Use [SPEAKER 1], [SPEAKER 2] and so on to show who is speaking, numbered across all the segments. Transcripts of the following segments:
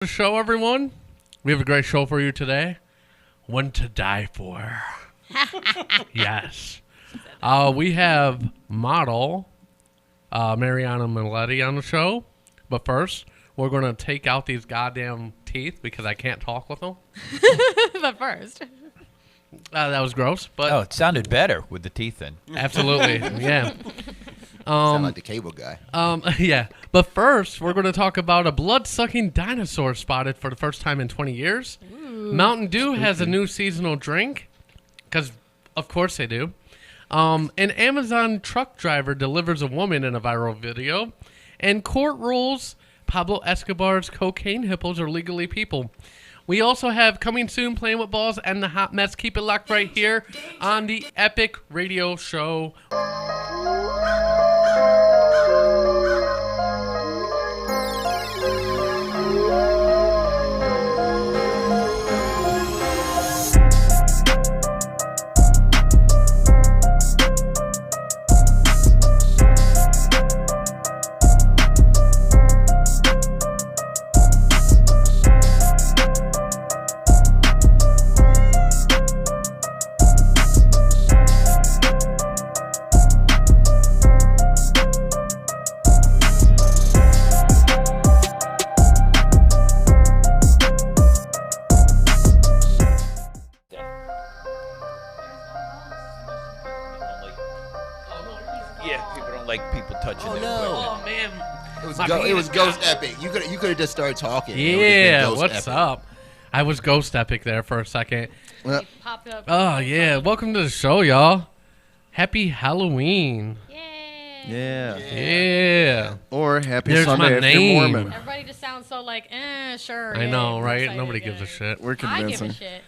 [SPEAKER 1] The show, everyone. We have a great show for you today. One to die for. Yes. We have model Mariana Miletti on the show. But first, we're going to take out these goddamn teeth because I can't talk with them.
[SPEAKER 2] But first.
[SPEAKER 1] That was gross. But
[SPEAKER 3] it sounded better with the teeth in.
[SPEAKER 1] Absolutely. Yeah.
[SPEAKER 4] Sound like the cable guy.
[SPEAKER 1] Yeah. But first, we're going to talk about a blood-sucking dinosaur spotted for the first time in 20 years. Ooh. Mountain Dew has a new seasonal drink, because of course they do. An Amazon truck driver delivers a woman in a viral video. And court rules Pablo Escobar's cocaine hippos are legally people. We also have coming soon, Playing with Balls and the Hot Mess. Keep it locked right here on the Epic Radio Show.
[SPEAKER 4] It was Ghost Epic. You could have just started talking.
[SPEAKER 1] Yeah, what's up? I was Ghost Epic there for a second.
[SPEAKER 2] Popped up.
[SPEAKER 1] Oh, yeah. Welcome to the show, y'all. Happy Halloween.
[SPEAKER 2] Yay.
[SPEAKER 5] Yeah. Or happy
[SPEAKER 1] There's
[SPEAKER 5] Sunday
[SPEAKER 1] my
[SPEAKER 5] if
[SPEAKER 1] name.
[SPEAKER 5] you're Mormon.
[SPEAKER 2] Everybody just sounds so like, sure.
[SPEAKER 1] I know,
[SPEAKER 2] I'm
[SPEAKER 1] right?
[SPEAKER 2] excited
[SPEAKER 1] Nobody
[SPEAKER 2] again.
[SPEAKER 1] gives a shit.
[SPEAKER 5] We're convincing.
[SPEAKER 2] I give a shit.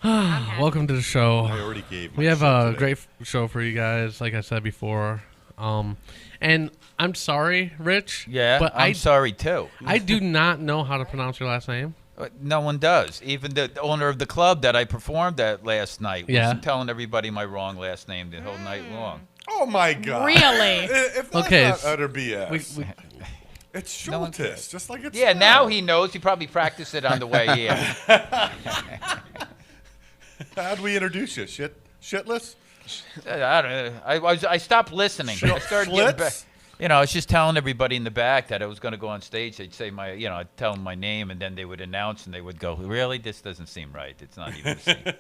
[SPEAKER 2] I'm happy.
[SPEAKER 1] Welcome to the show.
[SPEAKER 6] I already gave.
[SPEAKER 1] We have a great show for you guys, like I said before. And I'm sorry, Rich.
[SPEAKER 3] Yeah,
[SPEAKER 1] but
[SPEAKER 3] I'm sorry too.
[SPEAKER 1] I do not know how to pronounce your last name.
[SPEAKER 3] No one does. Even the owner of the club that I performed at last night was
[SPEAKER 1] Yeah.
[SPEAKER 3] telling everybody my wrong last name the whole night long.
[SPEAKER 6] Oh my God!
[SPEAKER 2] Really?
[SPEAKER 6] If that's
[SPEAKER 1] Okay,
[SPEAKER 6] not utter BS.
[SPEAKER 1] We,
[SPEAKER 6] It's
[SPEAKER 3] No one
[SPEAKER 6] Schultes,
[SPEAKER 3] cares.
[SPEAKER 6] just like it's.
[SPEAKER 3] Yeah, now he knows. He probably practiced it on the way here.
[SPEAKER 6] How'd we introduce you? Shitless.
[SPEAKER 3] I don't know. I stopped listening. I started getting back.
[SPEAKER 6] Schlitz?
[SPEAKER 3] I was just telling everybody in the back that I was going to go on stage. They'd say I'd tell them my name, and then they would announce, and they would go, "Really? This doesn't seem right. It's not even the same.
[SPEAKER 1] that's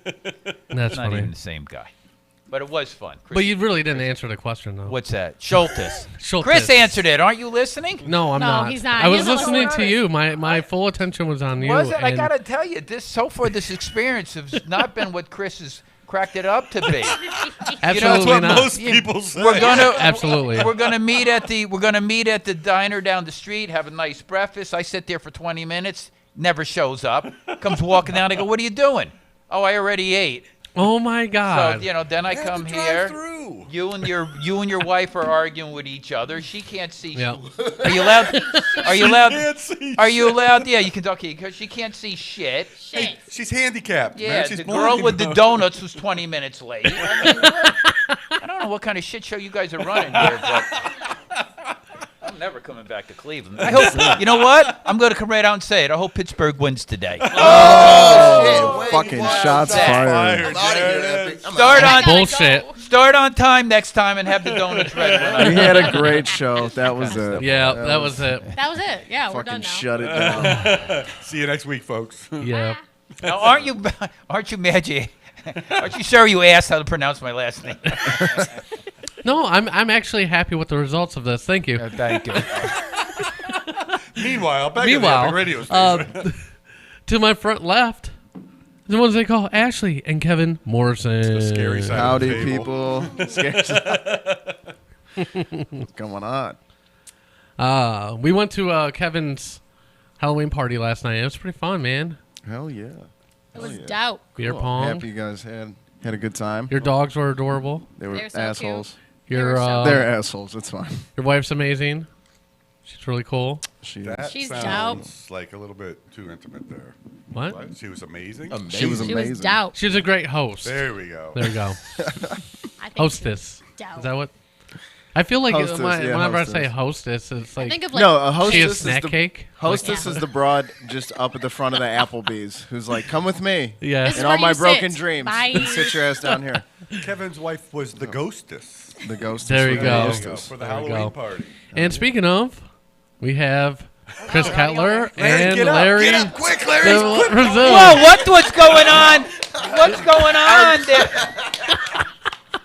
[SPEAKER 3] It's not
[SPEAKER 1] funny.
[SPEAKER 3] even the same guy." But it was fun.
[SPEAKER 1] But you really didn't answer the question, though.
[SPEAKER 3] What's that? Schultes.
[SPEAKER 1] Schultes.
[SPEAKER 3] Chris answered it. Aren't you listening?
[SPEAKER 1] No, I'm
[SPEAKER 2] No,
[SPEAKER 1] not.
[SPEAKER 2] he's not.
[SPEAKER 1] I
[SPEAKER 2] He
[SPEAKER 1] was
[SPEAKER 2] doesn't
[SPEAKER 1] listening
[SPEAKER 2] listen.
[SPEAKER 1] to you. My full attention was on you.
[SPEAKER 3] Was it? I
[SPEAKER 1] and-
[SPEAKER 3] gotta tell you, this experience has not been what Chris has cracked it up to be.
[SPEAKER 1] Absolutely
[SPEAKER 6] That's what
[SPEAKER 1] not.
[SPEAKER 6] most people say.
[SPEAKER 3] We're gonna
[SPEAKER 1] Absolutely.
[SPEAKER 3] We're gonna meet at the diner down the street, have a nice breakfast. I sit there for 20 minutes, never shows up. Comes walking down. I go, "What are you doing?" "Oh, I already ate."
[SPEAKER 1] Oh my God.
[SPEAKER 3] So then I
[SPEAKER 6] Have
[SPEAKER 3] come
[SPEAKER 6] to
[SPEAKER 3] here.
[SPEAKER 6] drive through.
[SPEAKER 3] You and your wife are arguing with each other. She can't see.
[SPEAKER 1] Yeah.
[SPEAKER 3] Are you allowed? Are you allowed?
[SPEAKER 6] Can't see
[SPEAKER 3] Are you
[SPEAKER 6] shit.
[SPEAKER 3] allowed? Yeah, you can. Okay, because she can't see shit.
[SPEAKER 2] Shit.
[SPEAKER 6] She's handicapped.
[SPEAKER 3] Yeah,
[SPEAKER 6] man. She's
[SPEAKER 3] the girl
[SPEAKER 6] blind.
[SPEAKER 3] with the donuts was 20 minutes late. I don't know what kind of shit show you guys are running here, but I'm never coming back to Cleveland. I hope. You know what? I'm going to come right out and say it. I hope Pittsburgh wins today.
[SPEAKER 4] Oh, shit.
[SPEAKER 5] Fucking
[SPEAKER 4] Wow.
[SPEAKER 5] shots
[SPEAKER 3] that?
[SPEAKER 5] fired.
[SPEAKER 4] I'm out of here, Epic. I'm
[SPEAKER 3] Start
[SPEAKER 4] out.
[SPEAKER 3] on
[SPEAKER 1] Bullshit.
[SPEAKER 3] Start on time next time and have the donuts ready. when I-
[SPEAKER 5] We had a great show. That was it.
[SPEAKER 1] Yeah, that was it.
[SPEAKER 2] That was it. Yeah, we're done
[SPEAKER 5] Fucking
[SPEAKER 2] now.
[SPEAKER 5] shut it down.
[SPEAKER 6] See you next week, folks.
[SPEAKER 1] Yeah.
[SPEAKER 3] Now, aren't you mad? Aren't you sure you asked how to pronounce my last name?
[SPEAKER 1] No, I'm actually happy with the results of this. Thank you.
[SPEAKER 3] Thank you.
[SPEAKER 6] Meanwhile, back at the Epic radio station.
[SPEAKER 1] To my front left, the ones they call Ashley and Kevin Morrison.
[SPEAKER 6] the scary side.
[SPEAKER 5] Howdy,
[SPEAKER 6] of the table.
[SPEAKER 5] people. What's going on?
[SPEAKER 1] We went to Kevin's Halloween party last night. It was pretty fun, man.
[SPEAKER 5] Hell yeah.
[SPEAKER 2] It was dope.
[SPEAKER 1] Beer
[SPEAKER 5] Cool.
[SPEAKER 1] pong.
[SPEAKER 5] Happy you guys had a good time.
[SPEAKER 1] Your dogs were adorable.
[SPEAKER 5] They were
[SPEAKER 2] They're so
[SPEAKER 5] assholes.
[SPEAKER 1] Your
[SPEAKER 2] They were so
[SPEAKER 5] They're assholes. It's fine.
[SPEAKER 1] your wife's amazing. She's really cool.
[SPEAKER 5] She
[SPEAKER 6] That
[SPEAKER 2] She's
[SPEAKER 6] sounds like a little bit too intimate there.
[SPEAKER 1] What?
[SPEAKER 6] What? She was amazing.
[SPEAKER 5] She was
[SPEAKER 2] She
[SPEAKER 5] amazing.
[SPEAKER 2] was dope.
[SPEAKER 1] She's a great host.
[SPEAKER 6] There we go.
[SPEAKER 1] There we go.
[SPEAKER 2] I think
[SPEAKER 1] Hostess.
[SPEAKER 2] Dope.
[SPEAKER 1] Is that what? I feel like
[SPEAKER 5] Hostess, yeah,
[SPEAKER 1] whenever
[SPEAKER 5] hostess.
[SPEAKER 1] I say hostess, it's
[SPEAKER 2] I
[SPEAKER 1] like
[SPEAKER 2] think of like
[SPEAKER 5] No, a
[SPEAKER 1] she
[SPEAKER 5] hostess
[SPEAKER 1] is
[SPEAKER 5] is
[SPEAKER 1] snack
[SPEAKER 5] the
[SPEAKER 1] cake.
[SPEAKER 5] hostess is the broad just up at the front of the Applebee's who's like, "Come with me."
[SPEAKER 1] Yeah.
[SPEAKER 2] This is
[SPEAKER 5] And all
[SPEAKER 2] where
[SPEAKER 5] my
[SPEAKER 2] you
[SPEAKER 5] broken
[SPEAKER 2] sit.
[SPEAKER 5] dreams.
[SPEAKER 2] Bye.
[SPEAKER 5] And sit your ass down here.
[SPEAKER 6] Kevin's wife was the ghostess.
[SPEAKER 5] The ghost.
[SPEAKER 1] There you
[SPEAKER 5] is
[SPEAKER 1] go.
[SPEAKER 6] There you
[SPEAKER 5] hostess.
[SPEAKER 6] for the
[SPEAKER 1] There we
[SPEAKER 6] Halloween
[SPEAKER 1] go.
[SPEAKER 6] party.
[SPEAKER 1] And speaking of, we have Chris Kettler
[SPEAKER 6] Larry,
[SPEAKER 1] and
[SPEAKER 6] get up,
[SPEAKER 1] Larry.
[SPEAKER 6] get up, quick,
[SPEAKER 1] the
[SPEAKER 6] Larry.
[SPEAKER 1] Brazil.
[SPEAKER 3] Whoa, what's going on? What's going on there?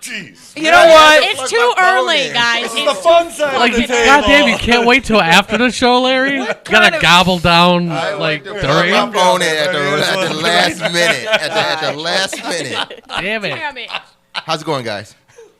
[SPEAKER 6] Jeez.
[SPEAKER 3] You know what?
[SPEAKER 2] It's too early, guys.
[SPEAKER 6] This is
[SPEAKER 2] It's
[SPEAKER 6] the fun side
[SPEAKER 1] Like,
[SPEAKER 6] of the table.
[SPEAKER 1] goddamn, you can't wait till after the show, Larry. You
[SPEAKER 3] kind
[SPEAKER 1] gotta
[SPEAKER 3] of-
[SPEAKER 1] gobble down
[SPEAKER 4] I
[SPEAKER 1] like
[SPEAKER 4] to
[SPEAKER 1] during.
[SPEAKER 4] plug my phone in at the
[SPEAKER 6] Right,
[SPEAKER 4] last minute. At the last minute.
[SPEAKER 1] Damn it!
[SPEAKER 2] Damn it.
[SPEAKER 4] How's it going, guys?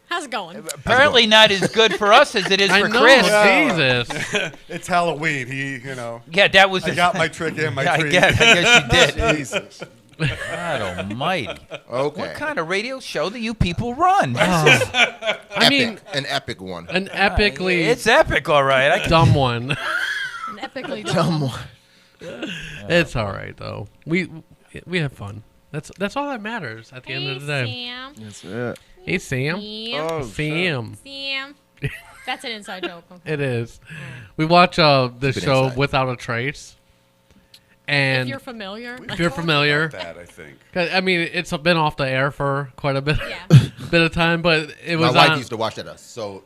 [SPEAKER 2] How's it going?
[SPEAKER 3] Apparently not as good for us as it is
[SPEAKER 1] I
[SPEAKER 3] for
[SPEAKER 1] know,
[SPEAKER 3] Chris.
[SPEAKER 1] Jesus.
[SPEAKER 6] It's Halloween.
[SPEAKER 3] Yeah, that was.
[SPEAKER 6] I got my trick in my
[SPEAKER 3] I
[SPEAKER 6] tree.
[SPEAKER 3] guess you did.
[SPEAKER 5] Jesus.
[SPEAKER 3] God Almighty!
[SPEAKER 4] Okay.
[SPEAKER 3] What kind of radio show do you people run?
[SPEAKER 1] I mean,
[SPEAKER 4] an epic one.
[SPEAKER 1] an epically
[SPEAKER 3] It's epic, all right. I can,
[SPEAKER 1] dumb one.
[SPEAKER 2] An epically dumb one.
[SPEAKER 1] It's all right though. We have fun. That's all that matters at the end of the day.
[SPEAKER 2] Sam.
[SPEAKER 5] That's it.
[SPEAKER 1] Hey Sam.
[SPEAKER 2] Sam.
[SPEAKER 5] Oh,
[SPEAKER 1] Sam.
[SPEAKER 2] Sam. That's an inside joke. Okay.
[SPEAKER 1] It is. We watch the
[SPEAKER 4] Keep it
[SPEAKER 1] show
[SPEAKER 4] inside.
[SPEAKER 1] Without a Trace.
[SPEAKER 2] If
[SPEAKER 1] And
[SPEAKER 2] you're familiar.
[SPEAKER 1] if you're familiar,
[SPEAKER 6] That I think.
[SPEAKER 1] 'cause, I mean, it's been off the air for quite a bit,
[SPEAKER 2] Yeah.
[SPEAKER 1] bit of time, but it
[SPEAKER 4] My
[SPEAKER 1] was
[SPEAKER 4] wife
[SPEAKER 1] on.
[SPEAKER 4] used to watch that. Oh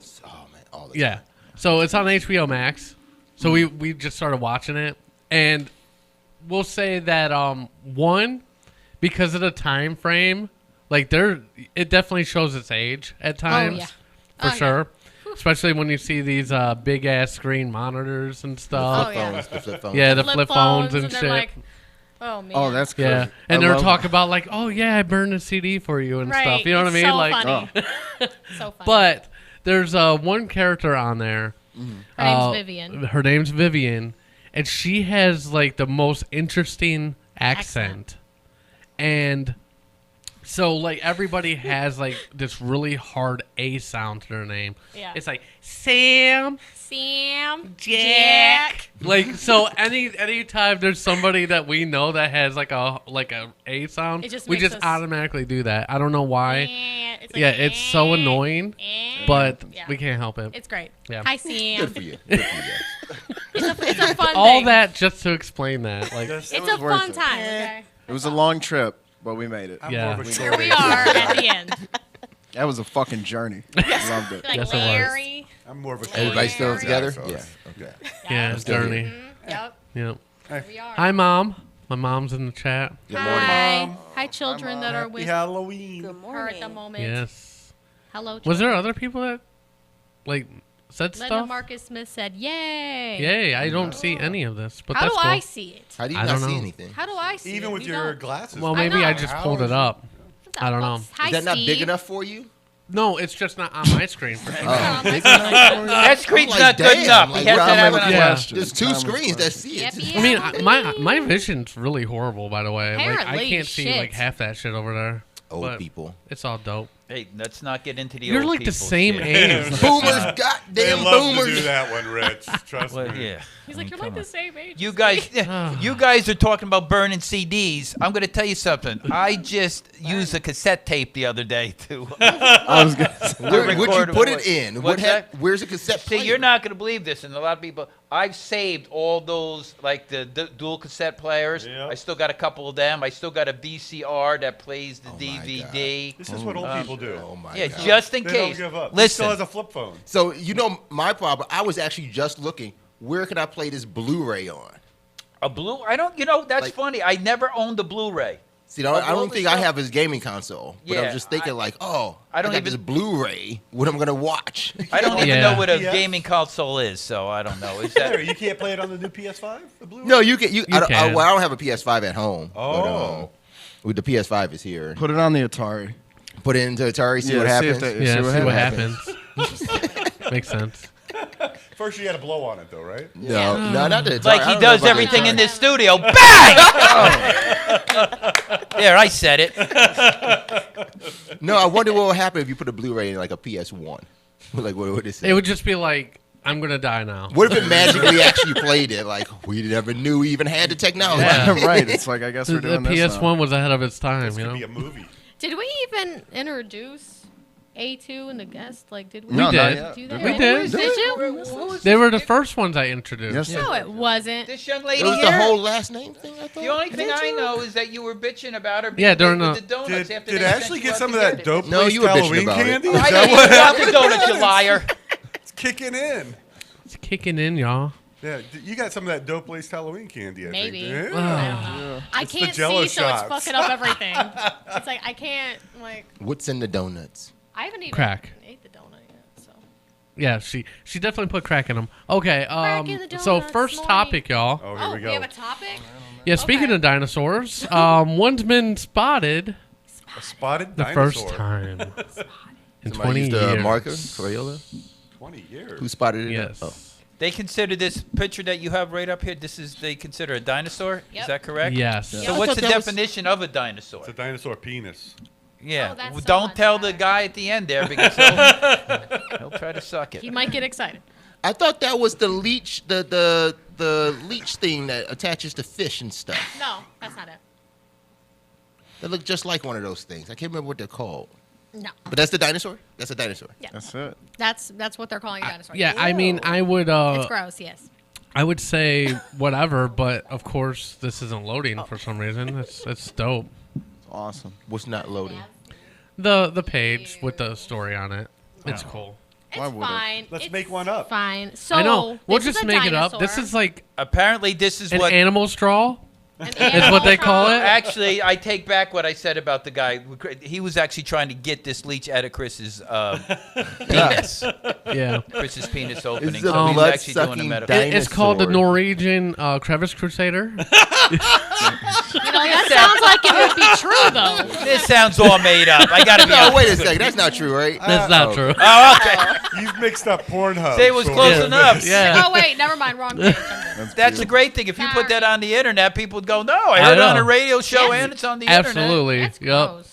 [SPEAKER 4] man, all the
[SPEAKER 1] Yeah.
[SPEAKER 4] time.
[SPEAKER 1] So it's on HBO Max. So we just started watching it, and we'll say that one, because of the time frame, like it definitely shows its age at times,
[SPEAKER 2] yeah.
[SPEAKER 1] for
[SPEAKER 2] Oh, yeah.
[SPEAKER 1] sure. Especially when you see these big ass screen monitors and stuff.
[SPEAKER 2] Oh, yeah.
[SPEAKER 4] The flip phones.
[SPEAKER 1] Yeah, the flip phones and
[SPEAKER 2] they're
[SPEAKER 1] shit.
[SPEAKER 2] like, oh man.
[SPEAKER 5] Oh, that's
[SPEAKER 1] Yeah,
[SPEAKER 5] crazy.
[SPEAKER 1] and
[SPEAKER 5] I
[SPEAKER 1] they're
[SPEAKER 5] love-
[SPEAKER 1] talking about like, oh yeah, I burned a CD for you and
[SPEAKER 2] right.
[SPEAKER 1] stuff. You know what I
[SPEAKER 2] It's
[SPEAKER 1] mean?
[SPEAKER 2] so
[SPEAKER 1] Like,
[SPEAKER 2] funny. So funny.
[SPEAKER 1] but there's one character on there.
[SPEAKER 2] Her name's Vivian.
[SPEAKER 1] Her name's Vivian, and she has like the most interesting accent. And so like everybody has like this really hard A sound to their name.
[SPEAKER 2] Yeah.
[SPEAKER 1] It's like Sam,
[SPEAKER 2] Sam.
[SPEAKER 1] Jack. Like so any time there's somebody that we know that has like a A sound,
[SPEAKER 2] It just
[SPEAKER 1] we
[SPEAKER 2] makes
[SPEAKER 1] just
[SPEAKER 2] us-
[SPEAKER 1] automatically do that. I don't know why.
[SPEAKER 2] It's like,
[SPEAKER 1] Yeah, it's so annoying, but
[SPEAKER 2] Yeah.
[SPEAKER 1] we can't help it.
[SPEAKER 2] It's great.
[SPEAKER 1] Yeah.
[SPEAKER 2] Hi,
[SPEAKER 4] Good
[SPEAKER 2] Sam.
[SPEAKER 4] for you. Good for you guys.
[SPEAKER 2] It's a fun
[SPEAKER 1] All
[SPEAKER 2] thing.
[SPEAKER 1] that just to explain that. Like
[SPEAKER 2] It's
[SPEAKER 5] It
[SPEAKER 2] a
[SPEAKER 5] was worth
[SPEAKER 2] fun
[SPEAKER 5] it.
[SPEAKER 2] time. Okay.
[SPEAKER 5] It was a long trip, but we made it.
[SPEAKER 6] I'm
[SPEAKER 1] Yeah.
[SPEAKER 6] more of a
[SPEAKER 2] Here
[SPEAKER 6] short
[SPEAKER 2] we
[SPEAKER 6] age
[SPEAKER 2] are
[SPEAKER 6] guy.
[SPEAKER 2] at the end.
[SPEAKER 5] That was a fucking journey. Loved it.
[SPEAKER 2] Like
[SPEAKER 1] Yes, it was.
[SPEAKER 2] Larry.
[SPEAKER 6] I'm more of a short
[SPEAKER 4] Everybody
[SPEAKER 6] age
[SPEAKER 4] still
[SPEAKER 6] guy,
[SPEAKER 4] together?
[SPEAKER 6] so
[SPEAKER 4] Yeah.
[SPEAKER 6] it's-
[SPEAKER 4] Okay.
[SPEAKER 1] yeah,
[SPEAKER 4] still
[SPEAKER 1] journey.
[SPEAKER 4] here.
[SPEAKER 2] Yep.
[SPEAKER 1] Yep.
[SPEAKER 2] Here we are.
[SPEAKER 1] Hi, mom. My mom's in the chat.
[SPEAKER 4] Good morning.
[SPEAKER 2] Hi.
[SPEAKER 6] Mom.
[SPEAKER 2] Hi, children that are
[SPEAKER 6] Happy
[SPEAKER 2] with
[SPEAKER 6] Halloween.
[SPEAKER 2] her at the moment.
[SPEAKER 1] Yes.
[SPEAKER 2] Hello,
[SPEAKER 1] Was there
[SPEAKER 2] children.
[SPEAKER 1] other people that like said
[SPEAKER 2] Linda
[SPEAKER 1] stuff?
[SPEAKER 2] Marcus Smith said, "Yay!"
[SPEAKER 1] Yay! I don't see any of this, but
[SPEAKER 2] How
[SPEAKER 1] that's
[SPEAKER 2] do
[SPEAKER 1] cool.
[SPEAKER 2] I see it?
[SPEAKER 4] How do you
[SPEAKER 1] I
[SPEAKER 4] not
[SPEAKER 1] don't
[SPEAKER 4] see
[SPEAKER 1] know.
[SPEAKER 4] anything?
[SPEAKER 2] How do I see
[SPEAKER 6] Even
[SPEAKER 2] it?
[SPEAKER 6] with
[SPEAKER 2] You
[SPEAKER 6] your
[SPEAKER 2] don't.
[SPEAKER 6] glasses.
[SPEAKER 1] Well,
[SPEAKER 2] I
[SPEAKER 1] maybe I
[SPEAKER 2] know.
[SPEAKER 1] just
[SPEAKER 6] How
[SPEAKER 1] pulled
[SPEAKER 6] is
[SPEAKER 1] it up.
[SPEAKER 2] What's
[SPEAKER 1] I don't know.
[SPEAKER 2] Hi,
[SPEAKER 4] Is that not big
[SPEAKER 2] Steve.
[SPEAKER 4] enough for you?
[SPEAKER 1] No, it's just not on my screen. For some
[SPEAKER 4] Oh.
[SPEAKER 1] reason.
[SPEAKER 3] that screen's
[SPEAKER 4] like,
[SPEAKER 3] not good
[SPEAKER 4] damn,
[SPEAKER 3] enough.
[SPEAKER 4] like,
[SPEAKER 3] He has
[SPEAKER 4] what
[SPEAKER 3] to
[SPEAKER 4] am I
[SPEAKER 3] have it
[SPEAKER 4] looking
[SPEAKER 3] on.
[SPEAKER 1] Yeah.
[SPEAKER 5] Question.
[SPEAKER 4] There's two
[SPEAKER 5] Common
[SPEAKER 4] screens that
[SPEAKER 5] question.
[SPEAKER 4] see it.
[SPEAKER 2] Yep,
[SPEAKER 1] I mean, my vision's really horrible. By the way, like I
[SPEAKER 2] Apparently,
[SPEAKER 1] can't see
[SPEAKER 2] shit.
[SPEAKER 1] like half that shit over there.
[SPEAKER 4] Old
[SPEAKER 1] But
[SPEAKER 4] people.
[SPEAKER 1] It's all dope.
[SPEAKER 3] Hey, let's not get into the
[SPEAKER 1] You're
[SPEAKER 3] old
[SPEAKER 1] like the
[SPEAKER 3] people
[SPEAKER 1] same
[SPEAKER 3] shit.
[SPEAKER 1] age.
[SPEAKER 4] Boomers,
[SPEAKER 6] They
[SPEAKER 4] goddamn
[SPEAKER 6] love to do
[SPEAKER 4] boomers.
[SPEAKER 6] that one, Rich. Trust
[SPEAKER 3] Well,
[SPEAKER 6] me.
[SPEAKER 3] yeah.
[SPEAKER 2] He's
[SPEAKER 3] I
[SPEAKER 2] like,
[SPEAKER 3] mean,
[SPEAKER 2] "You're
[SPEAKER 3] come
[SPEAKER 2] like the
[SPEAKER 3] on.
[SPEAKER 2] same age."
[SPEAKER 3] You
[SPEAKER 2] as
[SPEAKER 3] guys,
[SPEAKER 2] me."
[SPEAKER 3] you guys are talking about burning CDs. I'm going to tell you something. I just used a cassette tape the other day to
[SPEAKER 5] I was gonna say,
[SPEAKER 4] Where would you
[SPEAKER 3] record
[SPEAKER 4] put
[SPEAKER 3] it.
[SPEAKER 4] it in?
[SPEAKER 3] What's that?
[SPEAKER 4] Where's the cassette
[SPEAKER 3] See,
[SPEAKER 4] player?
[SPEAKER 3] you're not going to believe this, and a lot of people. I've saved all those, like the dual cassette players.
[SPEAKER 6] Yep.
[SPEAKER 3] I still got a couple of them. I still got a VCR that plays the
[SPEAKER 4] my
[SPEAKER 3] DVD.
[SPEAKER 6] This is what old people do.
[SPEAKER 4] Oh my
[SPEAKER 3] Yeah,
[SPEAKER 4] God.
[SPEAKER 3] just in
[SPEAKER 6] They
[SPEAKER 3] case.
[SPEAKER 6] don't give up. He
[SPEAKER 3] Listen,
[SPEAKER 6] still has a flip phone.
[SPEAKER 4] So you know my problem. I was actually just looking. Where can I play this Blu-ray on?
[SPEAKER 3] a blue. I don't. You know, that's
[SPEAKER 4] Like-
[SPEAKER 3] funny. I never owned a Blu-ray.
[SPEAKER 4] See, I
[SPEAKER 3] all
[SPEAKER 4] don't
[SPEAKER 3] the
[SPEAKER 4] think I
[SPEAKER 3] stuff-
[SPEAKER 4] have his gaming console. But
[SPEAKER 3] Yeah,
[SPEAKER 4] I'm just thinking like, oh,
[SPEAKER 3] I don't
[SPEAKER 4] got
[SPEAKER 3] even-
[SPEAKER 4] this Blu-ray. What I'm gonna watch?
[SPEAKER 3] I don't even
[SPEAKER 1] Yeah.
[SPEAKER 3] know what a
[SPEAKER 6] Yeah.
[SPEAKER 3] gaming console is, so I don't know. Is
[SPEAKER 6] There,
[SPEAKER 3] that?
[SPEAKER 6] you can't play it on the new PS5? The Blu-ray?
[SPEAKER 4] No, you can. I don't,
[SPEAKER 1] can.
[SPEAKER 4] well, I don't have a PS5 at home.
[SPEAKER 6] Oh.
[SPEAKER 4] But, the PS5 is here.
[SPEAKER 5] put it on the Atari.
[SPEAKER 4] Put it into Atari. See
[SPEAKER 5] Yeah,
[SPEAKER 4] what
[SPEAKER 5] see
[SPEAKER 4] happens.
[SPEAKER 5] if they-
[SPEAKER 1] Yeah, see what
[SPEAKER 5] happens.
[SPEAKER 1] happens. Makes sense.
[SPEAKER 6] First, you had to blow on it, though, right?
[SPEAKER 4] No, no, not the Atari.
[SPEAKER 3] Like
[SPEAKER 4] I
[SPEAKER 3] he
[SPEAKER 4] don't know
[SPEAKER 3] does
[SPEAKER 4] about the
[SPEAKER 3] everything in
[SPEAKER 4] Atari.
[SPEAKER 3] this studio. Bang! There, I said it.
[SPEAKER 4] No, I wonder what would happen if you put a Blu-ray in like a PS1. Like what would it say?
[SPEAKER 1] It would just be like, I'm gonna die now.
[SPEAKER 4] What if it magically actually played it? Like we never knew we even had the technology.
[SPEAKER 1] Yeah.
[SPEAKER 5] Right. It's like I guess
[SPEAKER 1] The
[SPEAKER 5] we're doing this
[SPEAKER 1] PS1
[SPEAKER 5] now.
[SPEAKER 1] was ahead of its time,
[SPEAKER 6] This
[SPEAKER 1] you
[SPEAKER 6] could
[SPEAKER 1] know.
[SPEAKER 6] be a movie.
[SPEAKER 2] Did we even introduce A2 and the guest? Like, did we?
[SPEAKER 5] No,
[SPEAKER 1] We
[SPEAKER 5] not
[SPEAKER 1] did.
[SPEAKER 5] yet.
[SPEAKER 2] Do
[SPEAKER 5] Did
[SPEAKER 2] that?
[SPEAKER 1] We did.
[SPEAKER 2] Did you?
[SPEAKER 1] They were the first ones I introduced.
[SPEAKER 5] Yes,
[SPEAKER 2] No, it wasn't.
[SPEAKER 3] This young
[SPEAKER 4] It
[SPEAKER 3] lady
[SPEAKER 4] was
[SPEAKER 3] here.
[SPEAKER 4] the whole last name thing, I thought.
[SPEAKER 3] The only thing I know is that you were bitching about her being
[SPEAKER 1] Yeah,
[SPEAKER 3] late
[SPEAKER 1] during
[SPEAKER 3] with
[SPEAKER 1] the-
[SPEAKER 3] the donuts after
[SPEAKER 6] Did
[SPEAKER 3] they
[SPEAKER 6] Ashley
[SPEAKER 3] sent you
[SPEAKER 6] get
[SPEAKER 3] out
[SPEAKER 6] some
[SPEAKER 3] to
[SPEAKER 6] of
[SPEAKER 3] get
[SPEAKER 6] that
[SPEAKER 3] it.
[SPEAKER 6] dope
[SPEAKER 4] No, you were bitching
[SPEAKER 6] Halloween
[SPEAKER 4] about it.
[SPEAKER 6] candy?
[SPEAKER 3] Oh,
[SPEAKER 6] Is
[SPEAKER 3] I
[SPEAKER 6] that
[SPEAKER 3] know
[SPEAKER 6] what
[SPEAKER 3] you got the
[SPEAKER 6] happened?
[SPEAKER 3] donuts, you liar.
[SPEAKER 6] It's kicking in.
[SPEAKER 1] It's kicking in, y'all.
[SPEAKER 6] Yeah, you got some of that dope laced Halloween candy, I
[SPEAKER 2] Maybe.
[SPEAKER 6] think.
[SPEAKER 1] Oh.
[SPEAKER 2] I don't know. I
[SPEAKER 6] It's the
[SPEAKER 2] can't
[SPEAKER 6] Jell-O
[SPEAKER 2] see, so it's
[SPEAKER 6] shots.
[SPEAKER 2] fucking up everything. It's like I can't. Like
[SPEAKER 4] What's in the donuts?
[SPEAKER 2] I haven't even
[SPEAKER 1] Crack.
[SPEAKER 2] ate the donut yet. So
[SPEAKER 1] Yeah, she definitely put crack in them. Okay,
[SPEAKER 2] Crack in the
[SPEAKER 1] so
[SPEAKER 2] donuts,
[SPEAKER 1] first
[SPEAKER 2] Snorty.
[SPEAKER 1] topic, y'all.
[SPEAKER 6] Oh, here we go.
[SPEAKER 2] have a topic.
[SPEAKER 1] Yeah, speaking
[SPEAKER 2] Okay.
[SPEAKER 1] of dinosaurs, one's been spotted
[SPEAKER 6] A spotted
[SPEAKER 1] the
[SPEAKER 6] dinosaur.
[SPEAKER 1] first time in
[SPEAKER 4] Somebody 20
[SPEAKER 1] used
[SPEAKER 4] a
[SPEAKER 1] years.
[SPEAKER 4] marker, Crayola?
[SPEAKER 6] 20 years.
[SPEAKER 4] Who spotted it?
[SPEAKER 1] Yes.
[SPEAKER 4] Oh.
[SPEAKER 3] They consider this picture that you have right up here. They consider a dinosaur.
[SPEAKER 2] Yep.
[SPEAKER 3] Is that correct?
[SPEAKER 1] Yes.
[SPEAKER 3] So
[SPEAKER 4] I
[SPEAKER 3] what's
[SPEAKER 4] thought
[SPEAKER 3] the
[SPEAKER 4] that was-
[SPEAKER 3] definition of a dinosaur?
[SPEAKER 6] It's a dinosaur penis.
[SPEAKER 3] Yeah.
[SPEAKER 2] Oh, that's
[SPEAKER 3] Well,
[SPEAKER 2] so
[SPEAKER 3] don't
[SPEAKER 2] much
[SPEAKER 3] tell the
[SPEAKER 2] better.
[SPEAKER 3] guy at the end there because he'll try to suck
[SPEAKER 2] He
[SPEAKER 3] it.
[SPEAKER 2] might get excited.
[SPEAKER 4] I thought that was the leech, the leech thing that attaches to fish and stuff.
[SPEAKER 2] No, that's not it.
[SPEAKER 4] That looked just like one of those things. I can't remember what they're called.
[SPEAKER 2] No.
[SPEAKER 4] But that's the dinosaur? That's a dinosaur.
[SPEAKER 2] Yeah.
[SPEAKER 5] That's it.
[SPEAKER 2] That's what they're calling a dinosaur.
[SPEAKER 1] Yeah, I mean, I would
[SPEAKER 2] It's gross. Yes.
[SPEAKER 1] I would say whatever, but of course this isn't loading for some reason. It's dope.
[SPEAKER 5] It's awesome.
[SPEAKER 4] What's not loading?
[SPEAKER 1] The page with the story on it. It's cool.
[SPEAKER 2] It's
[SPEAKER 5] Why would it?
[SPEAKER 2] fine.
[SPEAKER 6] Let's
[SPEAKER 2] It's
[SPEAKER 6] make one up.
[SPEAKER 2] Fine. So
[SPEAKER 1] I know. We'll
[SPEAKER 2] this is
[SPEAKER 1] just
[SPEAKER 2] a
[SPEAKER 1] make it up. This
[SPEAKER 2] dinosaur.
[SPEAKER 1] is like
[SPEAKER 3] Apparently, this is
[SPEAKER 1] an
[SPEAKER 3] what.
[SPEAKER 1] animal straw.
[SPEAKER 2] An
[SPEAKER 1] Is
[SPEAKER 2] animal
[SPEAKER 1] what they call
[SPEAKER 2] from-
[SPEAKER 1] it?
[SPEAKER 3] Actually, I take back what I said about the guy. He was actually trying to get this leech out of Chris's penis.
[SPEAKER 1] Yeah.
[SPEAKER 3] Chris's penis opening.
[SPEAKER 4] It's a
[SPEAKER 3] So he's actually doing a
[SPEAKER 4] blood-sucking
[SPEAKER 3] medical.
[SPEAKER 1] It's called the
[SPEAKER 4] Dinosaur.
[SPEAKER 1] Norwegian crevice crusader.
[SPEAKER 2] You know, that sounds like it would be true though.
[SPEAKER 3] This sounds all made up. I gotta be
[SPEAKER 4] No,
[SPEAKER 3] honest.
[SPEAKER 4] wait a second. That's not true, right?
[SPEAKER 1] That's not true.
[SPEAKER 3] Oh, okay.
[SPEAKER 6] You've mixed up Pornhub.
[SPEAKER 3] Say it was
[SPEAKER 6] so-
[SPEAKER 3] close
[SPEAKER 1] Yeah.
[SPEAKER 3] enough.
[SPEAKER 1] Yeah.
[SPEAKER 2] Oh wait, never mind. Wrong page.
[SPEAKER 3] That's the great thing. If you put that
[SPEAKER 2] Sorry.
[SPEAKER 3] on the internet, people would go, "No, I heard it on
[SPEAKER 1] know.
[SPEAKER 3] a radio show
[SPEAKER 2] Yes.
[SPEAKER 3] and it's on the internet."
[SPEAKER 1] Absolutely.
[SPEAKER 2] That's
[SPEAKER 1] Yep.
[SPEAKER 2] gross.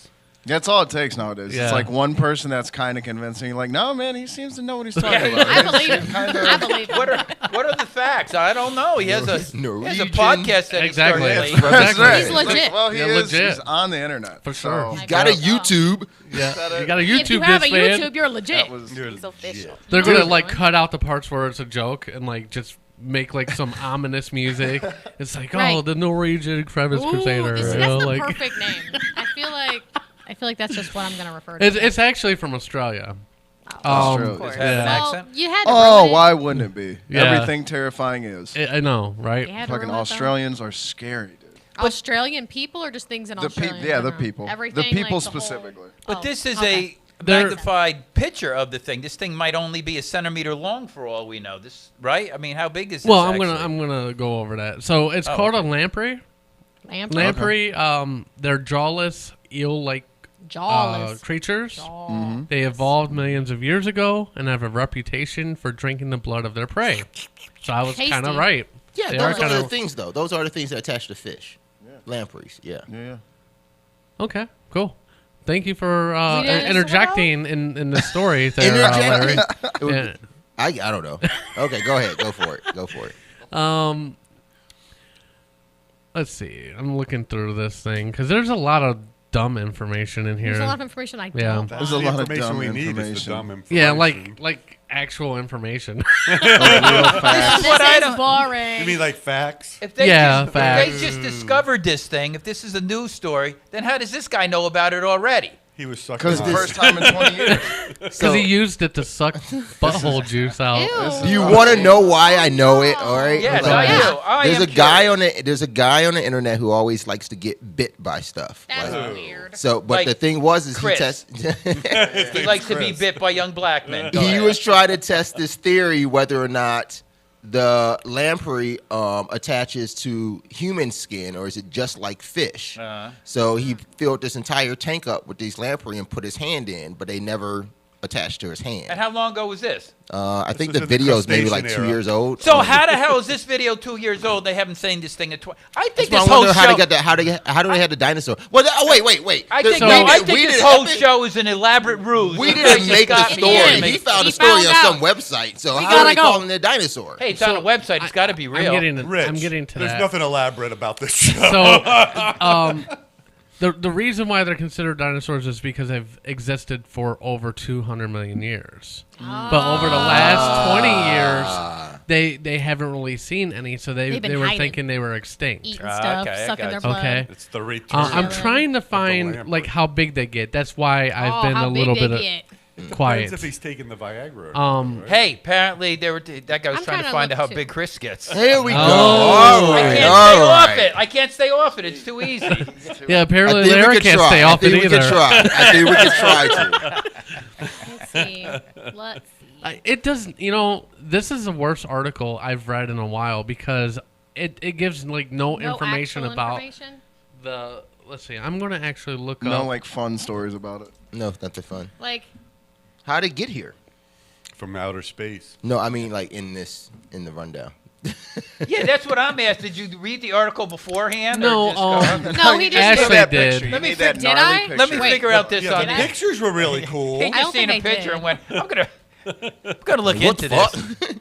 [SPEAKER 5] That's all it takes nowadays.
[SPEAKER 1] Yeah.
[SPEAKER 5] It's like one person that's kind of convincing. Like, no, man, he seems to know what he's talking
[SPEAKER 3] Yeah.
[SPEAKER 5] about.
[SPEAKER 2] I believe it. I believe it.
[SPEAKER 3] What are the facts? I don't know. He has a
[SPEAKER 4] Norwegian.
[SPEAKER 3] podcast that
[SPEAKER 1] Exactly.
[SPEAKER 3] he started
[SPEAKER 1] Yes.
[SPEAKER 3] lately.
[SPEAKER 1] Exactly.
[SPEAKER 2] He's legit.
[SPEAKER 5] Well, he
[SPEAKER 1] Yeah,
[SPEAKER 5] is.
[SPEAKER 1] legit.
[SPEAKER 5] He's on the internet.
[SPEAKER 1] For sure.
[SPEAKER 5] So
[SPEAKER 4] Got a
[SPEAKER 2] Yeah.
[SPEAKER 4] YouTube.
[SPEAKER 1] Yeah. You got a
[SPEAKER 2] If you
[SPEAKER 1] YouTube
[SPEAKER 2] have a
[SPEAKER 1] this man.
[SPEAKER 2] YouTube, you're legit.
[SPEAKER 5] that was
[SPEAKER 6] He's
[SPEAKER 7] official.
[SPEAKER 1] They're gonna
[SPEAKER 2] Dude.
[SPEAKER 1] like cut out the parts where it's a joke and like just make like some ominous music. It's like, oh,
[SPEAKER 2] Right.
[SPEAKER 1] the Norwegian crevice
[SPEAKER 2] Ooh,
[SPEAKER 1] crusader.
[SPEAKER 2] this-
[SPEAKER 1] you
[SPEAKER 2] that's
[SPEAKER 1] know,
[SPEAKER 2] the
[SPEAKER 1] like
[SPEAKER 2] perfect name. I feel like that's just what I'm gonna refer to.
[SPEAKER 1] it's actually from Australia.
[SPEAKER 5] Australia.
[SPEAKER 7] Of course.
[SPEAKER 3] Have an
[SPEAKER 2] well,
[SPEAKER 3] accent?
[SPEAKER 2] you had to
[SPEAKER 5] Oh,
[SPEAKER 2] ruin it.
[SPEAKER 5] why wouldn't it be?
[SPEAKER 1] Yeah.
[SPEAKER 5] Everything terrifying is.
[SPEAKER 1] I know, right?
[SPEAKER 2] You had to
[SPEAKER 5] Fucking
[SPEAKER 2] ruin it, though.
[SPEAKER 5] Australians are scary, dude.
[SPEAKER 2] Australian people or just things in
[SPEAKER 5] The
[SPEAKER 2] Australia?
[SPEAKER 5] people, yeah,
[SPEAKER 2] in
[SPEAKER 5] the
[SPEAKER 2] general?
[SPEAKER 5] people,
[SPEAKER 2] Everything,
[SPEAKER 5] the people
[SPEAKER 2] like, the whole-
[SPEAKER 5] specifically.
[SPEAKER 3] But
[SPEAKER 2] Oh,
[SPEAKER 3] this is
[SPEAKER 2] okay.
[SPEAKER 3] a
[SPEAKER 1] They're-
[SPEAKER 3] magnified picture of the thing. This thing might only be a centimeter long for all we know. This, right? I mean, how big is this?
[SPEAKER 1] Well, I'm
[SPEAKER 3] actually?
[SPEAKER 1] gonna go over that. So it's
[SPEAKER 3] Oh,
[SPEAKER 1] called
[SPEAKER 3] okay.
[SPEAKER 1] a lamprey.
[SPEAKER 2] Lamprey.
[SPEAKER 1] Lamprey. They're jawless, eel-like
[SPEAKER 2] Jawless.
[SPEAKER 1] creatures.
[SPEAKER 2] Jaw.
[SPEAKER 5] Mm-hmm.
[SPEAKER 1] They evolved millions of years ago and have a reputation for drinking the blood of their prey. So I was kind of
[SPEAKER 2] Tasty.
[SPEAKER 1] right.
[SPEAKER 4] Yeah,
[SPEAKER 1] They
[SPEAKER 4] those
[SPEAKER 1] are
[SPEAKER 4] are
[SPEAKER 1] kind
[SPEAKER 4] the
[SPEAKER 1] of
[SPEAKER 4] things, though. Those are the things that attach to fish. Lampreys, yeah.
[SPEAKER 5] Yeah.
[SPEAKER 1] okay. Cool. Thank you for
[SPEAKER 2] We didn't
[SPEAKER 1] interjecting in the story there, Larry.
[SPEAKER 4] Interjecting?
[SPEAKER 1] Yeah.
[SPEAKER 4] I don't know. Okay, go ahead. Go for it. Go for it.
[SPEAKER 1] Let's see. I'm looking through this thing because there's a lot of dumb information in here.
[SPEAKER 2] There's a lot of information I
[SPEAKER 1] Yeah.
[SPEAKER 2] don't
[SPEAKER 5] There's
[SPEAKER 2] want.
[SPEAKER 5] a lot of
[SPEAKER 6] information
[SPEAKER 5] dumb
[SPEAKER 6] we need is the
[SPEAKER 5] information.
[SPEAKER 6] dumb information.
[SPEAKER 1] Yeah, like actual information.
[SPEAKER 5] Like real fast.
[SPEAKER 2] This
[SPEAKER 3] what I
[SPEAKER 2] is
[SPEAKER 3] don't-
[SPEAKER 2] boring.
[SPEAKER 6] You mean like facts?
[SPEAKER 3] If they,
[SPEAKER 1] Yeah,
[SPEAKER 3] just,
[SPEAKER 1] facts.
[SPEAKER 3] if they just discovered this thing, if this is a news story, then how does this guy know about it already?
[SPEAKER 6] He was sucking
[SPEAKER 5] Because
[SPEAKER 6] on
[SPEAKER 5] the
[SPEAKER 6] it.
[SPEAKER 5] first time in 20 years.
[SPEAKER 1] Because he used it to suck butthole juice out.
[SPEAKER 2] Ew.
[SPEAKER 4] Do you want to know why I know it? All right.
[SPEAKER 3] Yes,
[SPEAKER 4] Like,
[SPEAKER 3] I
[SPEAKER 2] Yeah.
[SPEAKER 3] do. I
[SPEAKER 4] There's
[SPEAKER 3] am
[SPEAKER 4] a guy
[SPEAKER 3] curious.
[SPEAKER 4] on the internet who always likes to get bit by stuff.
[SPEAKER 2] That's
[SPEAKER 4] Like,
[SPEAKER 2] weird.
[SPEAKER 4] so, but
[SPEAKER 3] Like
[SPEAKER 4] the thing was,
[SPEAKER 3] Chris.
[SPEAKER 4] he
[SPEAKER 3] He likes to be bit by young black men. Go
[SPEAKER 4] he
[SPEAKER 3] ahead.
[SPEAKER 4] was trying to test this theory whether or not the lamprey attaches to human skin or is it just like fish. So he filled this entire tank up with these lamprey and put his hand in, but they never attached to his hand.
[SPEAKER 3] And how long ago was this?
[SPEAKER 4] I think
[SPEAKER 6] was
[SPEAKER 4] the
[SPEAKER 6] in the
[SPEAKER 4] video is maybe like
[SPEAKER 6] crustacean
[SPEAKER 4] 2
[SPEAKER 6] era.
[SPEAKER 4] years old.
[SPEAKER 3] So how the hell is this video 2 years old? They haven't seen this thing at 20. I think
[SPEAKER 4] That's
[SPEAKER 3] this
[SPEAKER 4] why I
[SPEAKER 3] whole
[SPEAKER 4] wonder
[SPEAKER 3] show.
[SPEAKER 4] how they got that. How do they have the dinosaur? Well, wait.
[SPEAKER 3] I
[SPEAKER 4] The-
[SPEAKER 3] think,
[SPEAKER 1] So-
[SPEAKER 3] no, I
[SPEAKER 4] we
[SPEAKER 3] think
[SPEAKER 4] didn't-
[SPEAKER 3] this whole show is an elaborate ruse.
[SPEAKER 4] We
[SPEAKER 3] You guys
[SPEAKER 4] didn't
[SPEAKER 3] just
[SPEAKER 4] make the
[SPEAKER 3] got me
[SPEAKER 4] story.
[SPEAKER 3] in.
[SPEAKER 4] He found
[SPEAKER 2] He
[SPEAKER 4] a story
[SPEAKER 2] found
[SPEAKER 4] on
[SPEAKER 2] out.
[SPEAKER 4] some website. So
[SPEAKER 2] We
[SPEAKER 4] how are
[SPEAKER 2] gotta
[SPEAKER 4] they
[SPEAKER 2] go.
[SPEAKER 4] calling it a dinosaur?
[SPEAKER 3] Hey, it's on a website. It's got to be real.
[SPEAKER 1] I'm getting
[SPEAKER 6] Rich,
[SPEAKER 1] to
[SPEAKER 6] there's
[SPEAKER 1] that.
[SPEAKER 6] nothing elaborate about this show.
[SPEAKER 1] So, The reason why they're considered dinosaurs is because they've existed for over 200 million years. But over the last 20 years, they haven't really seen any, so they were
[SPEAKER 2] hiding.
[SPEAKER 1] thinking they were extinct.
[SPEAKER 2] Eating stuff,
[SPEAKER 3] okay, I
[SPEAKER 2] sucking
[SPEAKER 3] got
[SPEAKER 2] their
[SPEAKER 3] you.
[SPEAKER 2] blood.
[SPEAKER 1] Okay.
[SPEAKER 6] It's the return.
[SPEAKER 1] I'm trying to find
[SPEAKER 6] lamprey.
[SPEAKER 1] like how big they get. That's why I've been
[SPEAKER 2] how
[SPEAKER 1] a little
[SPEAKER 2] big
[SPEAKER 1] bit
[SPEAKER 2] they get.
[SPEAKER 1] quiet.
[SPEAKER 6] Depends if he's taking the Viagra.
[SPEAKER 1] Um,
[SPEAKER 6] right?
[SPEAKER 3] Hey, apparently that guy was
[SPEAKER 2] I'm
[SPEAKER 3] trying to
[SPEAKER 2] trying to
[SPEAKER 3] find out
[SPEAKER 2] look
[SPEAKER 3] how
[SPEAKER 2] too.
[SPEAKER 3] big Chris gets.
[SPEAKER 4] Here we go.
[SPEAKER 1] Oh.
[SPEAKER 4] All
[SPEAKER 3] I
[SPEAKER 4] right,
[SPEAKER 3] can't
[SPEAKER 4] all
[SPEAKER 3] stay off
[SPEAKER 4] right.
[SPEAKER 3] it. I can't stay off it. It's too easy.
[SPEAKER 1] Yeah,
[SPEAKER 4] I
[SPEAKER 1] apparently
[SPEAKER 4] think we
[SPEAKER 1] Larry
[SPEAKER 4] could
[SPEAKER 1] can't
[SPEAKER 4] try.
[SPEAKER 1] stay
[SPEAKER 4] I
[SPEAKER 1] off it
[SPEAKER 4] think we could
[SPEAKER 1] either.
[SPEAKER 4] try. I think we could try to.
[SPEAKER 2] Let's see. Let's see.
[SPEAKER 1] It doesn't. This is the worst article I've read in a while because it gives like no information
[SPEAKER 2] actual
[SPEAKER 1] about
[SPEAKER 2] information?
[SPEAKER 1] the. Let's see. I'm gonna actually look
[SPEAKER 5] No,
[SPEAKER 1] up.
[SPEAKER 5] like fun stories about it.
[SPEAKER 4] No, not the fun.
[SPEAKER 2] Like,
[SPEAKER 4] How'd it get here?
[SPEAKER 6] From outer space.
[SPEAKER 4] No, I mean like in the rundown.
[SPEAKER 3] Yeah, that's what I'm asking. Did you read the article beforehand?
[SPEAKER 1] No,
[SPEAKER 3] Or just go-
[SPEAKER 2] no, he just
[SPEAKER 1] Ashley
[SPEAKER 5] Need that
[SPEAKER 1] did.
[SPEAKER 5] picture. You
[SPEAKER 3] Let me
[SPEAKER 5] need that
[SPEAKER 2] did
[SPEAKER 5] gnarly
[SPEAKER 2] I?
[SPEAKER 5] picture.
[SPEAKER 3] Let me
[SPEAKER 2] Wait.
[SPEAKER 3] figure out this
[SPEAKER 6] Yeah,
[SPEAKER 3] on
[SPEAKER 6] the
[SPEAKER 2] I?
[SPEAKER 6] pictures were really cool.
[SPEAKER 3] He
[SPEAKER 2] I
[SPEAKER 3] just
[SPEAKER 2] don't
[SPEAKER 3] seen a
[SPEAKER 2] think I
[SPEAKER 3] picture
[SPEAKER 2] did.
[SPEAKER 3] and went, I'm gonna look
[SPEAKER 4] What
[SPEAKER 3] into
[SPEAKER 4] the fuck?
[SPEAKER 3] this.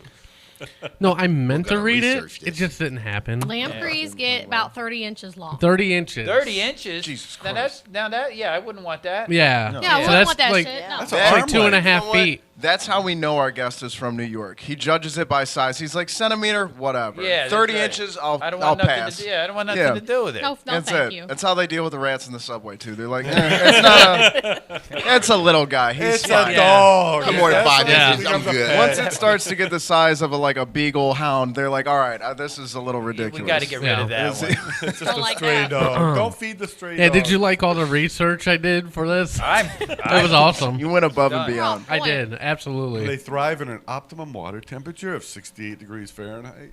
[SPEAKER 1] No, I meant
[SPEAKER 4] We're
[SPEAKER 1] to
[SPEAKER 4] gonna
[SPEAKER 1] read it.
[SPEAKER 4] research
[SPEAKER 1] It
[SPEAKER 4] this.
[SPEAKER 1] just didn't happen.
[SPEAKER 2] lampreys get about 30 inches long.
[SPEAKER 1] 30 inches.
[SPEAKER 3] 30 inches.
[SPEAKER 5] Jesus
[SPEAKER 3] Now
[SPEAKER 5] Christ.
[SPEAKER 3] yeah, I wouldn't want that.
[SPEAKER 1] Yeah.
[SPEAKER 5] No.
[SPEAKER 2] Yeah, I
[SPEAKER 3] Yeah.
[SPEAKER 1] So
[SPEAKER 2] wouldn't
[SPEAKER 1] that's
[SPEAKER 2] want that
[SPEAKER 1] like
[SPEAKER 2] shit. No.
[SPEAKER 5] That's
[SPEAKER 1] it's like
[SPEAKER 5] arm
[SPEAKER 1] 2.5
[SPEAKER 5] length. You know what?
[SPEAKER 1] feet.
[SPEAKER 5] That's how we know our guest is from New York. He judges it by size. He's like centimeter, whatever.
[SPEAKER 3] Yeah, that's
[SPEAKER 5] 30
[SPEAKER 3] right.
[SPEAKER 5] inches, I'll
[SPEAKER 3] I don't
[SPEAKER 5] I'll
[SPEAKER 3] want nothing
[SPEAKER 5] pass.
[SPEAKER 3] to do. Yeah, I don't want nothing
[SPEAKER 5] Yeah.
[SPEAKER 3] to do with it.
[SPEAKER 2] No,
[SPEAKER 5] That's
[SPEAKER 2] thank
[SPEAKER 5] it.
[SPEAKER 2] you.
[SPEAKER 5] That's how they deal with the rats in the subway too. They're like, it's not it's a little guy. He's
[SPEAKER 6] It's
[SPEAKER 5] fine.
[SPEAKER 6] a dog.
[SPEAKER 4] I'm more than
[SPEAKER 6] That's
[SPEAKER 4] 5
[SPEAKER 6] what
[SPEAKER 1] Yeah.
[SPEAKER 4] inches. I'm
[SPEAKER 6] becomes a
[SPEAKER 4] good.
[SPEAKER 6] pet.
[SPEAKER 5] Once it starts to get the size of a beagle hound, they're like, all right, this is a little ridiculous.
[SPEAKER 3] We got to get rid
[SPEAKER 1] Yeah.
[SPEAKER 3] of that one.
[SPEAKER 6] It's just
[SPEAKER 2] Don't
[SPEAKER 6] a
[SPEAKER 2] like
[SPEAKER 6] stray
[SPEAKER 2] that.
[SPEAKER 6] dog. Don't feed the stray
[SPEAKER 1] Yeah,
[SPEAKER 6] dog.
[SPEAKER 1] did you like all the research I did for this?
[SPEAKER 3] It
[SPEAKER 1] It was awesome.
[SPEAKER 5] You went above and
[SPEAKER 3] Done.
[SPEAKER 5] beyond.
[SPEAKER 1] I
[SPEAKER 2] Boy.
[SPEAKER 1] did,
[SPEAKER 6] They
[SPEAKER 1] absolutely.
[SPEAKER 6] thrive in an optimum water temperature of 68 degrees Fahrenheit.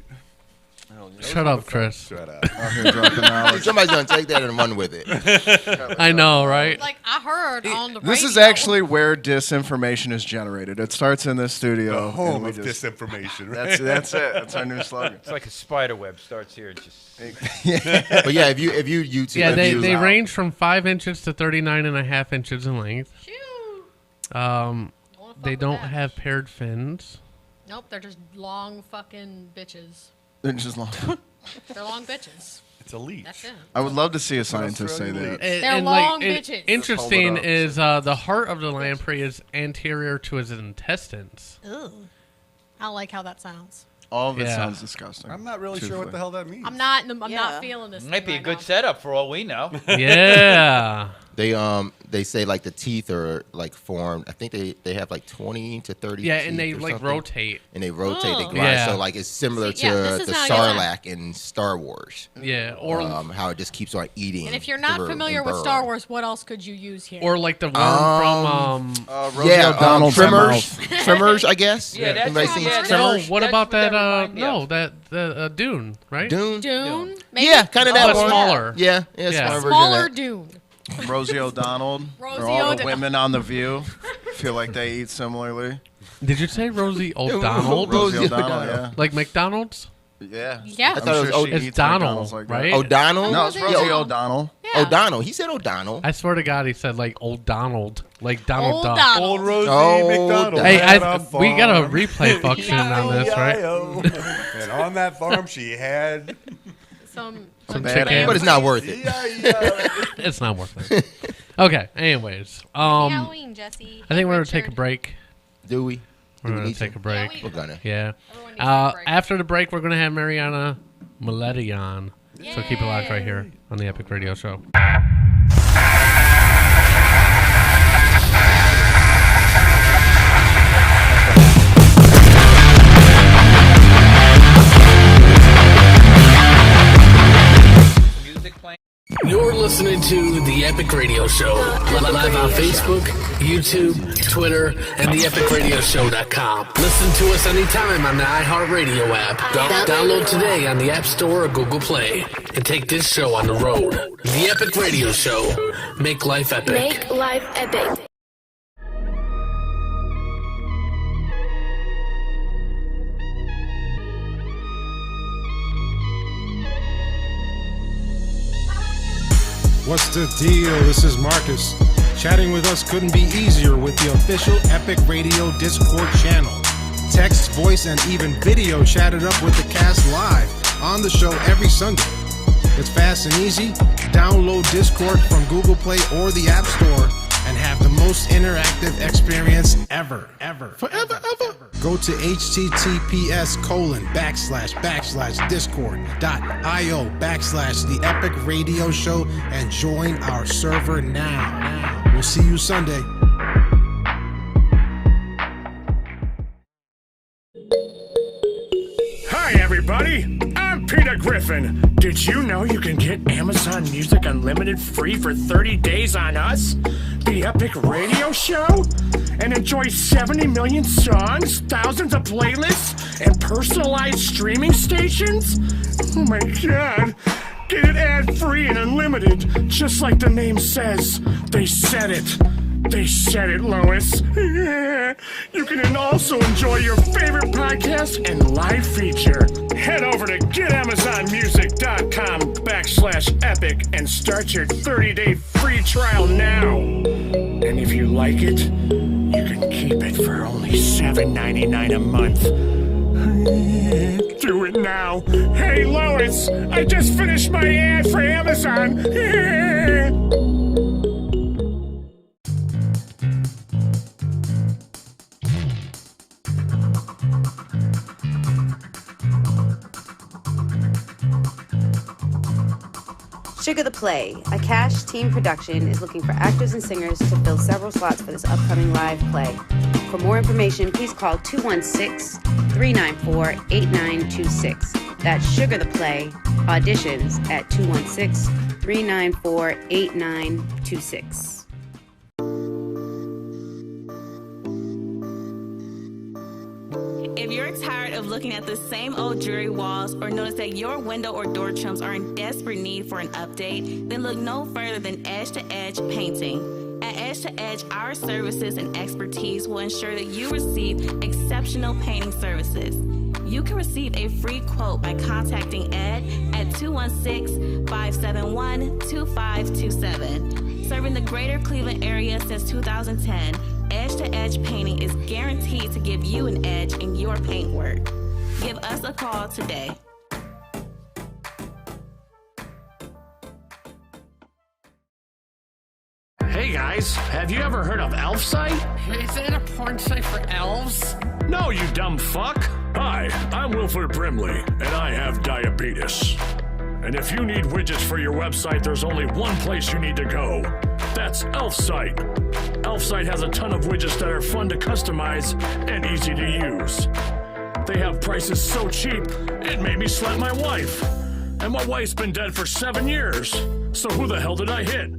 [SPEAKER 1] Shut up, Chris.
[SPEAKER 6] Shut up.
[SPEAKER 5] Out here dropping knowledge.
[SPEAKER 4] Somebody's gonna take that and run with it.
[SPEAKER 1] I know, right?
[SPEAKER 2] Like, I heard on the radio.
[SPEAKER 5] This is actually where disinformation is generated. It starts in this studio.
[SPEAKER 6] The home
[SPEAKER 5] and we
[SPEAKER 6] of
[SPEAKER 5] just-
[SPEAKER 6] disinformation, right?
[SPEAKER 5] That's it. That's our new slogan.
[SPEAKER 3] It's like a spider web. Starts here. It just
[SPEAKER 4] But yeah, if you YouTube,
[SPEAKER 1] Yeah,
[SPEAKER 4] if
[SPEAKER 1] they
[SPEAKER 4] you,
[SPEAKER 1] range from 5 inches to 39.5 inches in length.
[SPEAKER 2] Shoot.
[SPEAKER 1] They
[SPEAKER 2] Wanna fuck
[SPEAKER 1] don't
[SPEAKER 2] with that.
[SPEAKER 1] have paired fins.
[SPEAKER 2] Nope, they're just long fucking bitches.
[SPEAKER 5] They're just long.
[SPEAKER 2] They're long bitches.
[SPEAKER 6] It's a leech.
[SPEAKER 2] That's it.
[SPEAKER 5] I would love to see a scientist say
[SPEAKER 6] Australian
[SPEAKER 5] that.
[SPEAKER 6] leech.
[SPEAKER 2] They're long bitches.
[SPEAKER 1] Interesting
[SPEAKER 5] Hold it up.
[SPEAKER 1] is the heart of the lamprey is anterior to his intestines.
[SPEAKER 2] Ugh. I don't like how that sounds.
[SPEAKER 5] All of it
[SPEAKER 1] Yeah.
[SPEAKER 5] sounds disgusting.
[SPEAKER 6] I'm not really sure what the hell that means.
[SPEAKER 2] I'm not
[SPEAKER 7] Yeah.
[SPEAKER 2] not feeling this.
[SPEAKER 3] might
[SPEAKER 2] thing
[SPEAKER 3] be a
[SPEAKER 2] right
[SPEAKER 3] good
[SPEAKER 2] now.
[SPEAKER 3] setup for all we know.
[SPEAKER 1] Yeah.
[SPEAKER 4] they say like the teeth are like formed. I think they have like 20 to 30.
[SPEAKER 1] Yeah,
[SPEAKER 4] teeth
[SPEAKER 1] and they
[SPEAKER 4] or
[SPEAKER 1] like
[SPEAKER 4] something.
[SPEAKER 1] rotate.
[SPEAKER 4] And they rotate. They
[SPEAKER 2] Oh.
[SPEAKER 4] grind.
[SPEAKER 1] Yeah.
[SPEAKER 4] So like it's similar
[SPEAKER 2] See, yeah, this
[SPEAKER 4] to
[SPEAKER 2] is
[SPEAKER 4] the
[SPEAKER 2] how I get that.
[SPEAKER 4] Sarlacc in Star Wars.
[SPEAKER 1] Yeah, or
[SPEAKER 4] How it just keeps on eating.
[SPEAKER 2] And if you're not
[SPEAKER 4] through
[SPEAKER 2] familiar
[SPEAKER 4] and
[SPEAKER 2] with
[SPEAKER 4] burn.
[SPEAKER 2] Star Wars, what else could you use here?
[SPEAKER 1] or like the worm from
[SPEAKER 5] Rosie
[SPEAKER 4] yeah,
[SPEAKER 5] O'Donnell's
[SPEAKER 4] trimmers,
[SPEAKER 5] mouth.
[SPEAKER 4] trimmers, I guess.
[SPEAKER 3] Yeah, that's
[SPEAKER 4] Anybody
[SPEAKER 3] what-
[SPEAKER 4] seen
[SPEAKER 3] yeah,
[SPEAKER 1] no.
[SPEAKER 4] Trimmers?
[SPEAKER 1] What
[SPEAKER 3] That's
[SPEAKER 1] about
[SPEAKER 3] what
[SPEAKER 1] that?
[SPEAKER 3] that remind me
[SPEAKER 1] No,
[SPEAKER 3] of.
[SPEAKER 1] that Dune, right?
[SPEAKER 4] Dune.
[SPEAKER 2] Dune? Maybe?
[SPEAKER 4] Yeah, kind of that
[SPEAKER 1] But
[SPEAKER 4] one.
[SPEAKER 1] smaller.
[SPEAKER 4] Yeah,
[SPEAKER 1] Yeah.
[SPEAKER 4] smaller version of
[SPEAKER 2] Smaller
[SPEAKER 4] that.
[SPEAKER 2] Dune.
[SPEAKER 5] Rosie O'Donnell.
[SPEAKER 2] Rosie
[SPEAKER 5] or all the
[SPEAKER 2] O'Donnell.
[SPEAKER 5] women on The View feel like they eat similarly.
[SPEAKER 1] Did you say Rosie O'Donnell?
[SPEAKER 4] Rosie
[SPEAKER 5] Rosie
[SPEAKER 4] O'Donnell.
[SPEAKER 5] O'Donnell,
[SPEAKER 1] Like McDonald's?
[SPEAKER 5] yeah.
[SPEAKER 2] Yeah.
[SPEAKER 5] I'm
[SPEAKER 4] thought it was
[SPEAKER 5] sure she
[SPEAKER 1] It's
[SPEAKER 5] eats
[SPEAKER 1] Donald,
[SPEAKER 5] McDonald's like that.
[SPEAKER 1] right?
[SPEAKER 4] O'Donnell?
[SPEAKER 5] No, it's
[SPEAKER 2] Yeah.
[SPEAKER 5] Rosie O'Donnell.
[SPEAKER 2] Yeah.
[SPEAKER 4] O'Donnell. He said O'Donnell.
[SPEAKER 1] I swear to God, he said like Old Donald, like Donald
[SPEAKER 2] Old
[SPEAKER 1] Duck.
[SPEAKER 2] Donald.
[SPEAKER 6] Old Rosie
[SPEAKER 4] Oh,
[SPEAKER 6] McDonald.
[SPEAKER 1] Hey,
[SPEAKER 6] had
[SPEAKER 1] we got a
[SPEAKER 6] farm.
[SPEAKER 1] replay function on this, right?
[SPEAKER 6] E-I-O. And on that farm, she had.
[SPEAKER 1] Some
[SPEAKER 5] bad
[SPEAKER 1] chicken.
[SPEAKER 5] animals.
[SPEAKER 4] But it's not worth it.
[SPEAKER 6] E-I-E-I-O.
[SPEAKER 1] It's not worth it. Okay. Anyways,
[SPEAKER 7] Halloween, Jesse.
[SPEAKER 1] I think we're gonna take a break.
[SPEAKER 4] Do we?
[SPEAKER 1] We're
[SPEAKER 4] Do we
[SPEAKER 1] gonna
[SPEAKER 4] need
[SPEAKER 1] take
[SPEAKER 4] to?
[SPEAKER 1] a break.
[SPEAKER 2] Yeah,
[SPEAKER 4] We're gonna.
[SPEAKER 1] Yeah.
[SPEAKER 2] Everyone needs to take a break.
[SPEAKER 1] After the break, we're gonna have Mariana Miletti on. So keep it locked right here on the Epic Radio Show.
[SPEAKER 3] Music playing.
[SPEAKER 1] You're listening to the Epic Radio Show, live on Facebook, YouTube, Twitter, and theepicradioshow.com. Listen to us anytime on the iHeartRadio app. Download today on the App Store or Google Play, and take this show on the road. The Epic Radio Show. Make life epic.
[SPEAKER 8] Make life epic.
[SPEAKER 9] What's the deal? This is Marcus. Chatting with us couldn't be easier with the official Epic Radio Discord channel. Text, voice, and even video chatted up with the cast live on the show every Sunday. It's fast and easy. Download Discord from Google Play or the App Store and have the most interactive experience ever. Forever. Go to https://discord.io/The Epic Radio Show and join our server now. We'll see you Sunday.
[SPEAKER 7] Hi, everybody. I'm Peter Griffin. Did you know you can get Amazon Music Unlimited free for 30 days on us? The Epic Radio Show? And enjoy 70 million songs, thousands of playlists, and personalized streaming stations? Oh my god. Get it ad-free and unlimited, just like the name says. They said it. They said it, Lois. You can also enjoy your favorite podcast and live feature. Head over to getamazonmusic.com/epic and start your 30-day free trial now. And if you like it, you can keep it for only $7.99 a month. Do it now. Hey, Lois, I just finished my ad for Amazon.
[SPEAKER 8] Sugar the Play, a Cash team production, is looking for actors and singers to fill several slots for this upcoming live play. For more information, please call 216-394-8926. That's Sugar the Play. Auditions at 216-394-8926.
[SPEAKER 10] If you're tired of looking at the same old dreary walls or notice that your window or door trims are in desperate need for an update, then look no further than Edge to Edge Painting. At Edge to Edge, our services and expertise will ensure that you receive exceptional painting services. You can receive a free quote by contacting Ed at 216-571-2527. Serving the greater Cleveland area since 2010, Edge to Edge Painting is guaranteed to give you an edge in your paint work. Give us a call today.
[SPEAKER 7] Hey guys, have you ever heard of Elf Site?
[SPEAKER 1] Is that a porn site for elves?
[SPEAKER 7] No, you dumb fuck. Hi, I'm Wilford Brimley, and I have diabetes. And if you need widgets for your website, there's only one place you need to go. That's ElfSite. ElfSite has a ton of widgets that are fun to customize and easy to use. They have prices so cheap, it made me slap my wife. And my wife's been dead for 7 years. So who the hell did I hit?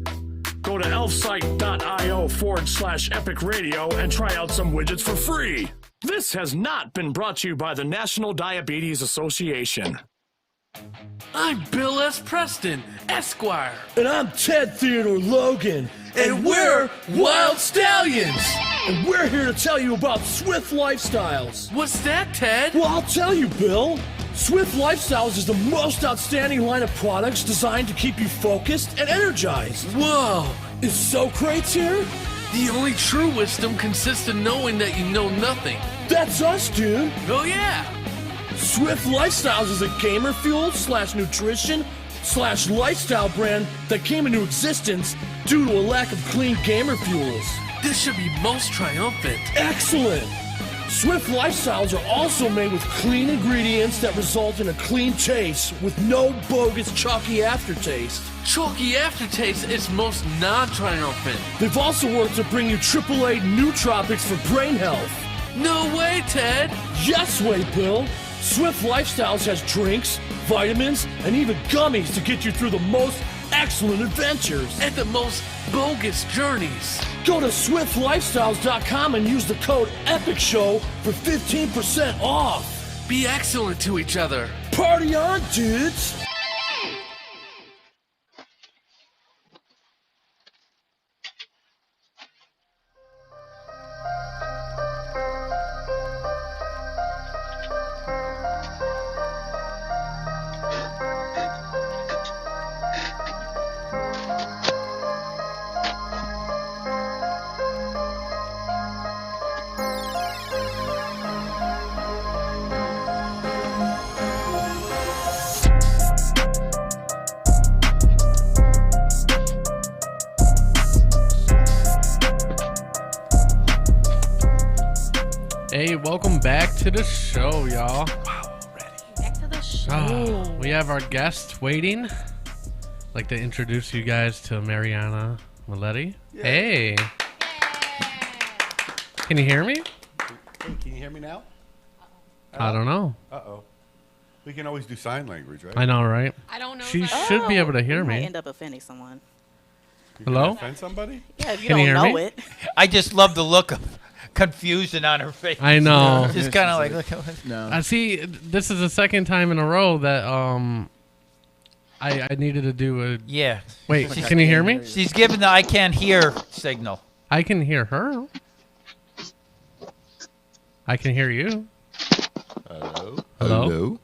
[SPEAKER 7] Go to elfsite.io/epic radio and try out some widgets for free. This has not been brought to you by the National Diabetes Association.
[SPEAKER 1] I'm Bill S. Preston, Esquire.
[SPEAKER 11] And I'm Ted Theodore Logan.
[SPEAKER 1] And we're Wild Stallions.
[SPEAKER 11] And we're here to tell you about Swift Lifestyles.
[SPEAKER 1] What's that, Ted?
[SPEAKER 11] Well, I'll tell you, Bill. Swift Lifestyles is the most outstanding line of products designed to keep you focused and energized.
[SPEAKER 1] Whoa.
[SPEAKER 11] Is Socrates here?
[SPEAKER 1] The only true wisdom consists in knowing that you know nothing.
[SPEAKER 11] That's us, dude.
[SPEAKER 1] Oh, yeah.
[SPEAKER 11] Swift Lifestyles is a gamer fuel / nutrition / lifestyle brand that came into existence due to a lack of clean gamer fuels.
[SPEAKER 1] This should be most triumphant.
[SPEAKER 11] Excellent. Swift Lifestyles are also made with clean ingredients that result in a clean taste with no bogus chalky aftertaste.
[SPEAKER 1] Chalky aftertaste is most non-triumphant.
[SPEAKER 11] They've also worked to bring you AAA nootropics for brain health.
[SPEAKER 1] No way, Ted.
[SPEAKER 11] Yes way, Bill. Swift Lifestyles has drinks, vitamins, and even gummies to get you through the most excellent adventures.
[SPEAKER 1] And the most bogus journeys.
[SPEAKER 11] Go to swiftlifestyles.com and use the code EPICSHOW for 15% off.
[SPEAKER 1] Be excellent to each other.
[SPEAKER 11] Party on, dudes!
[SPEAKER 1] Hey, welcome back to the show, y'all.
[SPEAKER 2] Back to the show.
[SPEAKER 1] We have our guest waiting. I'd like to introduce you guys to Mariana Miletti. Hey. Can you hear me?
[SPEAKER 6] Hey, can you hear me now?
[SPEAKER 1] I don't know.
[SPEAKER 6] Uh-oh. We can always do sign language, right?
[SPEAKER 1] I know, right?
[SPEAKER 2] I don't know.
[SPEAKER 1] She
[SPEAKER 2] if I-
[SPEAKER 1] should be able to hear
[SPEAKER 12] You might
[SPEAKER 1] me.
[SPEAKER 12] end up offending someone.
[SPEAKER 6] You're gonna
[SPEAKER 1] Hello?
[SPEAKER 6] offend somebody?
[SPEAKER 12] Yeah, if you
[SPEAKER 1] Can you
[SPEAKER 12] don't
[SPEAKER 1] hear
[SPEAKER 12] know
[SPEAKER 1] me?
[SPEAKER 12] it.
[SPEAKER 3] I just love the look of confusion on her face.
[SPEAKER 1] I know.
[SPEAKER 3] Just kind of like, look at what.
[SPEAKER 5] No.
[SPEAKER 1] I see. This is the second time in a row that I needed to do a.
[SPEAKER 3] Yeah.
[SPEAKER 1] Wait, can you hear me?
[SPEAKER 3] She's giving the I can't hear signal.
[SPEAKER 1] I can hear her. I can hear you.
[SPEAKER 4] Hello.
[SPEAKER 1] Hello?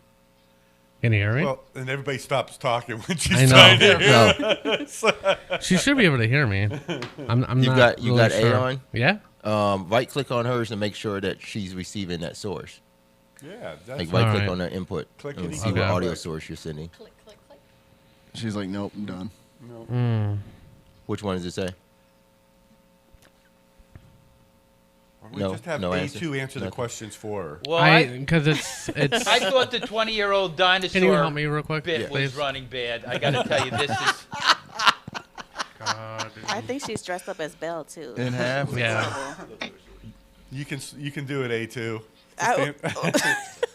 [SPEAKER 1] Can you hear me?
[SPEAKER 6] Well, and everybody stops talking when she's
[SPEAKER 1] I know.
[SPEAKER 6] trying to hear.
[SPEAKER 1] She should be able to hear me. I'm
[SPEAKER 4] You
[SPEAKER 1] not
[SPEAKER 4] got
[SPEAKER 1] really
[SPEAKER 4] A
[SPEAKER 1] sure.
[SPEAKER 4] on?
[SPEAKER 1] Yeah.
[SPEAKER 4] Right click on hers and make sure that she's receiving that source.
[SPEAKER 6] Yeah, that's
[SPEAKER 4] Like right click
[SPEAKER 1] Alright.
[SPEAKER 4] on the input
[SPEAKER 6] Clickety
[SPEAKER 4] and see
[SPEAKER 6] click.
[SPEAKER 4] what
[SPEAKER 1] Okay.
[SPEAKER 4] audio source you're sending.
[SPEAKER 5] She's like, nope, I'm done.
[SPEAKER 4] Which one does it say?
[SPEAKER 6] We
[SPEAKER 4] No,
[SPEAKER 6] just have
[SPEAKER 4] no
[SPEAKER 6] A2
[SPEAKER 4] answer.
[SPEAKER 6] answer the
[SPEAKER 4] Nothing.
[SPEAKER 6] questions for her.
[SPEAKER 3] Well,
[SPEAKER 1] Because it's.
[SPEAKER 3] I thought the 20-year-old dinosaur
[SPEAKER 1] Can you help me real quick,
[SPEAKER 3] bit
[SPEAKER 1] please?
[SPEAKER 3] was running bad. I got to tell you, this is.
[SPEAKER 12] I think she's dressed up as Belle too.
[SPEAKER 5] In half.
[SPEAKER 1] Yeah.
[SPEAKER 6] You can do it A2.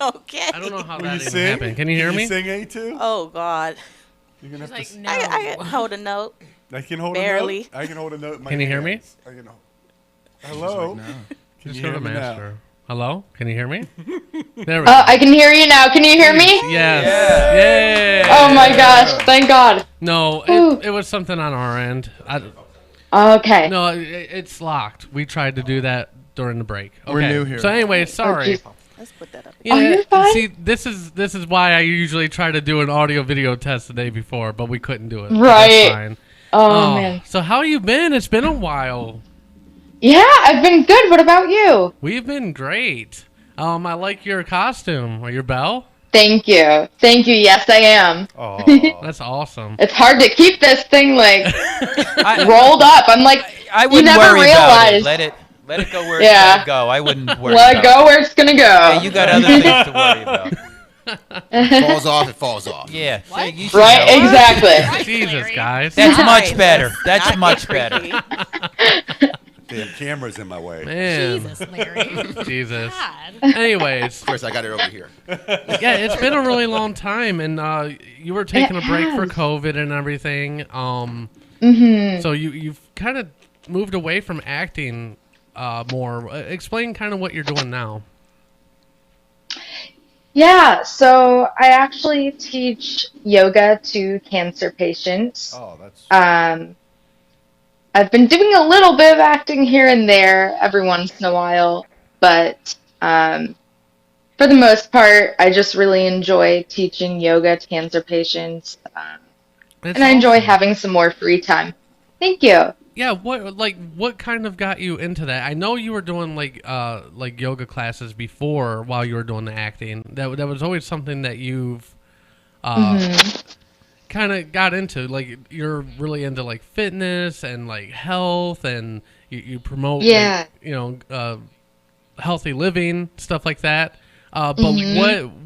[SPEAKER 12] Okay.
[SPEAKER 1] I don't know how
[SPEAKER 6] Will
[SPEAKER 1] that
[SPEAKER 6] you
[SPEAKER 1] even
[SPEAKER 6] sing?
[SPEAKER 1] happened. Can you hear me?
[SPEAKER 6] Sing A2?
[SPEAKER 12] Oh God.
[SPEAKER 6] You're gonna
[SPEAKER 2] She's
[SPEAKER 6] have
[SPEAKER 2] like,
[SPEAKER 6] to.
[SPEAKER 2] no.
[SPEAKER 12] I can hold a note.
[SPEAKER 6] I can hold
[SPEAKER 12] barely.
[SPEAKER 6] a note. I can hold a note. In my
[SPEAKER 1] Can you hear me?
[SPEAKER 6] hands. I can. Hello.
[SPEAKER 5] No.
[SPEAKER 6] Can
[SPEAKER 1] Just
[SPEAKER 6] you
[SPEAKER 1] go
[SPEAKER 6] hear
[SPEAKER 1] to
[SPEAKER 6] me now?
[SPEAKER 1] master. Hello? Can you hear me? There we go.
[SPEAKER 13] I can hear you now. Can you hear me?
[SPEAKER 1] Yes. Yay.
[SPEAKER 13] Oh my gosh! Thank God.
[SPEAKER 1] No,
[SPEAKER 13] Ooh.
[SPEAKER 1] it was something on our end.
[SPEAKER 13] Okay.
[SPEAKER 1] No, it's locked. We tried to do that during the break. Okay.
[SPEAKER 5] We're new here.
[SPEAKER 1] So anyway, sorry.
[SPEAKER 13] geez.
[SPEAKER 12] Let's put that up.
[SPEAKER 1] Yeah,
[SPEAKER 13] you're fine.
[SPEAKER 1] see, this is why I usually try to do an audio video test the day before, but we couldn't do it. But
[SPEAKER 13] Right.
[SPEAKER 1] That's fine.
[SPEAKER 13] Oh man.
[SPEAKER 1] So how you been? It's been a while.
[SPEAKER 13] Yeah, I've been good. What about you?
[SPEAKER 1] We've been great. I like your costume or your bell.
[SPEAKER 13] Thank you. Thank you. Yes, I am.
[SPEAKER 6] Oh,
[SPEAKER 1] That's awesome.
[SPEAKER 13] It's hard to keep this thing like
[SPEAKER 3] I,
[SPEAKER 13] rolled up. I'm like,
[SPEAKER 3] I
[SPEAKER 13] you
[SPEAKER 3] wouldn't
[SPEAKER 13] never
[SPEAKER 3] worry about it.
[SPEAKER 13] realize.
[SPEAKER 3] Let it go where
[SPEAKER 13] Yeah.
[SPEAKER 3] it's gonna go. I wouldn't worry.
[SPEAKER 13] Let it
[SPEAKER 3] about
[SPEAKER 13] go where it's gonna go.
[SPEAKER 3] Yeah, you got other things to worry about.
[SPEAKER 4] Falls off, it falls off.
[SPEAKER 3] Yeah.
[SPEAKER 2] What?
[SPEAKER 3] So you should
[SPEAKER 13] Right?
[SPEAKER 3] know.
[SPEAKER 13] Exactly.
[SPEAKER 1] Jesus, guys.
[SPEAKER 3] That's
[SPEAKER 12] Nice.
[SPEAKER 3] much better. That's
[SPEAKER 12] Not
[SPEAKER 3] much
[SPEAKER 12] creepy.
[SPEAKER 3] better.
[SPEAKER 6] the camera's in my way.
[SPEAKER 1] Man.
[SPEAKER 2] Jesus, Larry.
[SPEAKER 1] Jesus.
[SPEAKER 2] God.
[SPEAKER 1] Anyways,
[SPEAKER 4] Of course, I got it over here.
[SPEAKER 1] yeah, it's been a really long time, and you were taking
[SPEAKER 13] It
[SPEAKER 1] a break for
[SPEAKER 13] has.
[SPEAKER 1] COVID and everything. So you've kind of moved away from acting more. Explain kind of what you're doing now.
[SPEAKER 13] Yeah, so I actually teach yoga to cancer patients.
[SPEAKER 6] Oh, that's.
[SPEAKER 13] I've been doing a little bit of acting here and there every once in a while, but for the most part, I just really enjoy teaching yoga to cancer patients,
[SPEAKER 1] That's
[SPEAKER 13] and I enjoy
[SPEAKER 1] awesome.
[SPEAKER 13] having some more free time. Thank you.
[SPEAKER 1] Yeah, what kind of got you into that? I know you were doing like yoga classes before while you were doing the acting. That was always something that you've kind of got into. Like you're really into like fitness and like health, and you promote
[SPEAKER 13] Yeah.
[SPEAKER 1] like, healthy living, stuff like that. But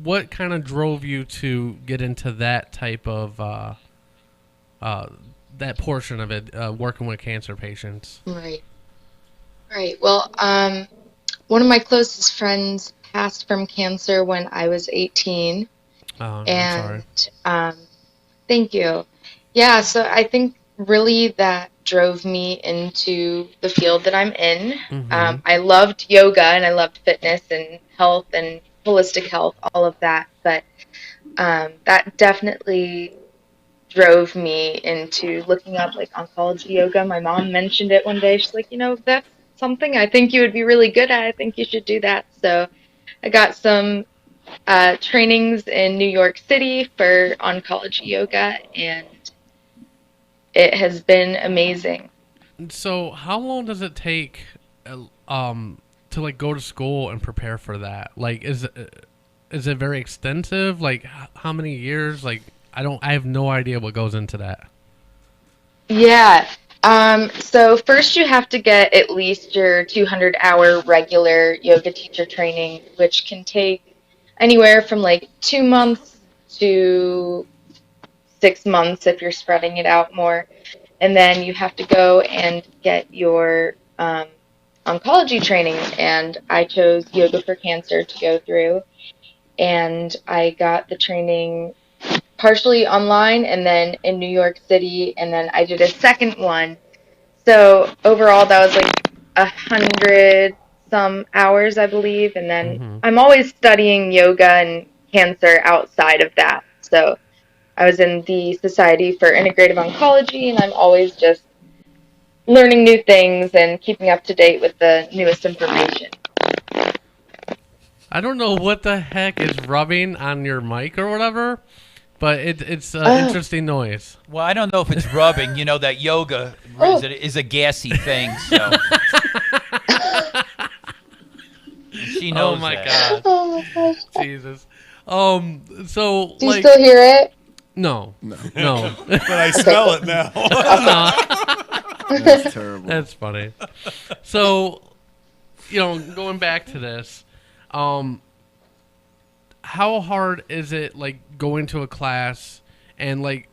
[SPEAKER 1] what kind of drove you to get into that type of that portion of it, working with cancer patients?
[SPEAKER 13] Right. Right. Well, one of my closest friends passed from cancer when I was 18.
[SPEAKER 1] Oh, I'm
[SPEAKER 13] And
[SPEAKER 1] sorry.
[SPEAKER 13] thank you. Yeah, so I think really that drove me into the field that I'm in. I loved yoga and I loved fitness and health and holistic health, all of that. But that definitely drove me into looking up like oncology yoga. My mom mentioned it one day. She's like, that's something I think you would be really good at. I think you should do that. So I got some trainings in New York City for oncology yoga, and it has been amazing.
[SPEAKER 1] So how long does it take to like go to school and prepare for that? Like is it very extensive? Like how many years? Like I have no idea what goes into that.
[SPEAKER 13] Yeah, So first you have to get at least your 200-hour regular yoga teacher training, which can take anywhere from like 2 months to 6 months if you're spreading it out more. And then you have to go and get your oncology training. And I chose Yoga for Cancer to go through. And I got the training partially online and then in New York City. And then I did a second one. So overall, that was like 100 some hours, I believe. And then I'm always studying yoga and cancer outside of that. So I was in the Society for Integrative Oncology, and I'm always just learning new things and keeping up to date with the newest information.
[SPEAKER 1] I don't know what the heck is rubbing on your mic or whatever, but it's an interesting noise.
[SPEAKER 3] Well, I don't know if it's rubbing. You know that yoga is a gassy thing, so. She knows.
[SPEAKER 1] Oh my
[SPEAKER 3] that.
[SPEAKER 1] god.
[SPEAKER 13] Oh my gosh.
[SPEAKER 1] Jesus. So
[SPEAKER 13] Do you
[SPEAKER 1] like.
[SPEAKER 13] still hear it?
[SPEAKER 1] No.
[SPEAKER 6] But I smell it now.
[SPEAKER 5] That's terrible.
[SPEAKER 1] That's funny. So, going back to this, how hard is it like going to a class and like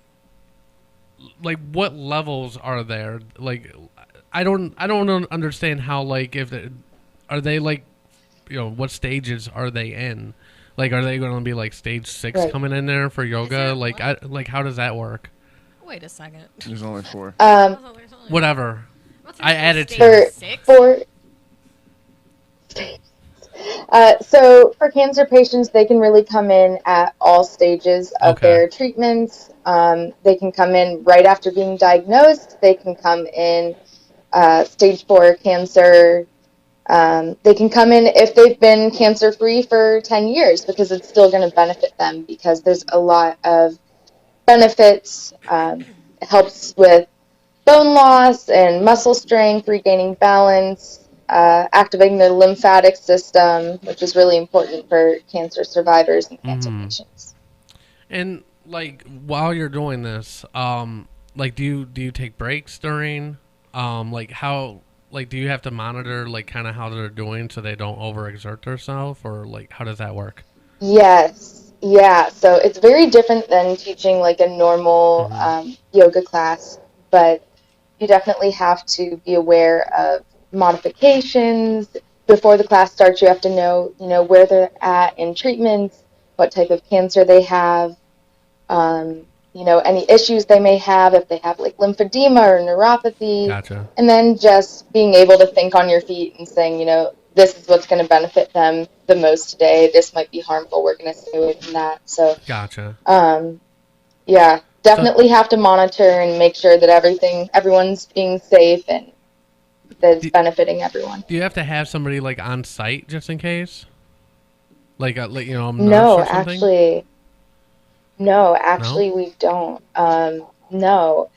[SPEAKER 1] what levels are there? Like, I don't understand how like are they like what stages are they in? Like, are they going to be like stage 6 coming in there for yoga? Like, how does that work?
[SPEAKER 2] Wait a second.
[SPEAKER 5] There's only 4.
[SPEAKER 1] Whatever. I added 2.
[SPEAKER 13] So for cancer patients, they can really come in at all stages of their treatments. They can come in right after being diagnosed. They can come in stage 4 cancer. They can come in if they've been cancer-free for 10 years because it's still going to benefit them because there's a lot of benefits. It helps with bone loss and muscle strength, regaining balance, activating the lymphatic system, which is really important for cancer survivors and cancer patients.
[SPEAKER 1] And like while you're doing this, like do you take breaks during? Like how? Like, do you have to monitor, like, kind of how they're doing so they don't overexert themselves? Or, like, how does that work?
[SPEAKER 13] Yes. Yeah. So it's very different than teaching, like, a normal yoga class. But you definitely have to be aware of modifications. Before the class starts, you have to know, where they're at in treatments, what type of cancer they have, any issues they may have, if they have like lymphedema or neuropathy.
[SPEAKER 1] Gotcha.
[SPEAKER 13] And then just being able to think on your feet and saying, this is what's going to benefit them the most today. This might be harmful. We're going to stay away from that. So,
[SPEAKER 1] gotcha.
[SPEAKER 13] Yeah, definitely have to monitor and make sure that everyone's being safe and that it's benefiting everyone.
[SPEAKER 1] Do you have to have somebody like on site just in case? Like a nurse
[SPEAKER 13] No,
[SPEAKER 1] or something?
[SPEAKER 13] actually, we don't. No.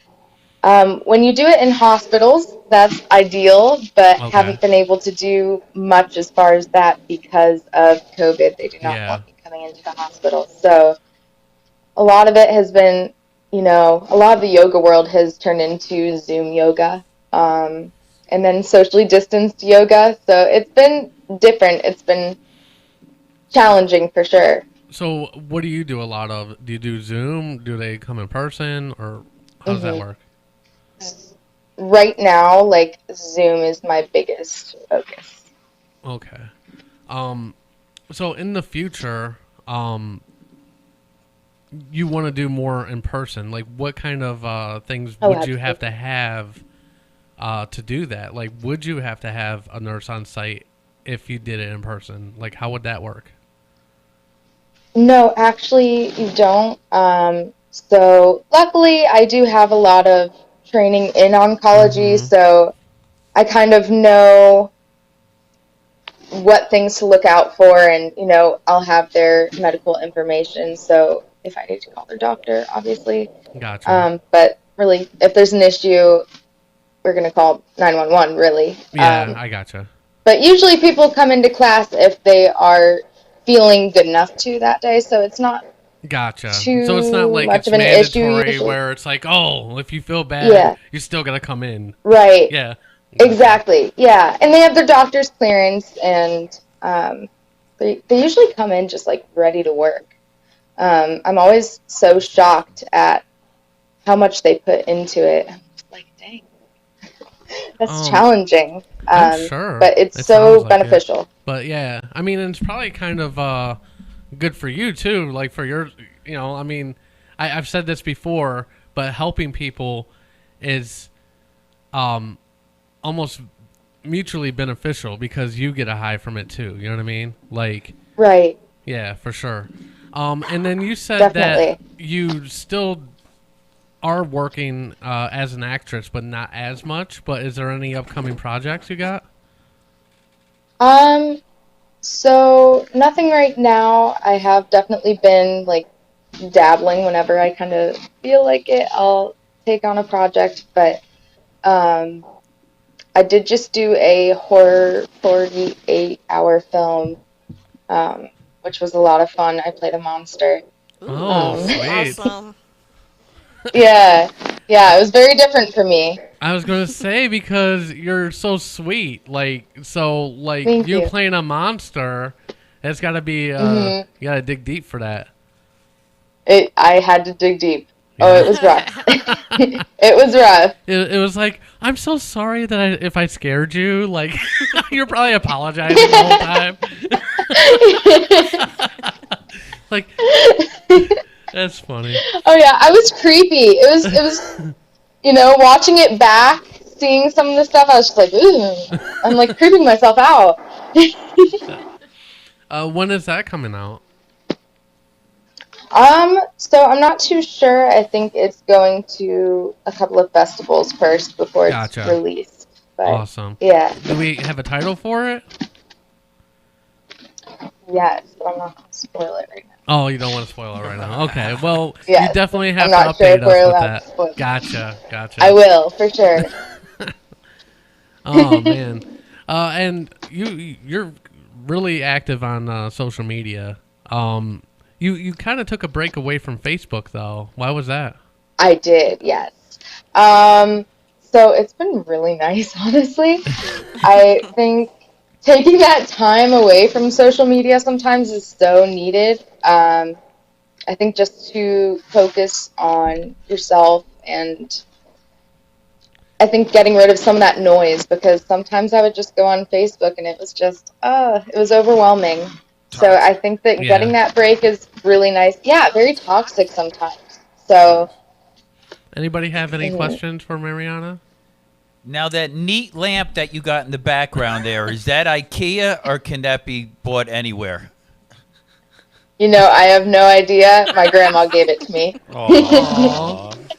[SPEAKER 13] When you do it in hospitals, that's ideal, but haven't been able to do much as far as that because of COVID. They do not want me coming into the hospital. So a lot of it has been, a lot of the yoga world has turned into Zoom yoga, and then socially distanced yoga. So it's been different. It's been challenging for sure.
[SPEAKER 1] So what do you do a lot of? Do you do Zoom? Do they come in person? Or how does that work?
[SPEAKER 13] Right now, like, Zoom is my biggest focus.
[SPEAKER 1] Okay. So in the future, you want to do more in person. Like, what kind of things would you have to have to do that? Like, would you have to have a nurse on site if you did it in person? Like, how would that work?
[SPEAKER 13] No, actually, you don't. So luckily, I do have a lot of training in oncology, so I kind of know what things to look out for, and, I'll have their medical information, so if I need to call their doctor, obviously.
[SPEAKER 1] Gotcha.
[SPEAKER 13] But really, if there's an issue, we're going to call 911, really.
[SPEAKER 1] Yeah, I gotcha.
[SPEAKER 13] But usually people come into class if they are feeling good enough to that day, so it's not
[SPEAKER 1] Gotcha.
[SPEAKER 13] too
[SPEAKER 1] So it's not like
[SPEAKER 13] much
[SPEAKER 1] it's
[SPEAKER 13] of an issue
[SPEAKER 1] mandatory
[SPEAKER 13] usually.
[SPEAKER 1] where it's like, oh, if you feel bad,
[SPEAKER 13] Yeah.
[SPEAKER 1] you're still gonna come in.
[SPEAKER 13] Right.
[SPEAKER 1] Yeah.
[SPEAKER 13] Exactly. Yeah, and they have their doctor's clearance, and they usually come in just like ready to work. I'm always so shocked at how much they put into it. I'm just like, dang, that's challenging.
[SPEAKER 1] I'm sure.
[SPEAKER 13] But it's
[SPEAKER 1] It
[SPEAKER 13] so
[SPEAKER 1] sounds like
[SPEAKER 13] beneficial.
[SPEAKER 1] it. But yeah, I mean, it's probably kind of good for you too. Like for your, I mean, I've said this before, but helping people is almost mutually beneficial because you get a high from it too. You know what I mean? Like,
[SPEAKER 13] right.
[SPEAKER 1] Yeah, for sure. And then you said
[SPEAKER 13] Definitely.
[SPEAKER 1] that you still are working as an actress, but not as much. But is there any upcoming projects you got?
[SPEAKER 13] So nothing right now. I have definitely been like dabbling whenever I kind of feel like it. I'll take on a project, but I did just do a horror 48-hour film, which was a lot of fun. I played a monster.
[SPEAKER 1] Sweet.
[SPEAKER 12] Awesome.
[SPEAKER 13] Yeah, it was very different for me.
[SPEAKER 1] I was gonna say because you're so sweet,
[SPEAKER 13] Thank
[SPEAKER 1] you
[SPEAKER 13] you.
[SPEAKER 1] playing a monster, it's gotta be
[SPEAKER 13] Mhm.
[SPEAKER 1] you gotta dig deep for that.
[SPEAKER 13] I had to dig deep. Oh, it was rough. It was rough.
[SPEAKER 1] It was like, I'm so sorry that if I scared you, like you're probably apologizing the whole time. Like that's funny.
[SPEAKER 13] Oh yeah, I was creepy. It was watching it back, seeing some of the stuff, I was just like, ooh. I'm like creeping myself out.
[SPEAKER 1] When is that coming out?
[SPEAKER 13] So I'm not too sure. I think it's going to a couple of festivals first before it's released. But,
[SPEAKER 1] Awesome.
[SPEAKER 13] Yeah.
[SPEAKER 1] Do we have a title for it?
[SPEAKER 13] Yes, but I'm not going to spoil it right now.
[SPEAKER 1] Oh, you don't want to spoil it right now. Okay, well,
[SPEAKER 13] Yes,
[SPEAKER 1] you definitely have
[SPEAKER 13] I'm
[SPEAKER 1] to
[SPEAKER 13] not sure
[SPEAKER 1] update
[SPEAKER 13] if we're
[SPEAKER 1] us with
[SPEAKER 13] allowed to spoil
[SPEAKER 1] that.
[SPEAKER 13] it.
[SPEAKER 1] Gotcha.
[SPEAKER 13] I will, for sure.
[SPEAKER 1] Oh man, and you're really active on social media. You kind of took a break away from Facebook though. Why was that?
[SPEAKER 13] I did, yes. So it's been really nice, honestly. I think taking that time away from social media sometimes is so needed. I think just to focus on yourself, and I think getting rid of some of that noise, because sometimes I would just go on Facebook and it was just, it was overwhelming. So I think that getting that break is really nice. Yeah, very toxic sometimes. So.
[SPEAKER 1] Anybody have any questions for Mariana?
[SPEAKER 3] Now, that neat lamp that you got in the background there, is that IKEA or can that be bought anywhere?
[SPEAKER 13] I have no idea. My grandma gave it to me.